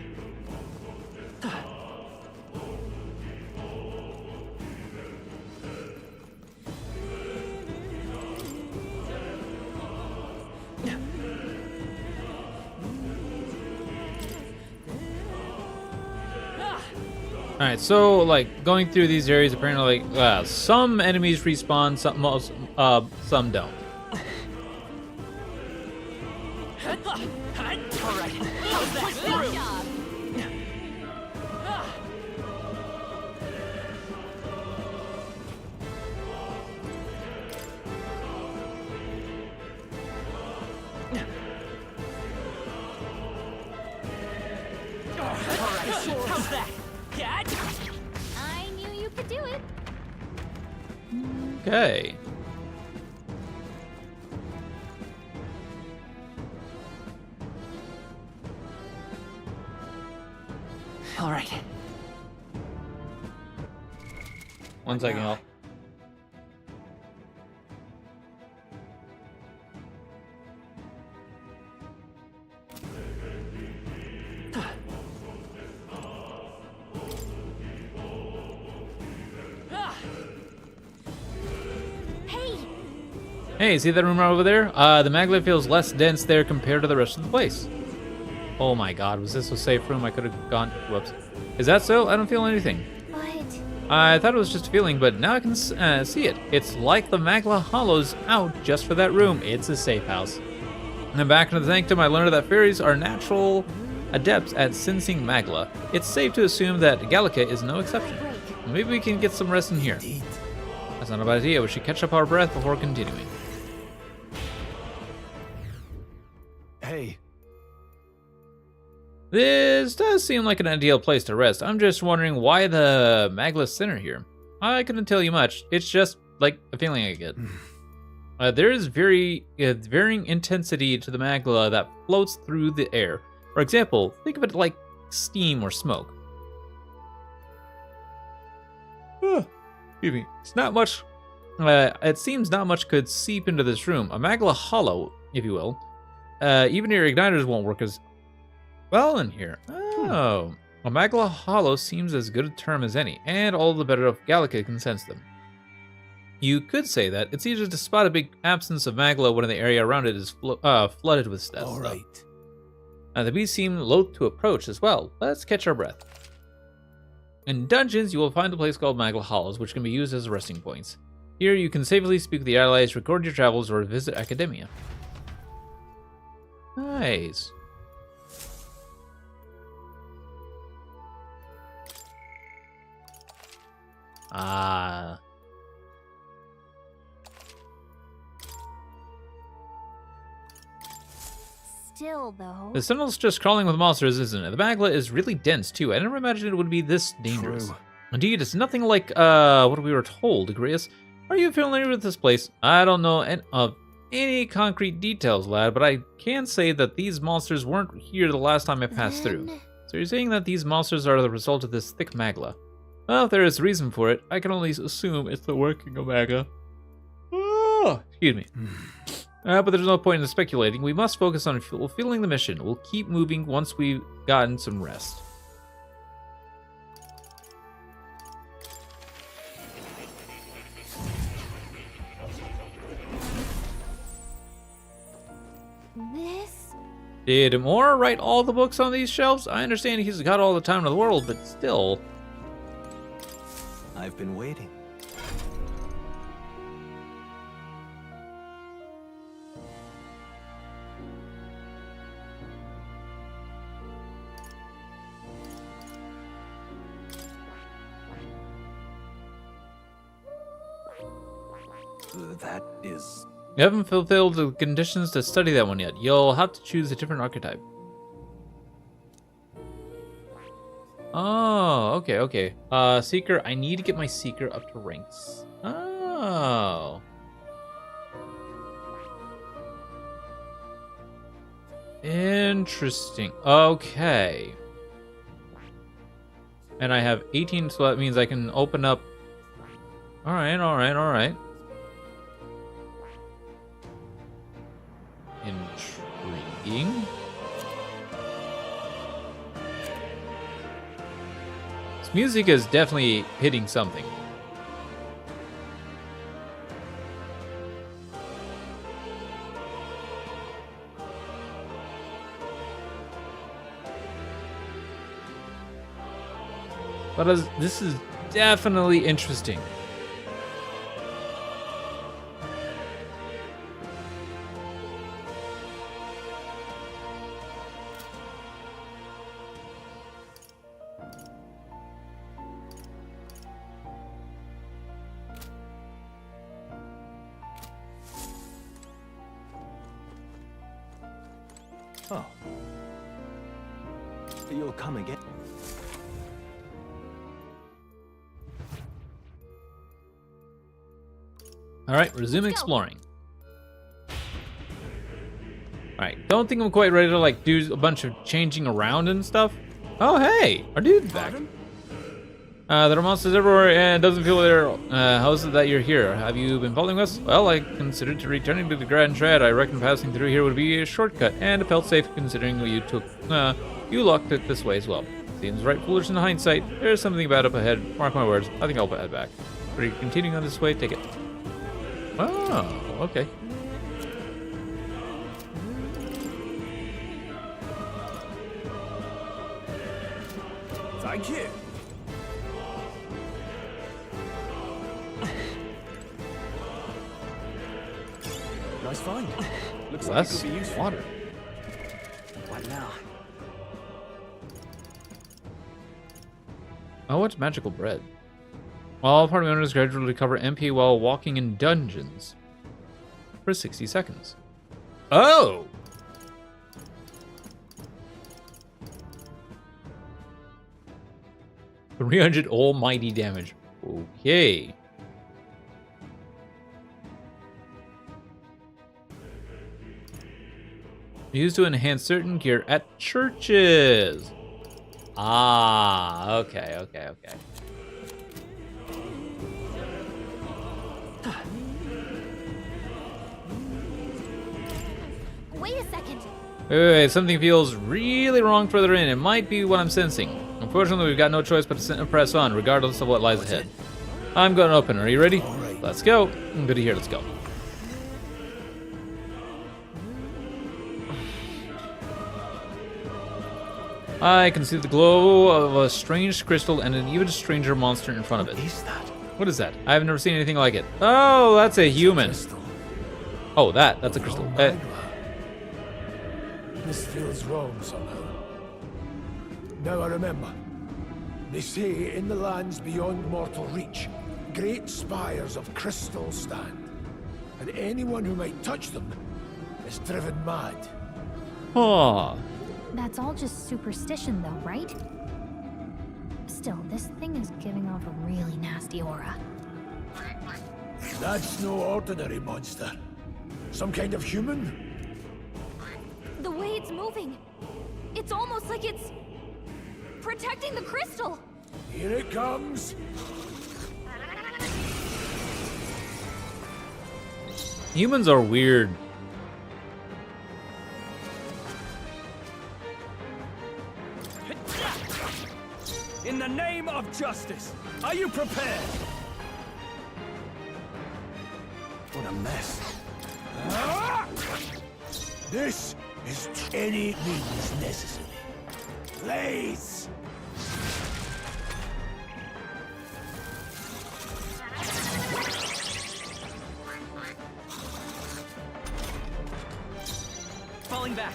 Alright, so, like, going through these areas, apparently, like, some enemies respawn, some don't.
Alright, how's that? Through. How's that? Cat?
I knew you could do it.
Okay.
All right.
1 second, y'all. Hey, see that room right over there? The maglet feels less dense there compared to the rest of the place. Oh my god, was this a safe room? I could have gone. Whoops. Is that so? I don't feel anything.
But
I thought it was just a feeling, but now I can see it. It's like the Magla hollows out just for that room. It's a safe house. And then back in the sanctum, I learned that fairies are natural adepts at sensing Magla. It's safe to assume that Gallica is no exception. Maybe we can get some rest in here. That's not a bad idea. We should catch up our breath before continuing.
Hey,
This does seem like an ideal place to rest. I'm just wondering why the Magla Center here. I couldn't tell you much. It's just like a feeling I get. There is varying intensity to the Magla that floats through the air. For example, think of it like steam or smoke. Excuse me. It's not much. It seems not much could seep into this room. A Magla hollow, if you will. Even your igniters won't work as well in here. Oh. A Magla hollow seems as good a term as any, and all the better if Gallica can sense them. You could say that it's easier to spot a big absence of Magla when the area around it is flooded with stuff.
all right.
The beasts seem loath to approach as well. Let's catch our breath. In dungeons, you will find a place called Magla Hollows, which can be used as resting points. Here, you can safely speak with the allies, record your travels, or visit Academia. Nice. Ah.
still, though.
The Sentinel's just crawling with monsters, isn't it? The Magla is really dense, too. I never imagined it would be this dangerous.
True.
Indeed, it's nothing like what we were told, Agrius. Are you familiar with this place? I don't know any concrete details, lad, but I can say that these monsters weren't here the last time I passed through. So you're saying that these monsters are the result of this thick Magla? Well, if there is reason for it, I can only assume it's the working of Magla. Oh, excuse me. But there's no point in speculating. We must focus on fulfilling the mission. We'll keep moving once we've gotten some rest.
This?
Did Moore write all the books on these shelves? I understand he's got all the time in the world, but still.
I've been waiting. That is...
You haven't fulfilled the conditions to study that one yet. You'll have to choose a different archetype. Oh, okay. Seeker, I need to get my Seeker up to ranks. Oh. Interesting. Okay. And I have 18, so that means I can open up... Alright. Intriguing. This music is definitely hitting something. But this is definitely interesting.
Oh. You'll come again.
All right, resume exploring. All right, don't think I'm quite ready to like do a bunch of changing around and stuff. Oh, hey, our dude's back. There are monsters everywhere, and it doesn't feel there. How is it that you're here? Have you been following us? Well, I considered returning to the Grand Shred. I reckon passing through here would be a shortcut, and it felt safe considering you took. You locked it this way as well. Seems right foolish in hindsight. There's something about up ahead. Mark my words. I think I'll head back. Are you continuing on this way? Take it. Oh, okay.
Thank you. Nice find. Looks like it
Less
could be useful.
water.
What now?
Oh, what's magical bread? All party members gradually recover MP while walking in dungeons for 60 seconds. Oh! $300 almighty damage. Okay. Used to enhance certain gear at churches. Ah, okay.
Wait a second.
Wait, something feels really wrong further in. It might be what I'm sensing. Unfortunately, we've got no choice but to press on, regardless of what lies ahead. I'm going to open. Are you ready?
Alright.
Let's go. Good to hear. Let's go. I can see the glow of a strange crystal and an even stranger monster in front of it.
What is that?
What is that? I've never seen anything like it. Oh, that's a human. Oh, that's a crystal.
This feels wrong somehow. Now I remember. They say in the lands beyond mortal reach, great spires of crystal stand, and anyone who might touch them is driven mad.
Oh.
That's all just superstition, though, right? Still, this thing is giving off a really nasty aura.
That's no ordinary monster. Some kind of human?
The way it's moving, it's almost like it's protecting the crystal.
Here it comes.
Humans are weird.
In the name of justice, are you prepared?
What a mess.
This is any means necessary. Blaze!
Falling back.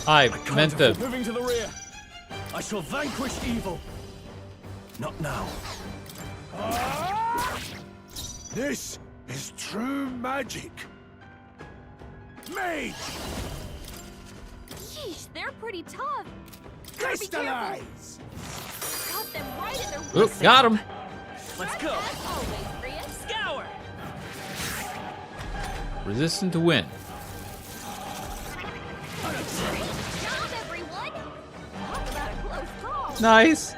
I meant to.
Moving to the rear. I shall vanquish evil.
Not now.
This is true magic. Mage!
Yeesh, they're pretty tough. Gotta be careful.
Crystallize!
Got them right in their
Oop,
weak
got him.
Let's go.
As always, Prius.
Scour.
Resistant to win.
Great job, everyone. Talk about a close call.
Nice.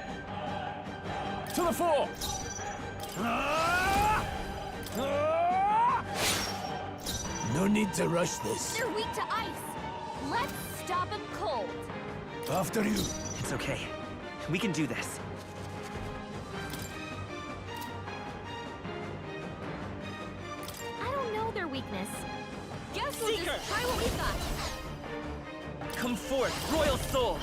To the fore.
No need to rush this.
They're weak to ice. Let's stop them cold.
After you.
It's okay. We can do this.
I don't know their weakness. Guess we'll
Seeker!
just try what we've got.
Come forth, royal soul.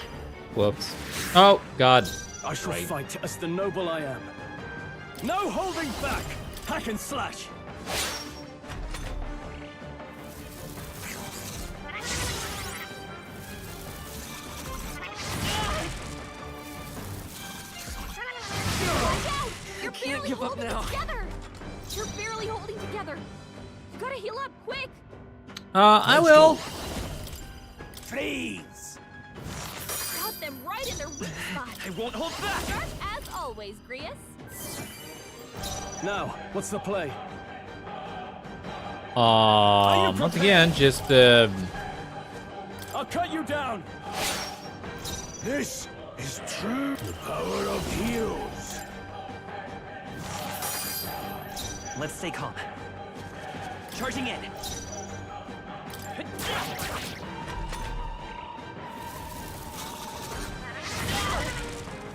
Whoops. Oh, God.
I shall fight as the noble I am. No holding back! Hack and slash!
You're barely holding together! You're barely holding together! You gotta heal up, quick!
I will.
Freeze!
Got them right in their weak spot!
I won't hold back!
Sharp as always, Grius.
Now, what's the play?
Once again, just
I'll cut you down!
This is true the power of heroes.
Let's stay calm. Charging in.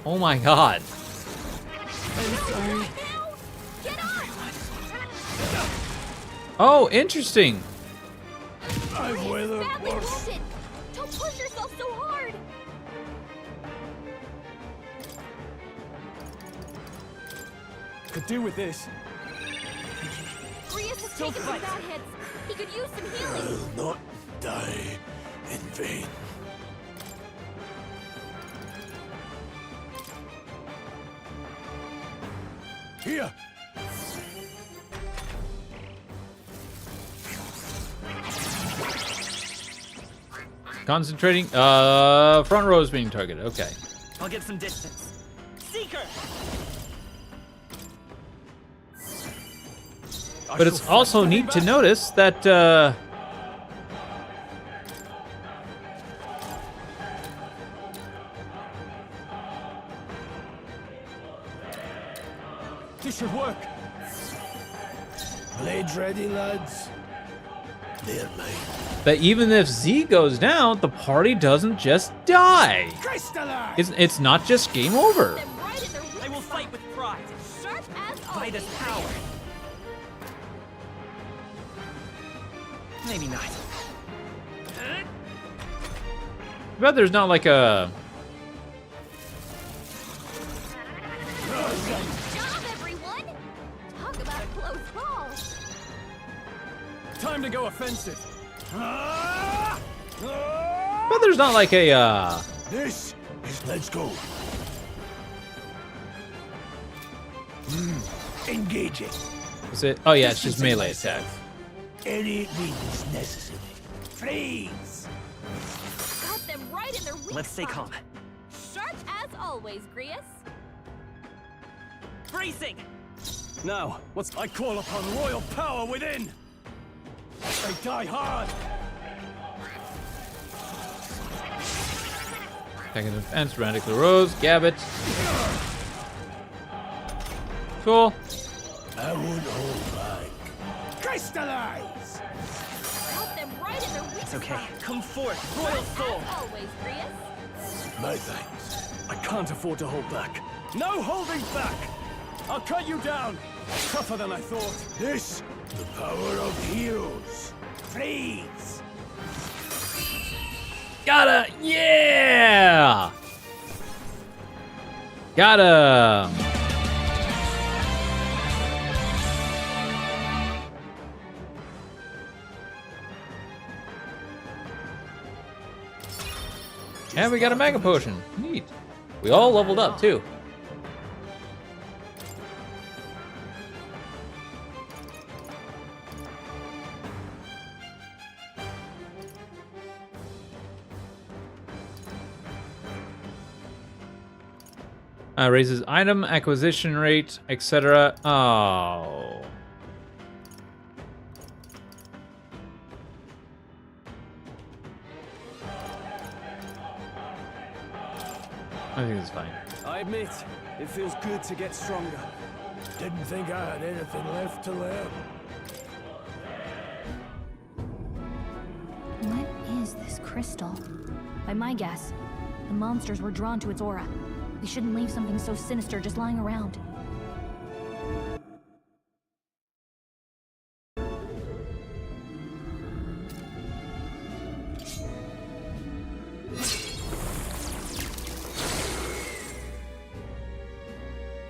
oh my God.
Get on!
Oh, interesting.
I've weathered
Badly
worse.
wounded! Don't push yourself so hard!
Could do with this.
Grius has taken some bad hits. He could use some healing.
Will not die in vain. Here.
Concentrating. Front row is being targeted. Okay.
I'll get some distance. Seeker!
But it's also neat to notice that
This should work.
Blades ready, lads. They're mine.
that even if Z goes down, the party doesn't just die.
Crystallize!
It's not just game over.
Them right in their weak
I will
spot.
fight with pride.
Sharp as
By
always.
this power. Maybe not.
I bet there's not like a...
Good job, everyone! Talk about a close call.
Time to go offensive.
I bet there's not like a,
This is let's go. Engaging.
Is it? Oh yeah, it's just melee attack.
Any means necessary. Freeze!
Got them right in their weak
Let's stay calm.
spot. Sharp as always, Grius.
Bracing!
Now, I call upon royal power within. They die hard.
Attacking defense, radically rose, Gabbit. Cool.
I won't hold back. Crystallize!
Got them right in their weak
It's okay.
spot.
Come forth, royal soul!
As always, Grius.
My thanks.
I can't afford to hold back. No holding back. I'll cut you down. Tougher than I thought.
This, the power of heroes. Freeze!
Gotta, yeah! Gotta. And we got a Mega Potion. Neat. We all leveled up too. Raises item acquisition rate, etc. Oh. I think it's fine.
I admit, it feels good to get stronger.
Didn't think I had anything left to learn.
What is this crystal? By my guess, the monsters were drawn to its aura. We shouldn't leave something so sinister just lying around.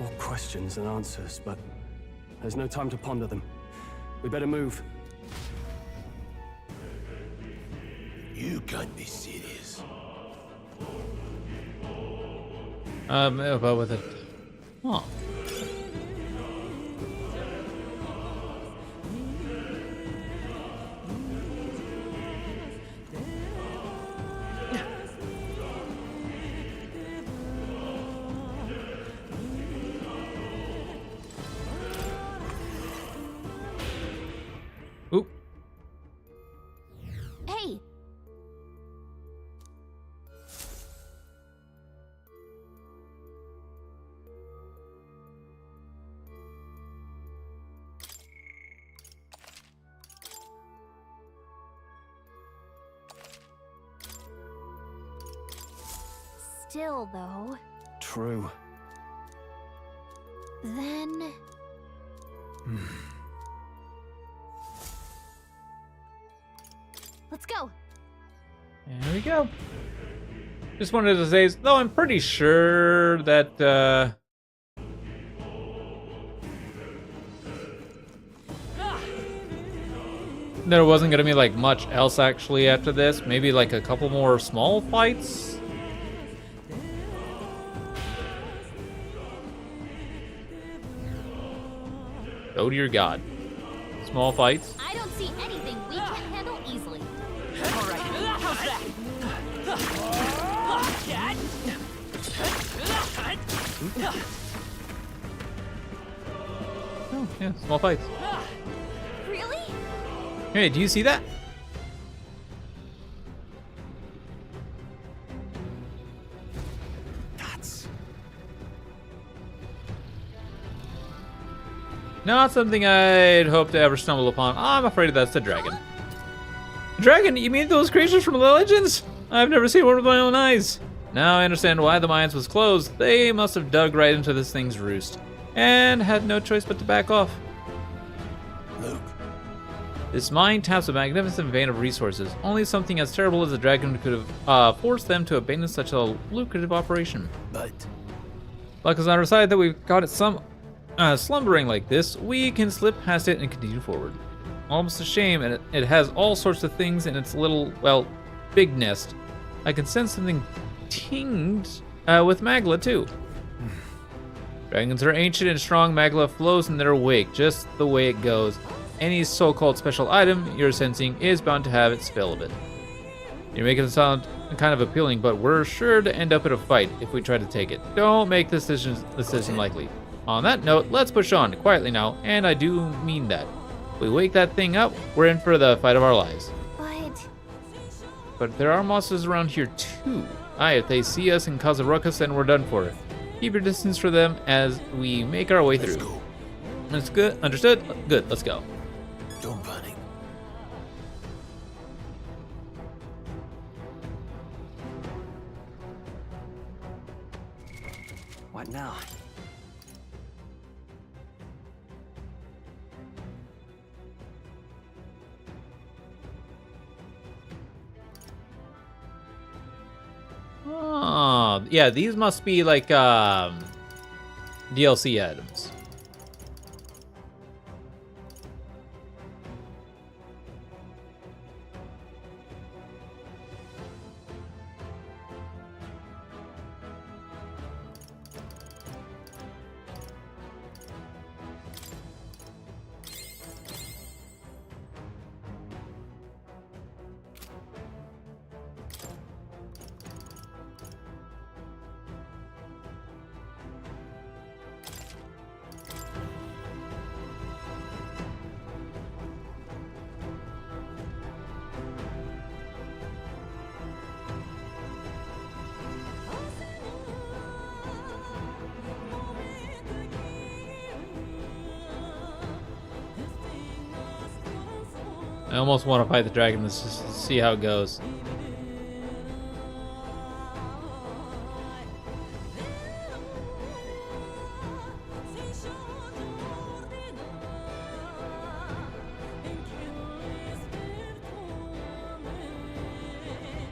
More questions than answers, but there's no time to ponder them. We better move.
You can't be serious.
But with it. Huh. Oop.
Hey! Still, though,
True.
then... Let's go.
There we go. Just wanted to say, though I'm pretty sure that that there wasn't gonna be like much else actually after this. Maybe like a couple more small fights. Oh dear God. Small fights.
I don't see anything we can't handle easily.
All right, how's that?
Oh yeah, small fights.
Really?
Hey, do you see that? Not something I'd hope to ever stumble upon. I'm afraid that's the dragon. Dragon? You mean those creatures from the legends? I've never seen one with my own eyes. Now I understand why the mines was closed. They must have dug right into this thing's roost and had no choice but to back off.
Look,
This mine taps a magnificent vein of resources. Only something as terrible as a dragon could have forced them to abandon such a lucrative operation.
but
Luck is on our side that we've got it slumbering like this. We can slip past it and continue forward. Almost a shame, and it has all sorts of things in its little, well, big nest. I can sense something tinged with Magla too. Dragons are ancient and strong. Magla flows in their wake, just the way it goes. Any so-called special item you're sensing is bound to have its fill of it. You're making it sound kind of appealing, but we're sure to end up in a fight if we try to take it. Don't make this decision likely. On that note, let's push on, quietly now, and I do mean that. If we wake that thing up, we're in for the fight of our lives. But there are monsters around here too. Aye, if they see us and cause a ruckus, then we're done for. Keep your distance for them as we make our way through.
go.
That's good. Understood? Good, let's go.
Don't panic.
What now?
Oh, yeah, these must be like DLC items. I almost want to fight the dragon. Let's just see how it goes.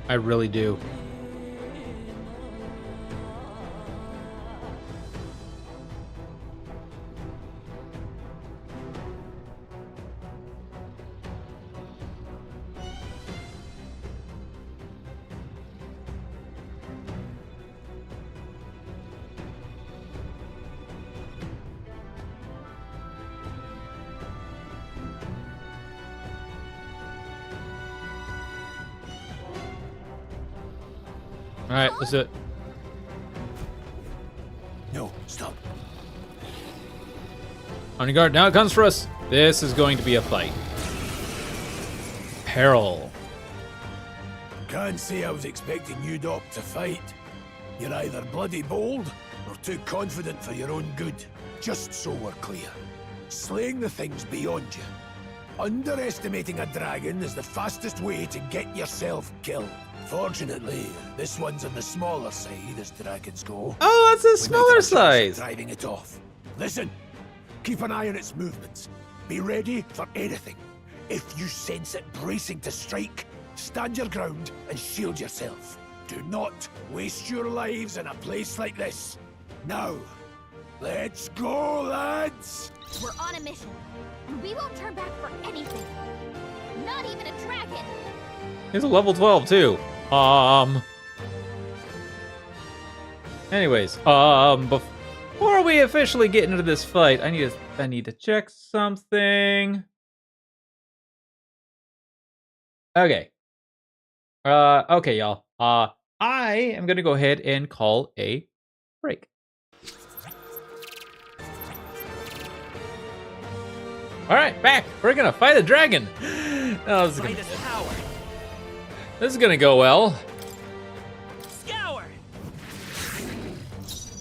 I really do. Alright, let's do it.
No, stop.
On your guard, now it comes for us. This is going to be a fight. Peril.
Can't say I was expecting you, Doc, to fight. You're either bloody bold or too confident for your own good. Just so we're clear. Slaying the thing's beyond you. Underestimating a dragon is the fastest way to get yourself killed. Fortunately, this one's on the smaller side as dragons go.
Oh, that's a
We might
smaller
have a chance of
size.
driving it off. Listen, keep an eye on its movements. Be ready for anything. If you sense it bracing to strike, stand your ground and shield yourself. Do not waste your lives in a place like this. Now, let's go, lads!
We're on a mission, and we won't turn back for anything. Not even a dragon.
He's a level 12 too. Anyways, before we officially get into this fight, I need to check something. Okay. Okay, y'all. I am gonna go ahead and call a break. All right, back. We're gonna fight a dragon. Oh, this is gonna go well.
Scour!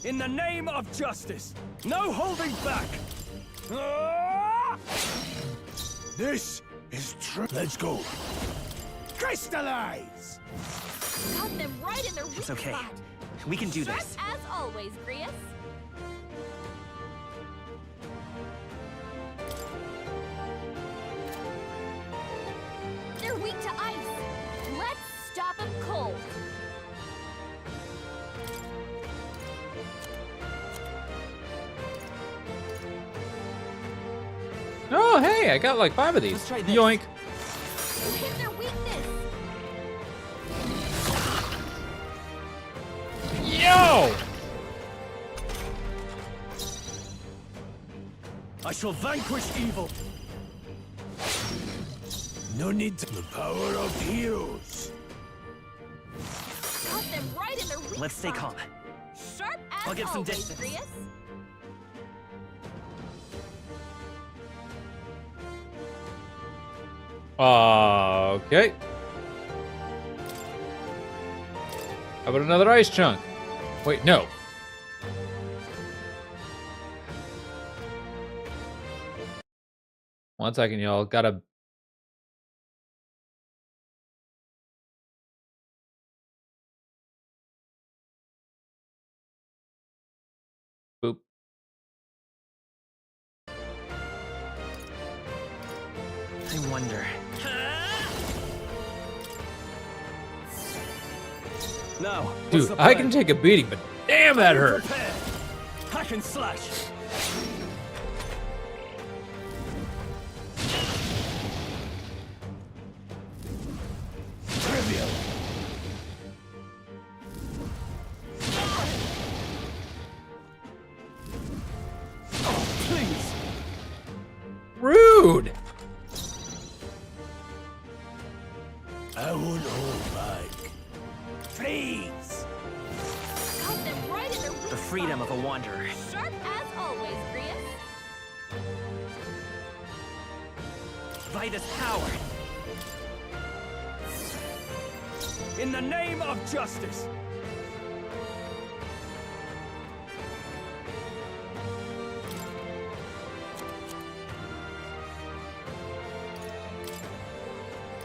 In the name of justice, no holding back! Ah!
This is true. Let's go. Crystallize!
Got them right in their weak
It's okay.
spot.
We can do
Sharp
this.
as always, Grius. They're weak to ice. Let's stop them cold.
Oh, hey, I got like 5 of these.
Let's try this.
Yoink.
Hit their weakness.
Yo!
I shall vanquish evil.
No need to. The power of heroes.
Got them right in their weak
Let's stay
spot.
calm.
Sharp as
I'll get some
always,
distance.
Grius.
Okay. How about another ice chunk? Wait, no. One second, y'all. Gotta. Boop.
I wonder.
Now, what's
Dude,
the
I
plan?
can take a beating, but damn, that hurt.
Prepare. Hack and slash.
Trivial.
Oh, please.
Rude.
I won't hold back. Freeze!
Got them right in their weak
The freedom of a wanderer.
spot. Sharp as always, Grius.
By this power.
In the name of justice.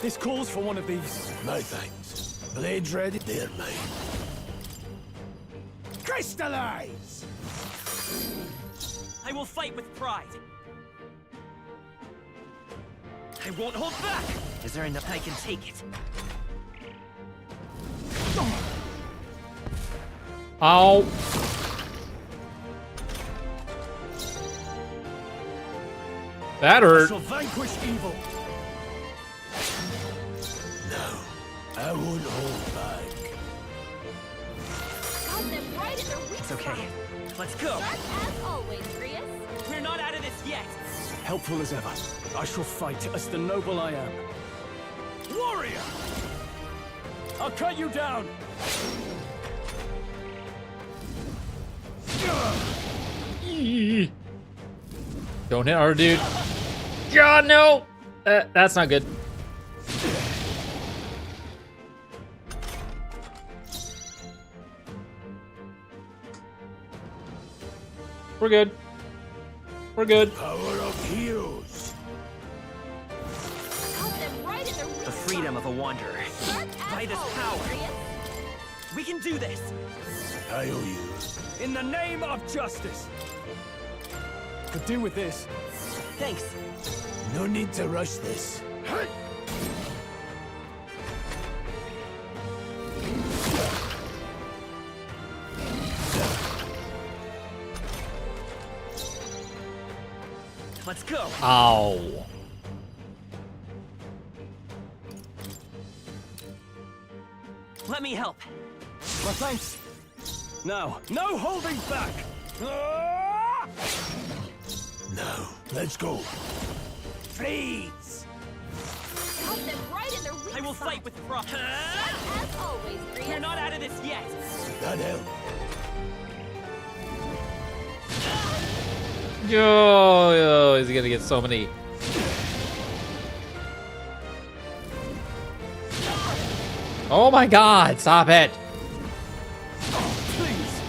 This calls for one of these.
My thanks. Blades ready, they're mine. Crystallize!
I will fight with pride. I won't hold back. Is there enough I can take it?
Ow. That
I
hurt.
shall vanquish evil.
No, I won't hold back.
Got them right in their weak
It's okay.
spot.
Let's go.
Sharp as always, Grius.
We're not out of this yet.
Helpful as ever, I shall fight as the noble I am. Warrior! I'll cut you down!
Don't hit our dude. God, no! That's not good. We're good. We're good.
Power of heroes.
The freedom of a wanderer. By this power. We can do this.
I owe you.
In the name of justice.
Could do with this.
Thanks.
No need to rush this.
Let's go.
Ow.
Let me help.
My thanks. Now, no holding back.
Now, let's go.
Freeze!
I will fight with Frost.
As always,
We're not out of this yet.
That help.
Yo, he's gonna get so many. Oh my God! Stop it!
Please!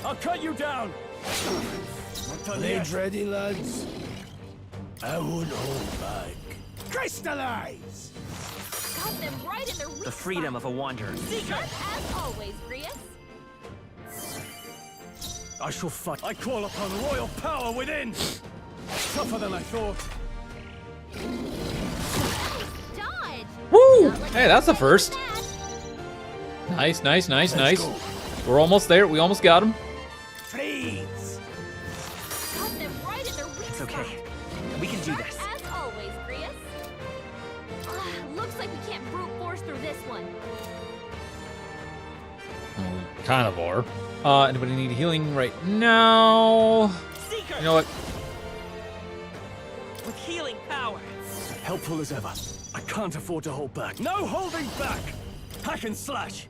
I'll cut you down! Not done yet.
Blades ready, lads? I won't hold back.
Crystallize!
Got them right in their weak
The freedom of a wanderer.
spot. As always, Grius.
I shall fight. I call upon royal power within! Tougher than I thought.
Dodge!
Woo!
Not like
Hey, that's the
a
first.
match.
Nice, nice, nice,
Let's
nice.
go.
We're almost there. We almost got him.
Freeze!
Got them right in their weak
It's okay.
spot.
We can do this.
As always, Grius. Looks like we can't brute force through this one.
Kind of are. Anybody need healing right now?
Seeker!
You know what?
With healing power.
Helpful as ever. I can't afford to hold back.
No holding back! Hack and slash!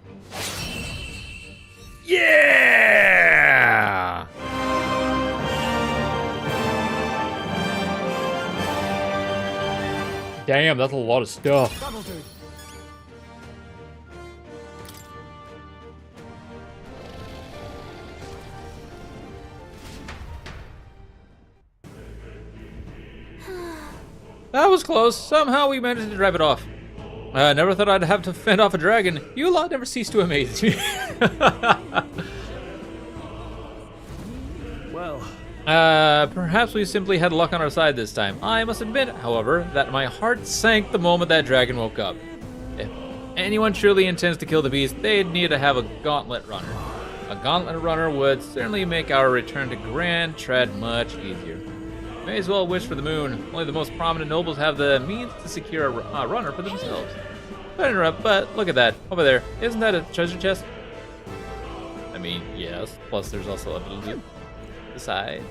Yeah! Damn, that's a lot of stuff.
That'll do.
That was close. Somehow we managed to drive it off. I never thought I'd have to fend off a dragon. You lot never cease to amaze me.
Well,
Perhaps we simply had luck on our side this time. I must admit, however, that my heart sank the moment that dragon woke up. If anyone truly intends to kill the beast, they'd need to have a gauntlet runner. A gauntlet runner would certainly make our return to Grand Tread much easier. May as well wish for the moon. Only the most prominent nobles have the means to secure a runner for themselves. Don't interrupt, but look at that. Over there. Isn't that a treasure chest? I mean, yes. Plus, there's also a little loot. The side.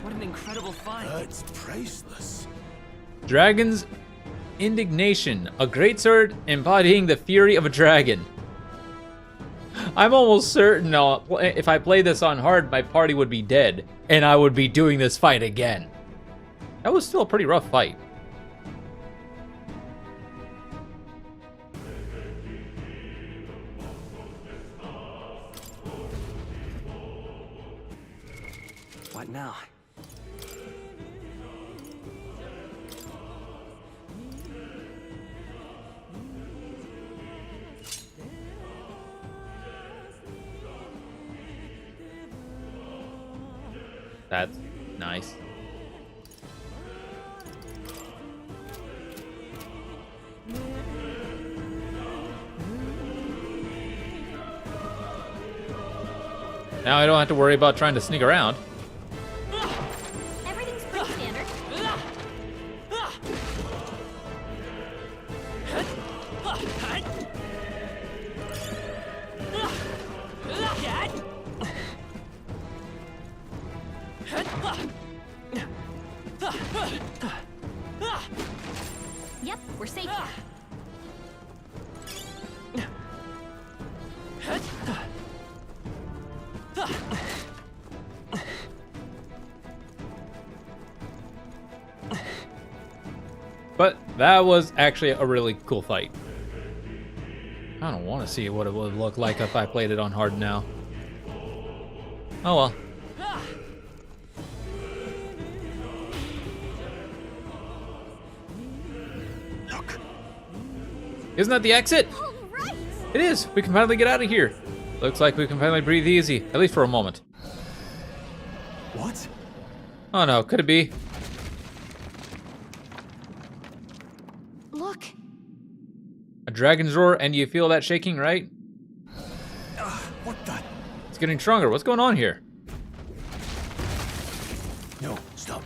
What an incredible find.
That's priceless.
Dragon's Indignation, a greatsword embodying the fury of a dragon. I'm almost certain if I play this on hard, my party would be dead, and I would be doing this fight again. That was still a pretty rough fight.
What now?
That's nice. Now I don't have to worry about trying to sneak around.
Everything's pretty standard.
That was actually a really cool fight. I don't want to see what it would look like if I played it on hard now. Oh well.
Look.
Isn't that the exit?
All right.
It is. We can finally get out of here. Looks like we can finally breathe easy, at least for a moment.
What?
Oh no, could it be?
Look.
A dragon's roar, and you feel that shaking, right?
What the?
It's getting stronger. What's going on here?
No, stop.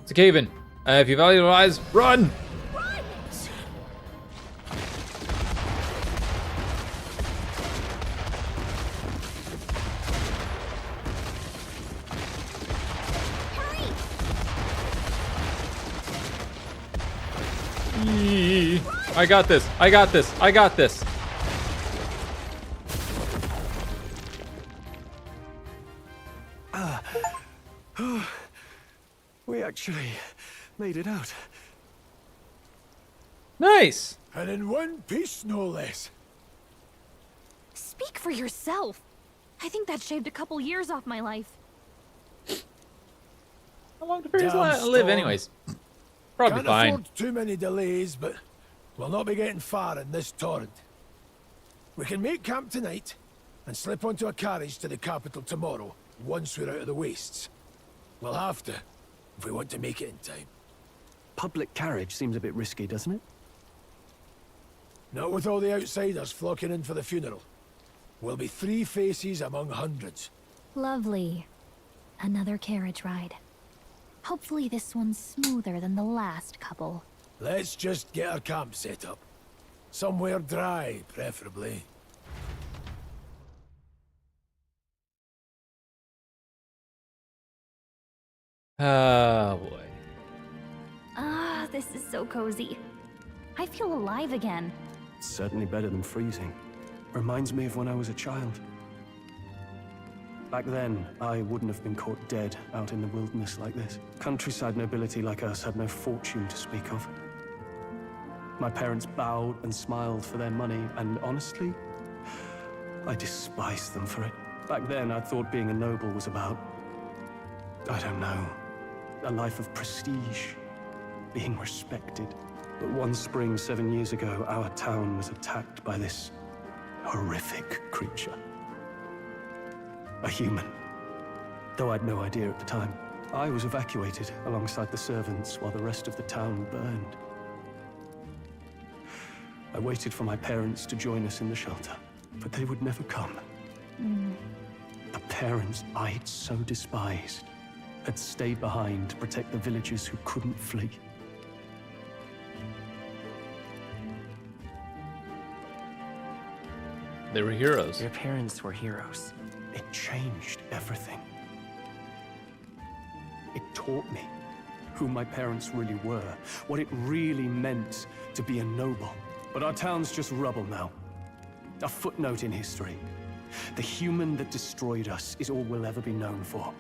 It's a cave-in. If you value your eyes, run!
Run! Hurry!
I got this. I got this. I got this.
We actually made it out.
Nice.
And in one piece, no less.
Speak for yourself. I think that shaved a couple years off my life.
How long do fairies
Damn
live
storm.
anyways? Probably
Can't
fine.
afford too many delays, but we'll not be getting far in this torrent. We can make camp tonight and slip onto a carriage to the capital tomorrow, once we're out of the wastes. We'll have to, if we want to make it in time.
Public carriage seems a bit risky, doesn't it?
Not with all the outsiders flocking in for the funeral. We'll be 3 faces among hundreds.
Lovely. Another carriage ride. Hopefully this one's smoother than the last couple.
Let's just get our camp set up. Somewhere dry, preferably.
Oh boy.
Ah, this is so cozy. I feel alive again.
It's certainly better than freezing. Reminds me of when I was a child. Back then, I wouldn't have been caught dead out in the wilderness like this. Countryside nobility like us had no fortune to speak of. My parents bowed and smiled for their money, and honestly, I despised them for it. Back then, I thought being a noble was about, I don't know, a life of prestige, being respected. But one spring 7 years ago, our town was attacked by this horrific creature. A human. Though I'd no idea at the time. I was evacuated alongside the servants while the rest of the town burned. I waited for my parents to join us in the shelter, but they would never come. The parents I'd so despised had stayed behind to protect the villagers who couldn't flee.
They were heroes.
Your parents were heroes.
It changed everything. It taught me who my parents really were, what it really meant to be a noble. But our town's just rubble now. A footnote in history. The human that destroyed us is all we'll ever be known for.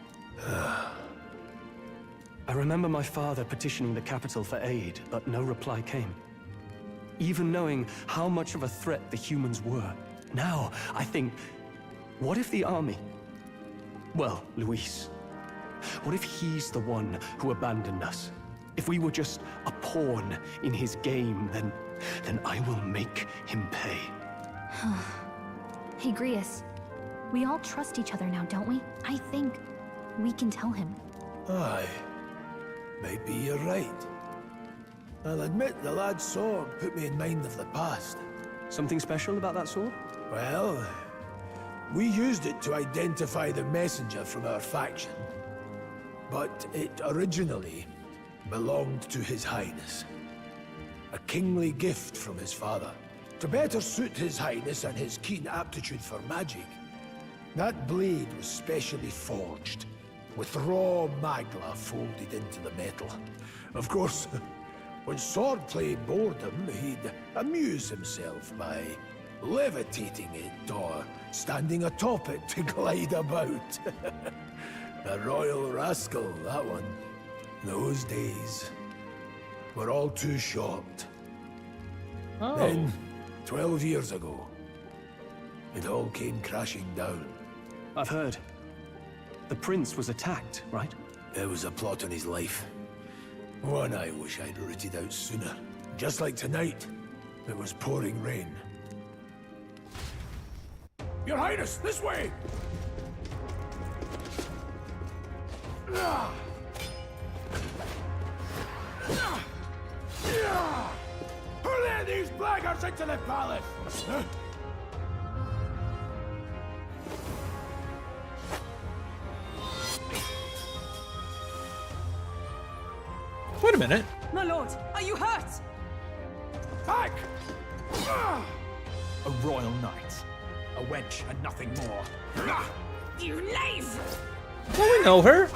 I remember my father petitioning the capital for aid, but no reply came. Even knowing how much of a threat the humans were. Now, I think, what if the army? Well, Luis. What if he's the one who abandoned us? If we were just a pawn in his game, then I will make him pay.
Hey, Grius. We all trust each other now, don't we? I think we can tell him.
Aye. Maybe you're right. I'll admit the lad's sword put me in mind of the past.
Something special about that sword?
Well, we used it to identify the messenger from our faction. But it originally belonged to His Highness. A kingly gift from his father. To better suit His Highness and his keen aptitude for magic, that blade was specially forged, with raw magla folded into the metal. Of course, when swordplay bored him, he'd amuse himself by levitating it or standing atop it to glide about. A royal rascal, that one. Those days. We're all too shocked.
Oh.
Then, 12 years ago, it all came crashing down.
I've heard. The prince was attacked, right?
There was a plot on his life. One I wish I'd rooted out sooner. Just like tonight, it was pouring rain.
Your Highness, this way!
Who let these blackguards into the palace? Huh?
Wait a minute.
My lord, are you hurt?
Back!
A royal knight. A wench and nothing more.
You knave!
Well, we know her.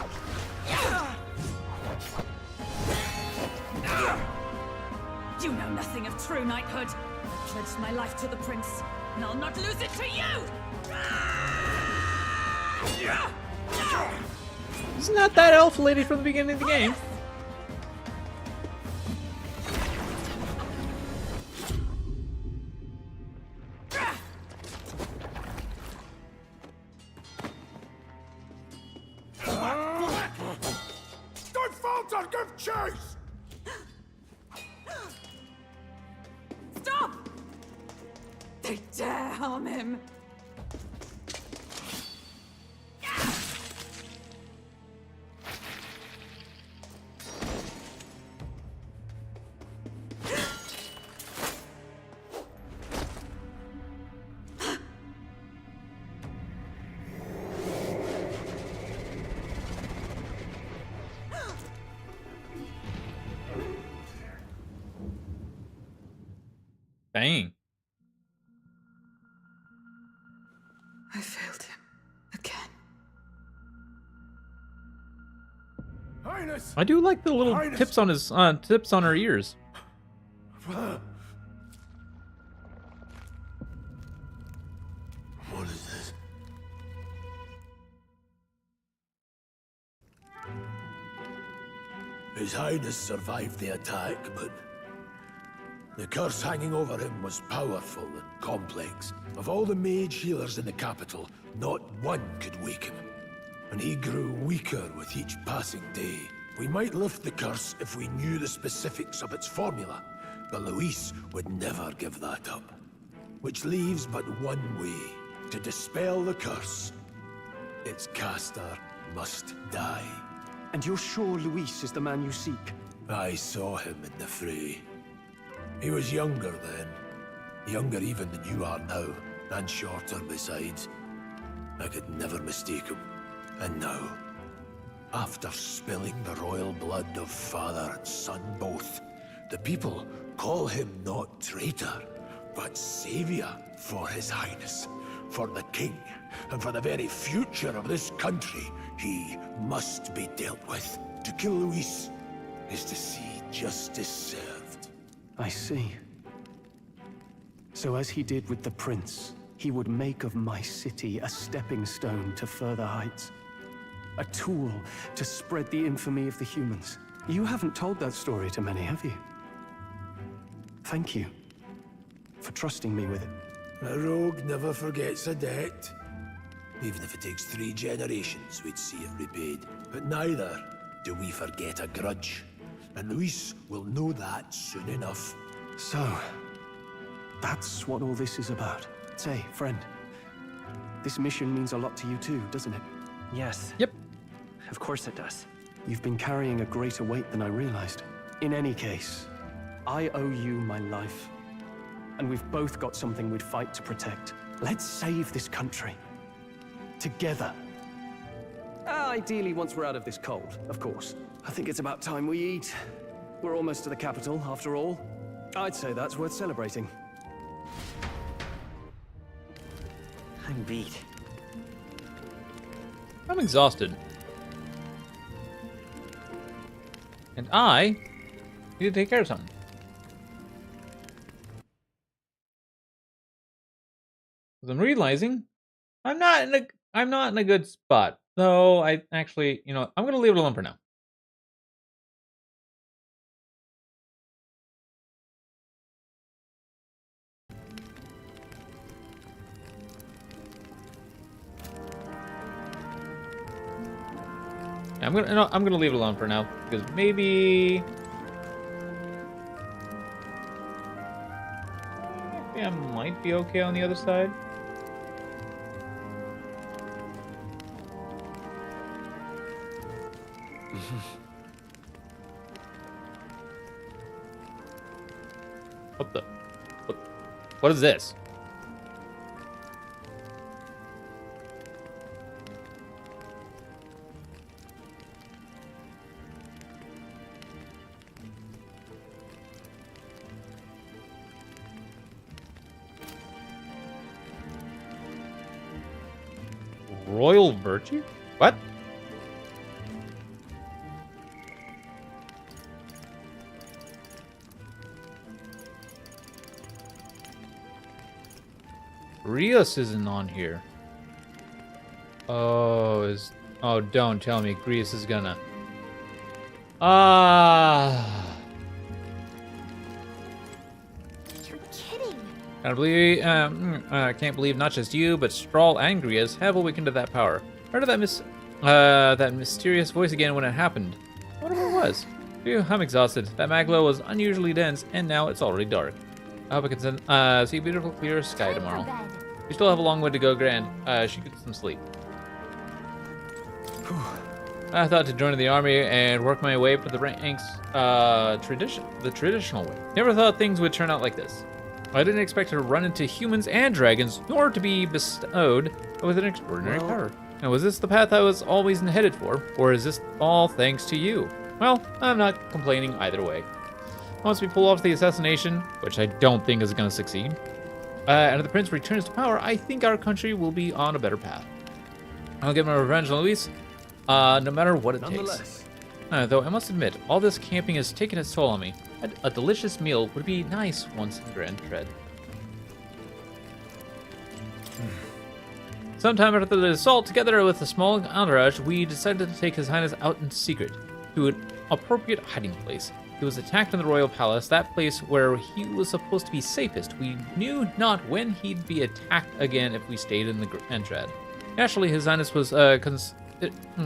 You know nothing of true knighthood. I pledged my life to the prince, and I'll not lose it to you!
Isn't that that elf lady from the beginning of the game?
Don't falter, give chase!
Stop! They dare harm him!
Dang.
I failed him. Again.
Highness!
I do like the little
Highness.
tips on his tips on her ears.
What is this? His Highness survived the attack, but the curse hanging over him was powerful and complex. Of all the mage healers in the capital, not one could wake him. And he grew weaker with each passing day. We might lift the curse if we knew the specifics of its formula, but Luis would never give that up. Which leaves but one way to dispel the curse. Its caster must die.
And you're sure Luis is the man you seek?
I saw him in the fray. He was younger then. Younger even than you are now, and shorter besides. I could never mistake him. And now, after spilling the royal blood of father and son both, the people call him not traitor, but savior for his highness, for the king, and for the very future of this country. He must be dealt with. To kill Luis is to see justice served.
I see. So as he did with the prince, he would make of my city a stepping stone to further heights. A tool to spread the infamy of the humans. You haven't told that story to many, have you? Thank you for trusting me with it.
A rogue never forgets a debt. Even if it takes 3 generations, we'd see it repaid. But neither do we forget a grudge. And Luis will know that soon enough.
So, that's what all this is about. Say, friend, this mission means a lot to you too, doesn't it?
Yes.
Yep.
Of course it does.
You've been carrying a greater weight than I realized. In any case, I owe you my life. And we've both got something we'd fight to protect. Let's save this country. Together. Ideally, once we're out of this cold, of course. I think it's about time we eat. We're almost to the capital, after all. I'd say that's worth celebrating.
I'm beat.
I'm exhausted. And I need to take care of something. 'Cause I'm realizing I'm not in a good spot. So I actually, I'm gonna leave it alone for now. I'm gonna leave it alone for now because maybe I might be okay on the other side. What the? What is this? Royal virtue? What? Rios isn't on here. Oh, don't tell me Greece is gonna.
You're kidding.
Can't believe not just you, but Strahl and Grias have awakened to that power. Heard of that mysterious voice again when it happened. I wonder what it was. Phew, I'm exhausted. That maglow was unusually dense, and now it's already dark. I hope I can see a beautiful, clear sky tomorrow.
Bed.
We still have a long way to go, Grand. She gets some sleep. I thought to join the army and work my way up to the ranks, the traditional way. Never thought things would turn out like this. I didn't expect to run into humans and dragons, nor to be bestowed with an extraordinary power. Now, was this the path I was always headed for, or is this all thanks to you? Well, I'm not complaining either way. Once we pull off the assassination, which I don't think is going to succeed, and if the prince returns to power, I think our country will be on a better path. I'll get my revenge on Luis, no matter what it takes. Though I must admit, all this camping has taken its toll on me. A delicious meal would be nice once in Grand Tread. Sometime after the assault, together with a small entourage, we decided to take His Highness out in secret to an appropriate hiding place. He was attacked in the royal palace, that place where he was supposed to be safest. We knew not when he'd be attacked again if we stayed in the Grand Tread. Naturally, His Highness was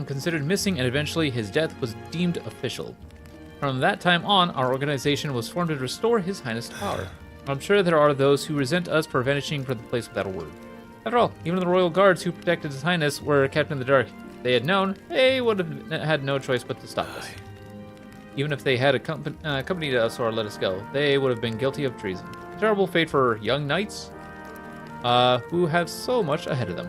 considered missing, and eventually his death was deemed official. From that time on, our organization was formed to restore His Highness to power. I'm sure there are those who resent us for vanishing from the place without a word. After all, even the royal guards who protected His Highness were kept in the dark. If they had known, they would have had no choice but to stop us. Even if they had accompanied us or let us go, they would have been guilty of treason. A terrible fate for young knights who have so much ahead of them.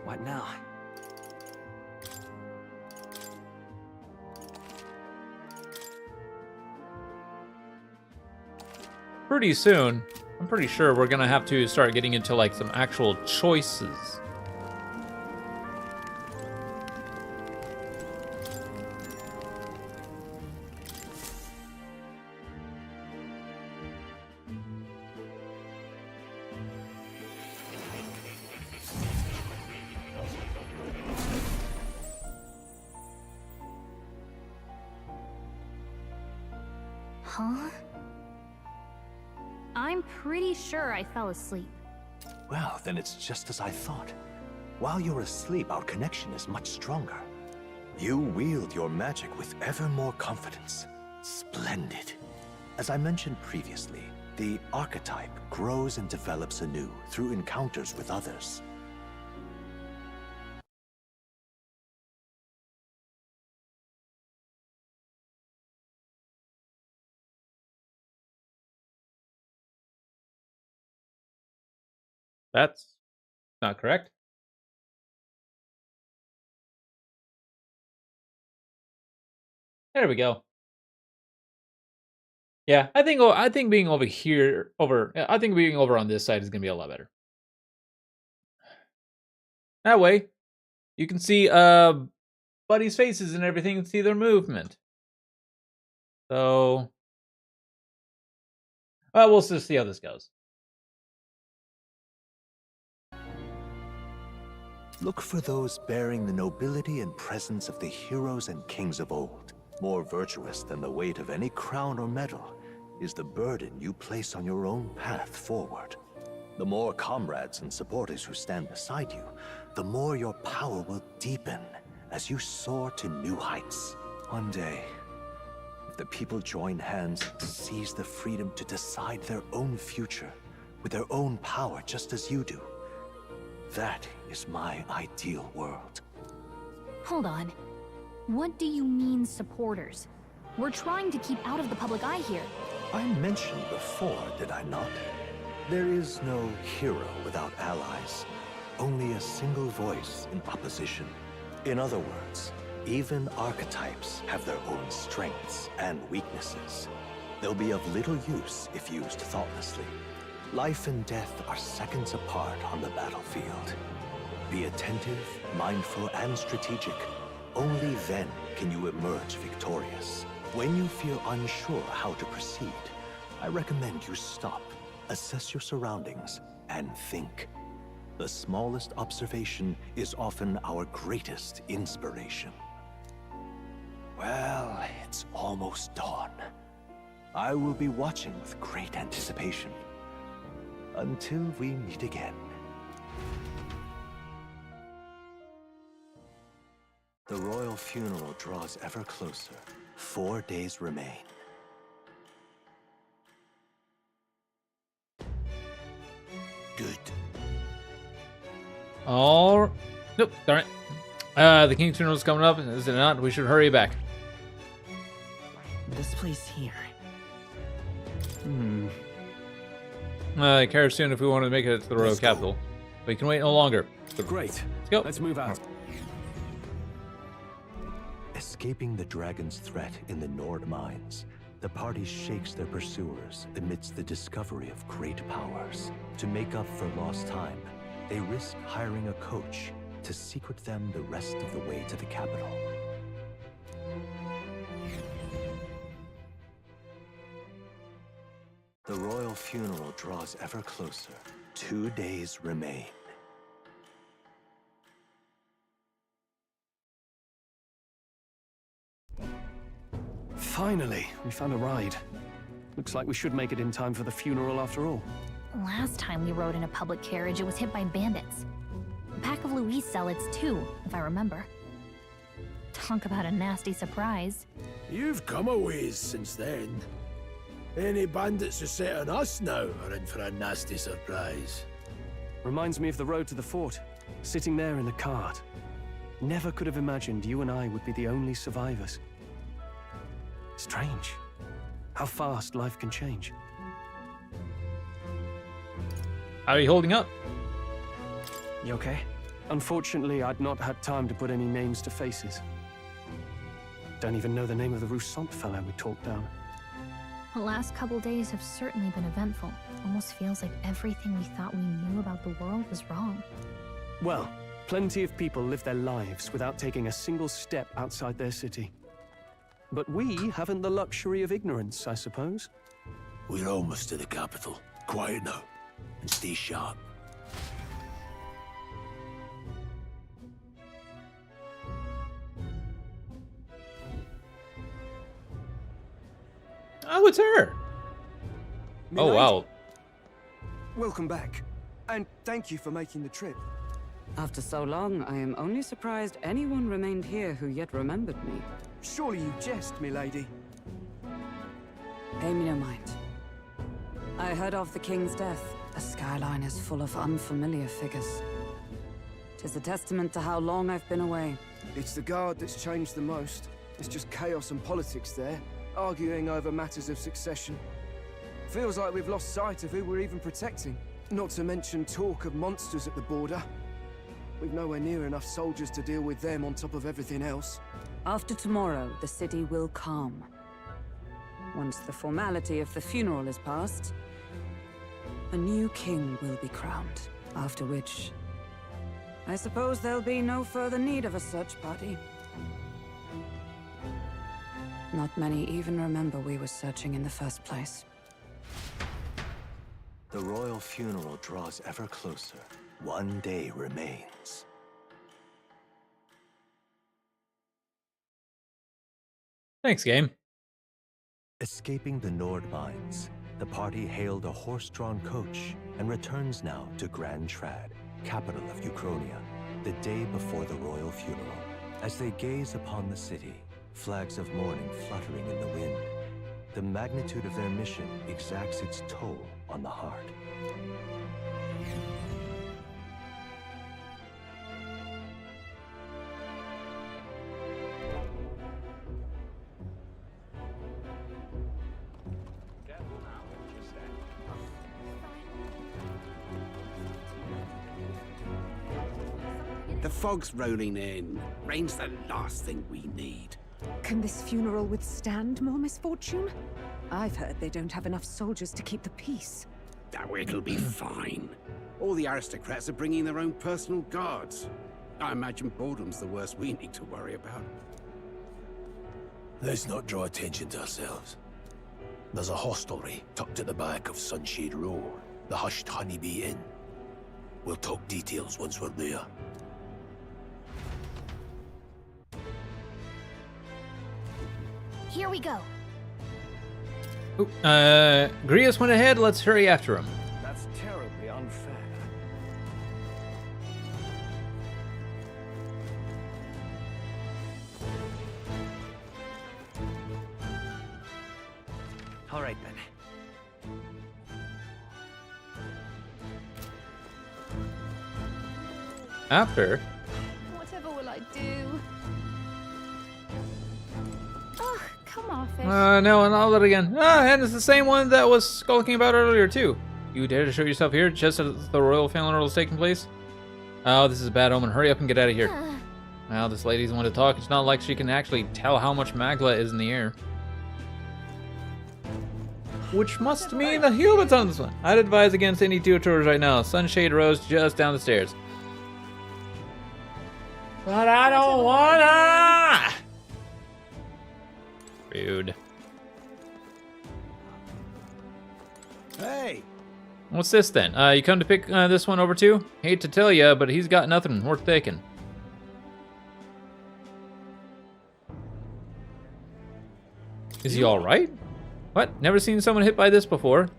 What now?
Pretty soon, I'm pretty sure we're gonna have to start getting into like some actual choices.
Huh? I'm pretty sure I fell asleep.
Well, then it's just as I thought. While you're asleep, our connection is much stronger. You wield your magic with ever more confidence. Splendid. As I mentioned previously, the archetype grows and develops anew through encounters with others.
That's not correct. There we go. Yeah, I think being over here, I think being over on this side is gonna be a lot better. That way, you can see buddies' faces and everything, and see their movement. So, we'll just see how this goes.
Look for those bearing the nobility and presence of the heroes and kings of old. More virtuous than the weight of any crown or medal is the burden you place on your own path forward. The more comrades and supporters who stand beside you, the more your power will deepen as you soar to new heights. One day, if the people join hands to seize the freedom to decide their own future with their own power just as you do, that is my ideal world.
Hold on. What do you mean, supporters? We're trying to keep out of the public eye here.
I mentioned before, did I not? There is no hero without allies, only a single voice in opposition. In other words, even archetypes have their own strengths and weaknesses. They'll be of little use if used thoughtlessly. Life and death are seconds apart on the battlefield. Be attentive, mindful, and strategic. Only then can you emerge victorious. When you feel unsure how to proceed, I recommend you stop, assess your surroundings, and think. The smallest observation is often our greatest inspiration. Well, it's almost dawn. I will be watching with great anticipation. Until we meet again. The royal funeral draws ever closer. 4 days remain.
Good.
All... Nope, darn it. The king's funeral is coming up, is it not? We should hurry back.
This place here.
Care soon if we want to make it to the royal capital. We can wait no longer.
Great.
Let's go.
Let's move out.
Escaping the dragon's threat in the Nord mines, the party shakes their pursuers amidst the discovery of great powers. To make up for lost time, they risk hiring a coach to secret them the rest of the way to the capital. The royal funeral draws ever closer. 2 days remain.
Finally, we found a ride. Looks like we should make it in time for the funeral after all.
Last time we rode in a public carriage, it was hit by bandits. A pack of Louise zealots too, if I remember. Talk about a nasty surprise.
You've come a ways since then. Any bandits who set on us now are in for a nasty surprise.
Reminds me of the road to the fort, sitting there in the cart. Never could have imagined you and I would be the only survivors. Strange. How fast life can change.
How are you holding up?
You okay? Unfortunately, I'd not had time to put any names to faces. Don't even know the name of the Roussant fellow we talked down.
The last couple days have certainly been eventful. Almost feels like everything we thought we knew about the world was wrong.
Well, plenty of people live their lives without taking a single step outside their city. But we haven't the luxury of ignorance, I suppose.
We're almost to the capital. Quiet now, and stay sharp.
Oh, it's her. Oh, wow.
Welcome back, and thank you for making the trip.
After so long, I am only surprised anyone remained here who yet remembered me.
Surely you jest, milady.
Pay me no mind. I heard of the king's death. The skyline is full of unfamiliar figures. 'Tis a testament to how long I've been away.
It's the guard that's changed the most. It's just chaos and politics there, arguing over matters of succession. Feels like we've lost sight of who we're even protecting. Not to mention talk of monsters at the border. We've nowhere near enough soldiers to deal with them on top of everything else.
After tomorrow, the city will calm. Once the formality of the funeral is past, a new king will be crowned. After which, I suppose there'll be no further need of a search party. Not many even remember we were searching in the first place.
The royal funeral draws ever closer. 1 day remains.
Thanks, game.
Escaping the Nord mines, the party hailed a horse-drawn coach and returns now to Grand Trad, capital of Uchronia, the day before the royal funeral. As they gaze upon the city, flags of mourning fluttering in the wind, the magnitude of their mission exacts its toll on the heart.
The fog's rolling in. Rain's the last thing we need.
Can this funeral withstand more misfortune? I've heard they don't have enough soldiers to keep the peace.
Oh, it'll be fine. All the aristocrats are bringing their own personal guards. I imagine boredom's the worst we need to worry about.
Let's not draw attention to ourselves. There's a hostelry tucked at the back of Sunshade Row, the Hushed Honeybee Inn. We'll talk details once we're there.
Here we go.
Ooh, Grius went ahead. Let's hurry after him.
That's terribly unfair.
All right, then.
After.
Whatever will I do? Ugh, come off it.
No, and I'll do it again. And it's the same one that was skulking about earlier, too. You dare to show yourself here just as the royal funeral is taking place? Oh, this is a bad omen. Hurry up and get out of here. Well, this lady's the one to talk. It's not like she can actually tell how much magla is in the air. Which must mean the humans on this one. I'd advise against any two tours right now. Sunshade Rose just down the stairs. But I don't wanna! Rude.
Hey!
What's this then? You come to pick this one over too? Hate to tell ya, but he's got nothing worth taking. Is he alright? What? Never seen someone hit by this before.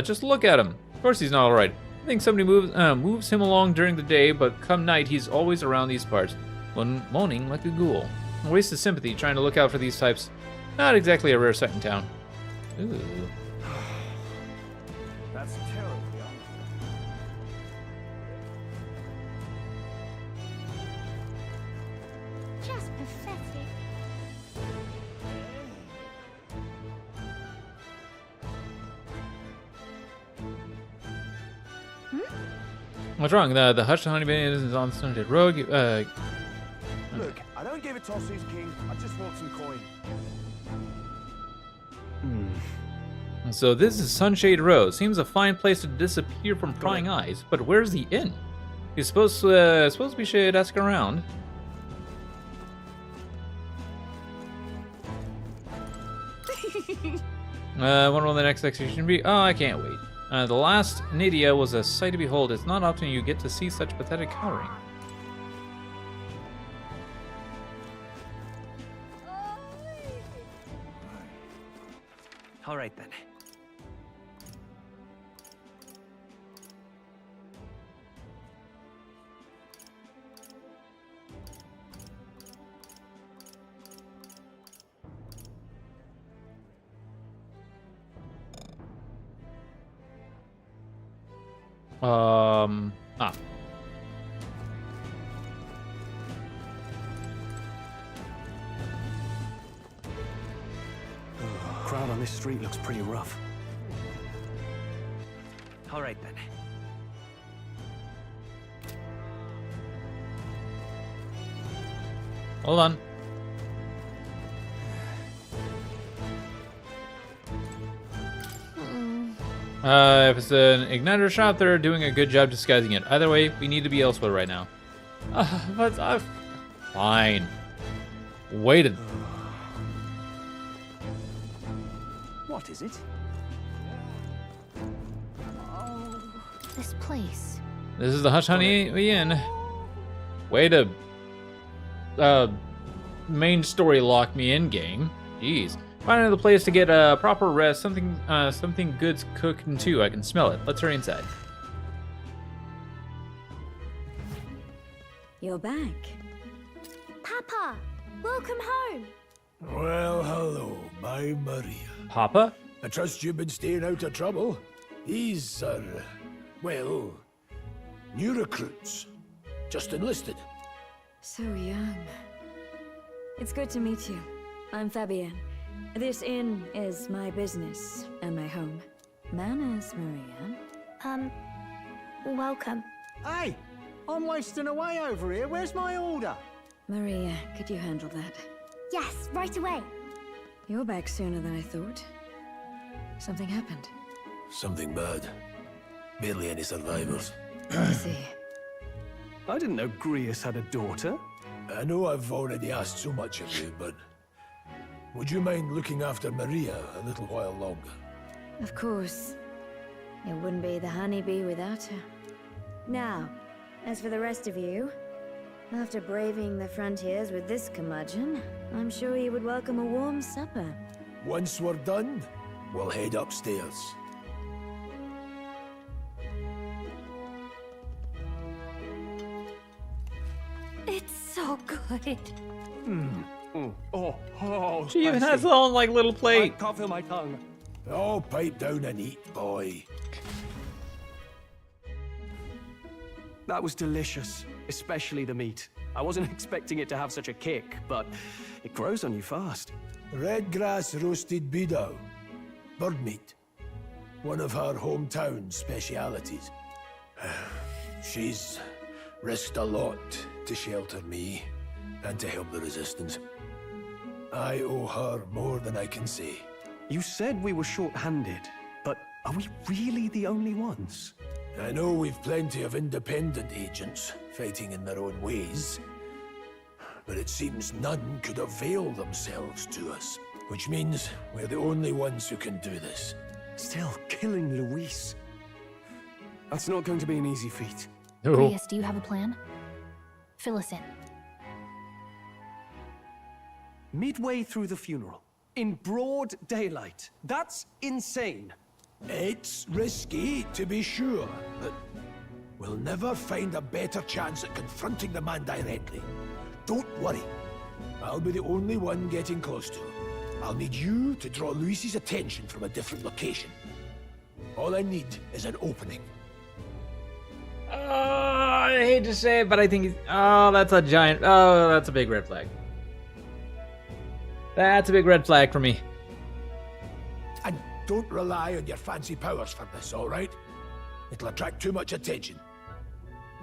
Just look at him. Of course he's not alright. I think somebody moves him along during the day, but come night he's always around these parts, moaning like a ghoul. A waste of sympathy trying to look out for these types. Not exactly a rare sight in town. Ooh.
That's terribly unfair.
Just pathetic.
What's wrong? The Hushed Honeybee is on Sunday Road.
Look, I don't give a toss who's king. I just want some coin.
So this is Sunshade Row. Seems a fine place to disappear from prying eyes. But where's the inn? You're supposed we should ask around. When will the next execution be? Oh, I can't wait. The last Nydia was a sight to behold. It's not often you get to see such pathetic cowering.
All right, then.
Crowd on this street looks pretty rough.
All right, then.
Hold on. If it's an igniter shop, they're doing a good job disguising it. Either way, we need to be elsewhere right now. But fine. Waited.
What is it?
Oh, this place.
This is the Hushed Honeybee Inn. Way to main story lock me in, game. Jeez. Find another place to get proper rest. Something good's cooking too. I can smell it. Let's hurry inside.
You're back.
Papa, welcome home.
Well, hello, my Maria.
Papa?
I trust you've been staying out of trouble. These are, well, new recruits. Just enlisted.
So young. It's good to meet you. I'm Fabienne. This inn is my business and my home. Manners, Maria.
Welcome.
Hey, I'm wasting away over here. Where's my order?
Maria, could you handle that?
Yes, right away.
You're back sooner than I thought. Something happened.
Something bad. Barely any survivors.
I see.
I didn't know Grius had a daughter.
I know I've already asked so much of you, but would you mind looking after Maria a little while longer?
Of course. It wouldn't be the honeybee without her. Now, as for the rest of you, after braving the frontiers with this curmudgeon, I'm sure you would welcome a warm supper.
Once we're done, we'll head upstairs.
It's so good.
She even has her own like little plate.
I can't feel my tongue.
Oh, pipe down and eat, boy.
That was delicious, especially the meat. I wasn't expecting it to have such a kick, but it grows on you fast.
Red grass roasted beedou. Bird meat. One of her hometown specialities. She's risked a lot to shelter me and to help the resistance. I owe her more than I can say.
You said we were short-handed, but are we really the only ones?
I know we've plenty of independent agents fighting in their own ways, but it seems none could avail themselves to us, which means we're the only ones who can do this.
Still killing Luis. That's not going to be an easy feat.
Grius, do you have a plan? Fill us in.
Midway through the funeral, in broad daylight. That's insane.
It's risky, to be sure, but we'll never find a better chance at confronting the man directly. Don't worry. I'll be the only one getting close to him. I'll need you to draw Luis's attention from a different location. All I need is an opening.
I hate to say it, but I think he's... Oh, that's a giant... Oh, that's a big red flag. That's a big red flag for me.
And don't rely on your fancy powers for this, all right? It'll attract too much attention.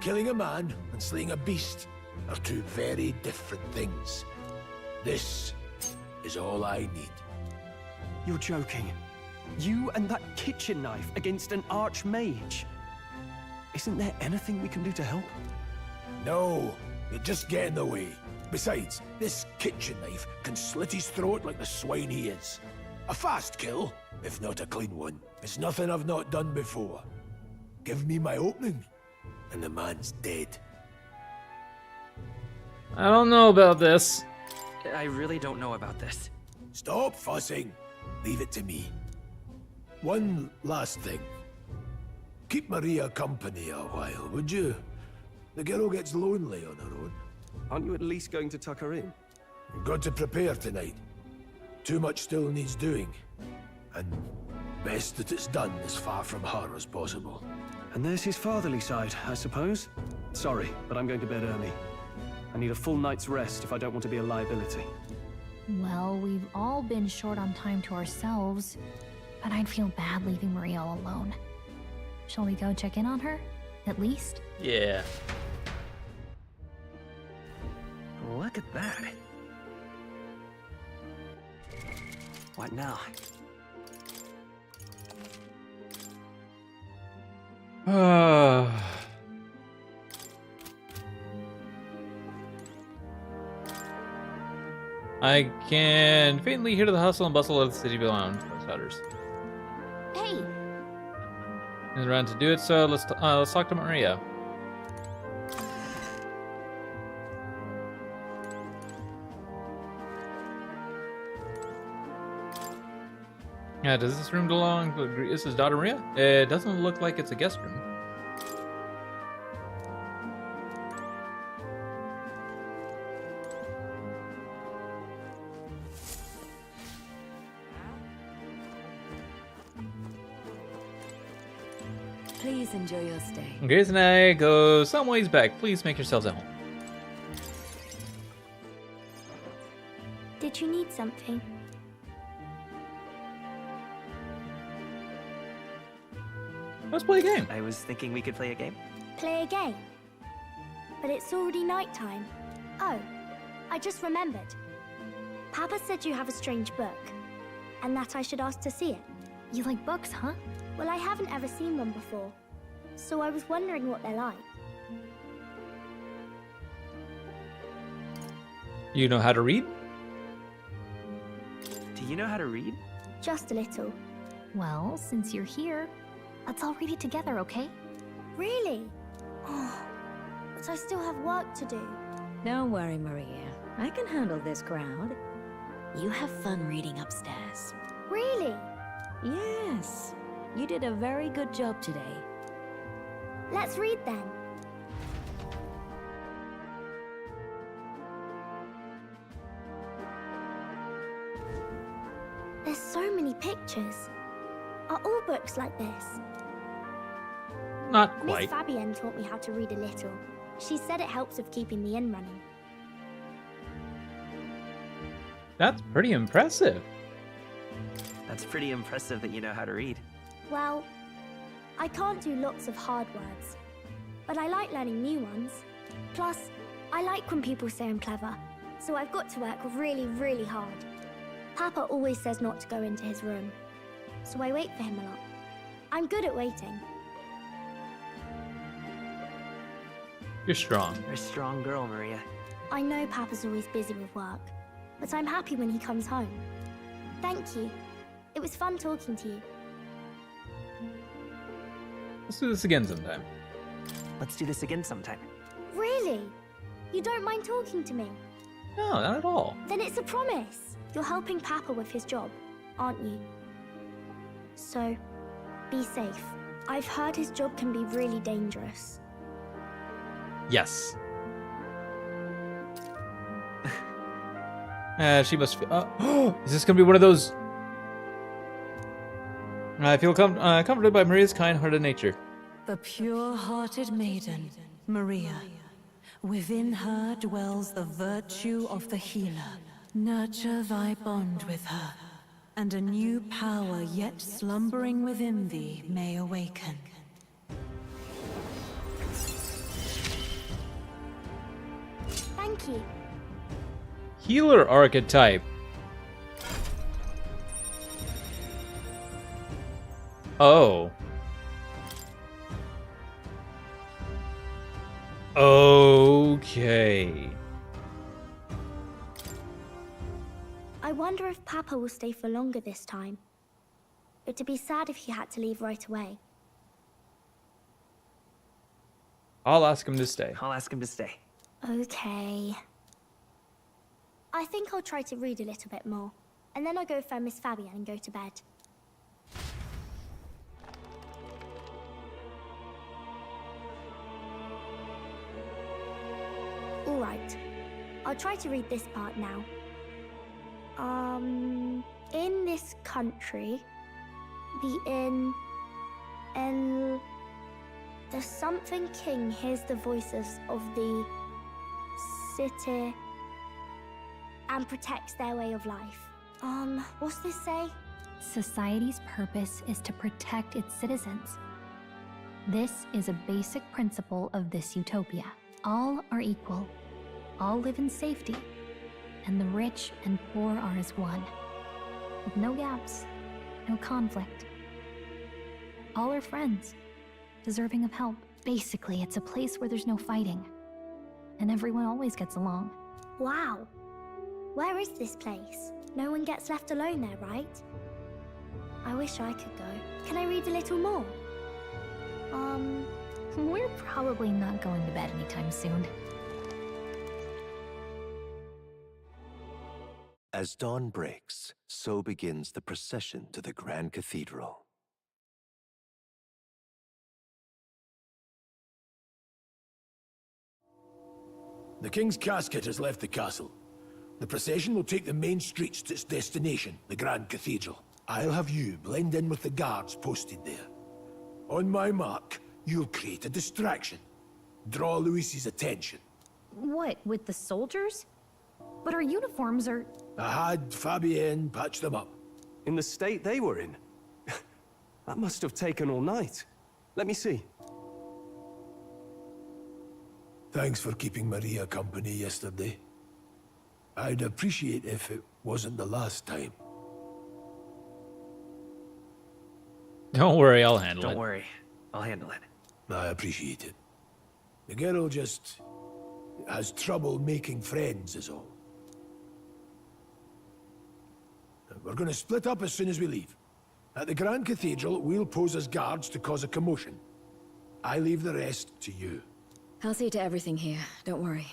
Killing a man and slaying a beast are two very different things. This is all I need.
You're joking. You and that kitchen knife against an archmage. Isn't there anything we can do to help?
No, you'll just get in the way. Besides, this kitchen knife can slit his throat like the swine he is. A fast kill, if not a clean one. It's nothing I've not done before. Give me my opening, and the man's dead.
I don't know about this.
I really don't know about this.
Stop fussing. Leave it to me. One last thing. Keep Maria company a while, would you? The girl gets lonely on her own.
Aren't you at least going to tuck her in?
You've got to prepare tonight. Too much still needs doing. And best that it's done as far from her as possible.
And there's his fatherly side, I suppose. Sorry, but I'm going to bed early. I need a full night's rest if I don't want to be a liability.
Well, we've all been short on time to ourselves, but I'd feel bad leaving Maria all alone. Shall we go check in on her? At least?
Yeah.
Look at that. What now?
I can faintly hear the hustle and bustle of the city beyond those hutters.
Hey!
And around to do it, so let's talk to Maria. Yeah, does this room belong to Grius' daughter Maria? It doesn't look like it's a guest room.
Please enjoy your stay.
Grace and I go some ways back. Please make yourselves at home.
Did you need something?
Let's play a game.
I was thinking we could play a game.
Play a game? But it's already nighttime. Oh, I just remembered. Papa said you have a strange book, and that I should ask to see it.
You like books, huh?
Well, I haven't ever seen one before, so I was wondering what they're like.
You know how to read?
Do you know how to read?
Just a little.
Well, since you're here, let's all read it together, okay?
Really? Oh, but I still have work to do.
Don't worry, Maria. I can handle this crowd. You have fun reading upstairs.
Really?
Yes. You did a very good job today.
Let's read then. There's so many pictures. Are all books like this?
Not
Miss
quite.
Fabienne taught me how to read a little. She said it helps with keeping the inn running.
That's pretty impressive.
That's pretty impressive that you know how to read.
Well, I can't do lots of hard words, but I like learning new ones. Plus, I like when people say I'm clever, so I've got to work really, really hard. Papa always says not to go into his room, so I wait for him a lot. I'm good at waiting.
You're strong.
You're a strong girl, Maria.
I know Papa's always busy with work, but I'm happy when he comes home. Thank you. It was fun talking to you.
Let's do this again sometime.
Let's do this again sometime.
Really? You don't mind talking to me?
No, not at all.
Then it's a promise. You're helping Papa with his job, aren't you? So, be safe. I've heard his job can be really dangerous.
Yes. She must feel... is this gonna be one of those... I feel comforted by Maria's kind-hearted nature.
The pure-hearted maiden, Maria. Within her dwells the virtue of the healer. Nurture thy bond with her, and a new power yet slumbering within thee may awaken.
Thank you.
Healer archetype. Oh. Okay.
I wonder if Papa will stay for longer this time. It'd be sad if he had to leave right away.
I'll ask him to stay.
I'll ask him to stay.
Okay. I think I'll try to read a little bit more, and then I'll go find Miss Fabienne and go to bed. Alright, I'll try to read this part now. In this country, the something king hears the voices of the city and protects their way of life. What's this say?
Society's purpose is to protect its citizens. This is a basic principle of this utopia. All are equal, all live in safety, and the rich and poor are as one. With no gaps, no conflict. All are friends, deserving of help. Basically, it's a place where there's no fighting, and everyone always gets along.
Wow. Where is this place? No one gets left alone there, right? I wish I could go. Can I read a little more?
We're probably not going to bed anytime soon.
As dawn breaks, so begins the procession to the Grand Cathedral.
The King's casket has left the castle. The procession will take the main streets to its destination, the Grand Cathedral. I'll have you blend in with the guards posted there. On my mark, you'll create a distraction. Draw Luis's attention.
What, with the soldiers? But our uniforms are...
I had Fabienne patch them up.
In the state they were in? That must have taken all night. Let me see.
Thanks for keeping Maria company yesterday. I'd appreciate if it wasn't the last time.
Don't worry, I'll handle it.
Don't worry, I'll handle it.
I appreciate it. The girl just has trouble making friends is all. We're going to split up as soon as we leave. At the Grand Cathedral, we'll pose as guards to cause a commotion. I leave the rest to you.
I'll see to everything here, don't worry.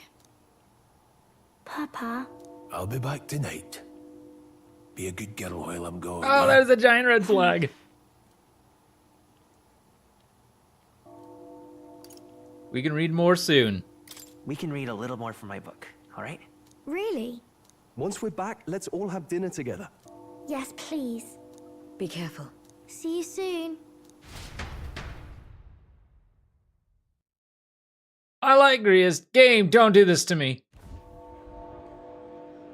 Papa.
I'll be back tonight. Be a good girl while I'm gone.
Oh, there's a giant red flag. We can read more soon.
We can read a little more from my book, all right?
Really?
Once we're back, let's all have dinner together.
Yes, please.
Be careful.
See you soon.
I like Gria's game. Don't do this to me.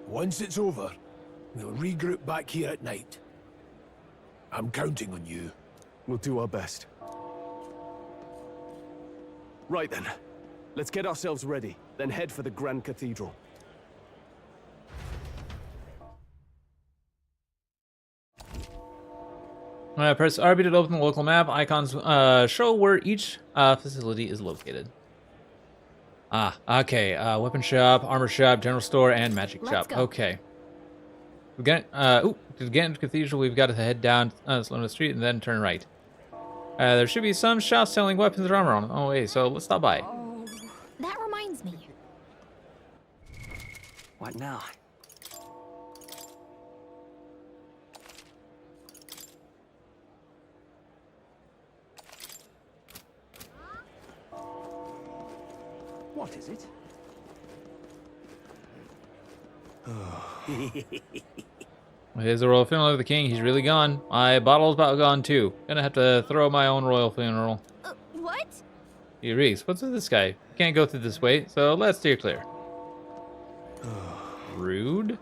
Once it's over, we'll regroup back here at night. I'm counting on you.
We'll do our best. Right then. Let's get ourselves ready, then head for the Grand Cathedral.
Press RB to open the local map. Icons show where each facility is located. Ah, okay. Weapon shop, armor shop, general store, and magic shop. Okay. We got to get into Cathedral, we've got to head down Sloan Street and then turn right. There should be some shops selling weapons or armor on them. Oh, wait, so let's stop by.
Oh, that reminds me.
What now? What is it?
Here's the royal funeral of the king. He's really gone. My bottle's about gone too. Gonna have to throw my own royal funeral.
What?
Hey, Reese, what's with this guy? Can't go through this way, so let's steer clear. Rude.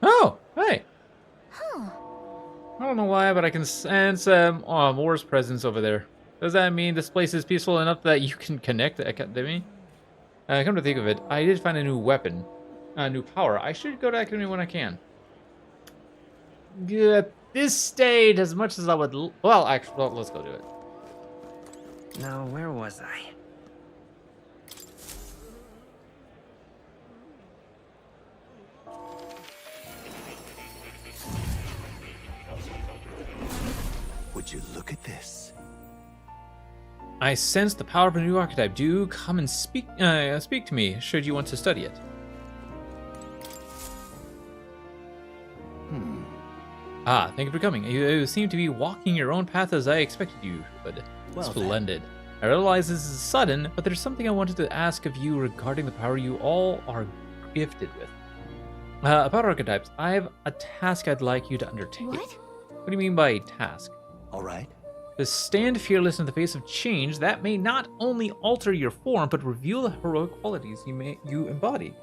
Oh, hey.
Huh.
I don't know why, but I can sense Moore's presence over there. Does that mean this place is peaceful enough that you can connect the academy? Come to think of it, I did find a new weapon, a new power. I should go to academy when I can. At this stage, as much as I would, well, actually, well, let's go do it.
Now, where was I?
Would you look at this?
I sense the power of a new archetype. Do come and speak to me, should you want to study it. Ah, thank you for coming. You seem to be walking your own path as I expected you would.
Well,
splendid. I realize this is sudden, but there's something I wanted to ask of you regarding the power you all are gifted with. About archetypes, I have a task I'd like you to undertake.
What?
What do you mean by task?
All right.
To stand fearless in the face of change that may not only alter your form, but reveal the heroic qualities you embody.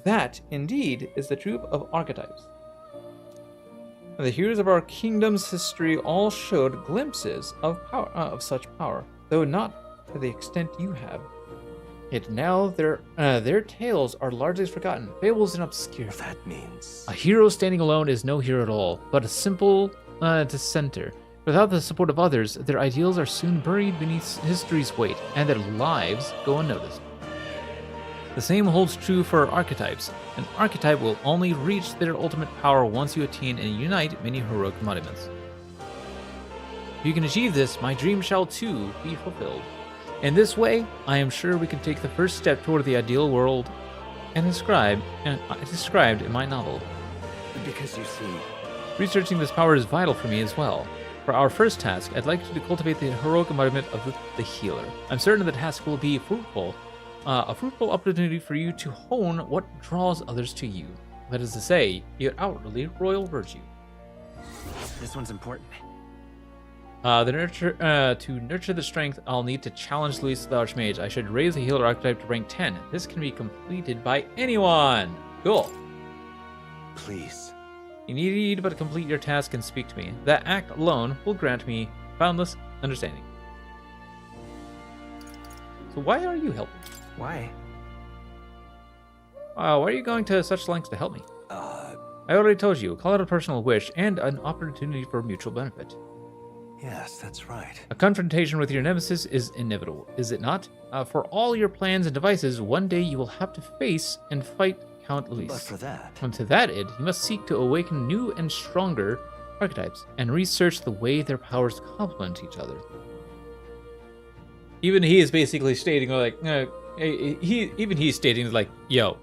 That, indeed, is the troop of archetypes. The heroes of our kingdom's history all showed glimpses of power, such power, though not to the extent you have. Yet now their tales are largely forgotten, fables and obscure.
That means
A hero standing alone is no hero at all, but a simple dissenter. Without the support of others, their ideals are soon buried beneath history's weight, and their lives go unnoticed. The same holds true for archetypes. An archetype will only reach their ultimate power once you attain and unite many heroic embodiments. If you can achieve this, my dream shall too be fulfilled. In this way, I am sure we can take the first step toward the ideal world and described in my novel.
because you see,
Researching this power is vital for me as well. For our first task, I'd like you to cultivate the heroic embodiment of the healer. I'm certain the task will be fruitful, a fruitful opportunity for you to hone what draws others to you. That is to say, your outwardly royal virtue.
This one's important.
To nurture the strength, I'll need to challenge Luis the Archmage. I should raise the healer archetype to rank 10. This can be completed by anyone. Cool.
Please.
You need but complete your task and speak to me. That act alone will grant me boundless understanding. So why are you helping?
Why?
Why are you going to such lengths to help me? I already told you, call it a personal wish and an opportunity for mutual benefit.
Yes, that's right.
A confrontation with your nemesis is inevitable, is it not? For all your plans and devices, one day you will have to face and fight Count Luis.
But for that...
And to that end, you must seek to awaken new and stronger archetypes and research the way their powers complement each other. Even he is basically stating like, he's stating like, yo,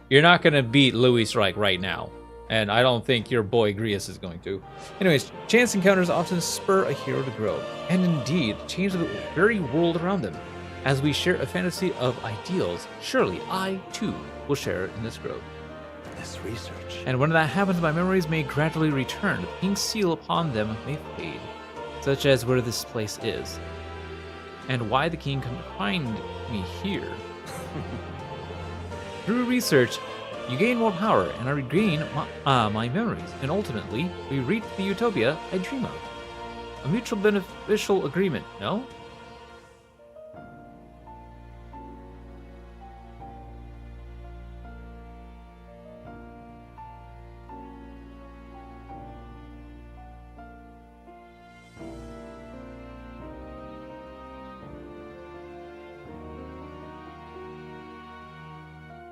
you're not gonna beat Luis right now. And I don't think your boy Grius is going to. Anyways, chance encounters often spur a hero to grow, and indeed change the very world around them. As we share a fantasy of ideals, surely I, too, will share in this growth.
This research.
And when that happens, my memories may gradually return. The pink seal upon them may fade, such as where this place is, and why the king can find me here. Through research, you gain more power, and I regain my memories, and ultimately, we reach the utopia I dream of. A mutual beneficial agreement, no?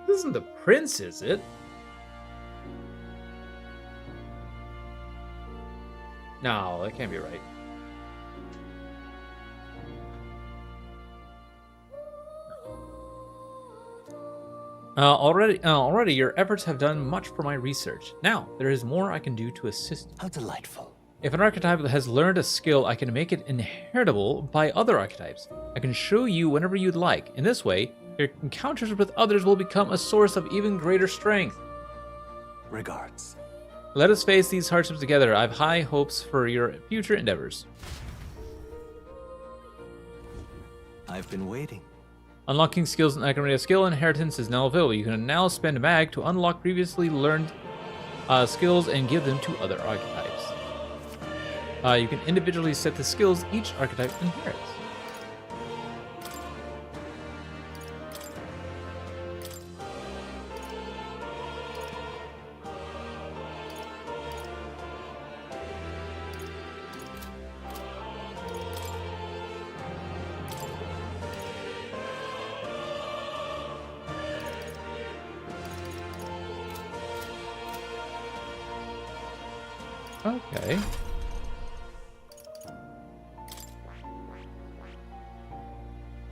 This isn't the prince, is it? No, that can't be right. Already, your efforts have done much for my research. Now, there is more I can do to assist you.
How delightful.
If an archetype has learned a skill, I can make it inheritable by other archetypes. I can show you whenever you'd like. In this way, your encounters with others will become a source of even greater strength.
Regards.
Let us face these hardships together. I have high hopes for your future endeavors.
I've been waiting.
Unlocking skills in Academy skill inheritance is now available. You can now spend mag to unlock previously learned skills and give them to other archetypes. You can individually set the skills each archetype inherits. Okay.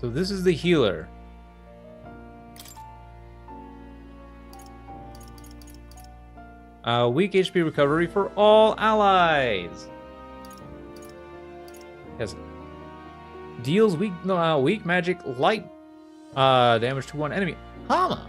So this is the healer. Weak HP recovery for all allies. Yes. Deals weak magic light damage to one enemy. Hama.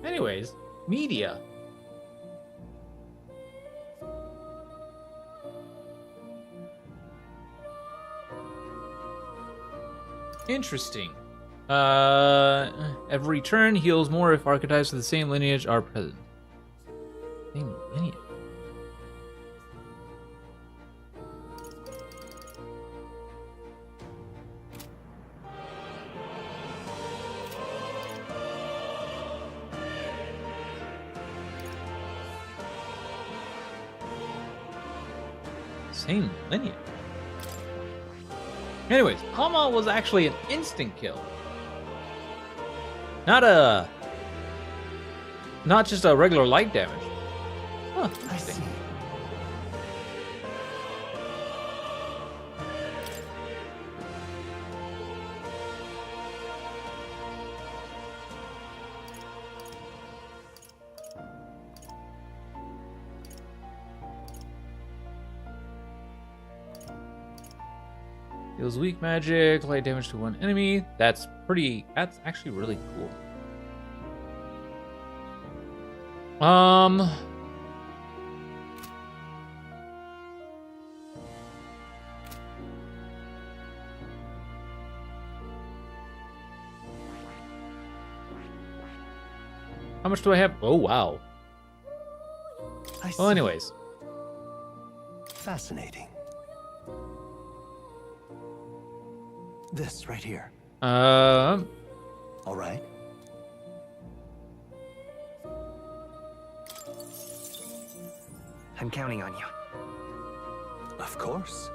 Anyways, media. Interesting. Every turn heals more if archetypes of the same lineage are present. Same lineage. Same lineage. Anyways, Hama was actually an instant kill. Not just a regular light damage. Huh,
I see.
Deals weak magic, light damage to one enemy. That's actually really cool. How much do I have? Oh, wow. Well, anyways.
Fascinating. This right here.
All
right.
I'm counting on you.
Of course.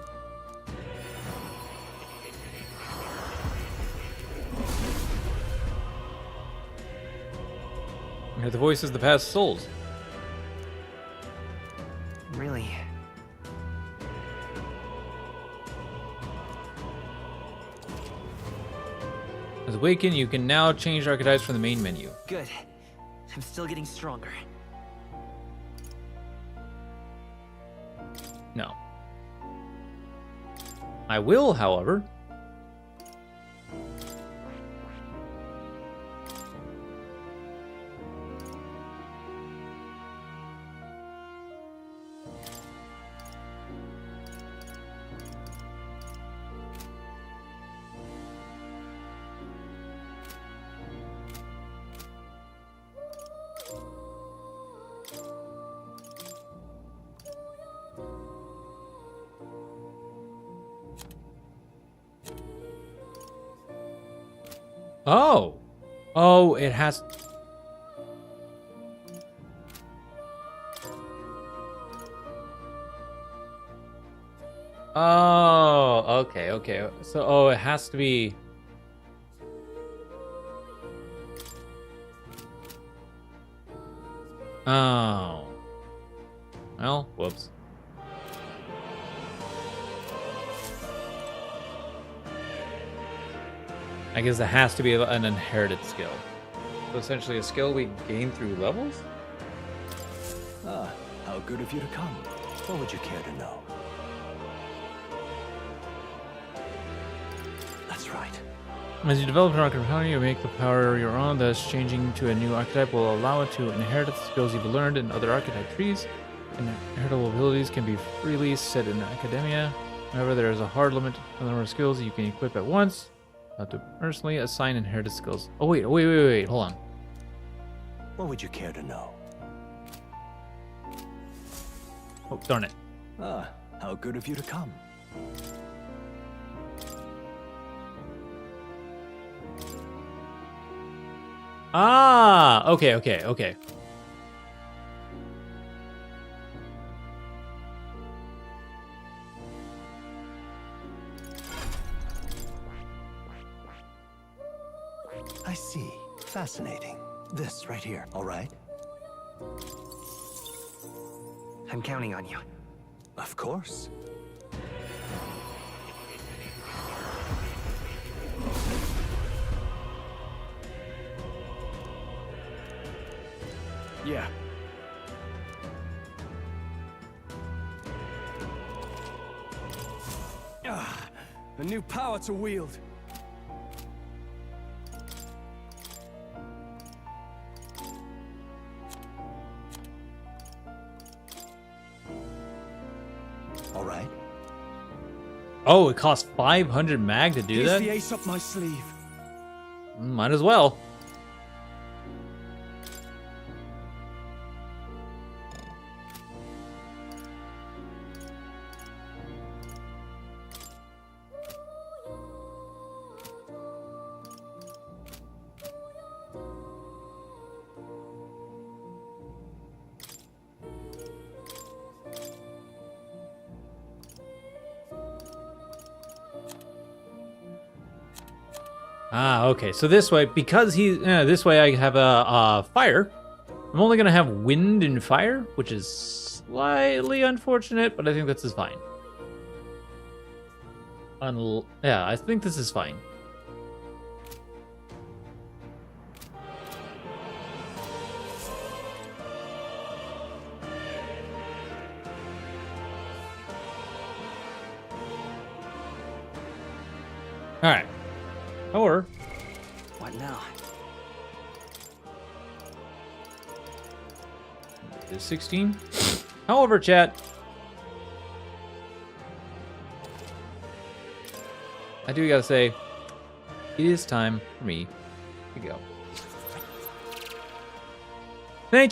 I hear the voices of the past souls.
Really?
As awakened, you can now change archetypes from the main menu.
Good. I'm still getting stronger.
No. I will, however. Oh. Oh, it has... Oh, okay, okay. So, oh, it has to be... Oh. Well, whoops. I guess it has to be an inherited skill. So essentially a skill we gain through levels?
Ah, how good of you to come. What would you care to know? That's right.
As you develop an archetype, you make the power your own, thus changing to a new archetype will allow it to inherit the skills you've learned in other archetype trees. Inheritable abilities can be freely set in academia. However, there is a hard limit to the number of skills you can equip at once. To personally assign inherited skills. Oh, wait, hold on.
What would you care to know?
Oh, darn it.
Ah, how good of you to come.
Ah, okay.
I see. Fascinating. This right here, all right?
I'm counting on you.
Of course.
Yeah. A new power to wield.
All right.
Oh, it costs 500 mag to do
Here's
that?
the ace up my sleeve.
Might as well. Ah, okay. So this way, because this way I have a fire. I'm only gonna have wind and fire, which is slightly unfortunate, but I think this is fine. Yeah, I think this is fine. All right. Or
What now?
is 16. However, chat, I do gotta say, it is time for me to go.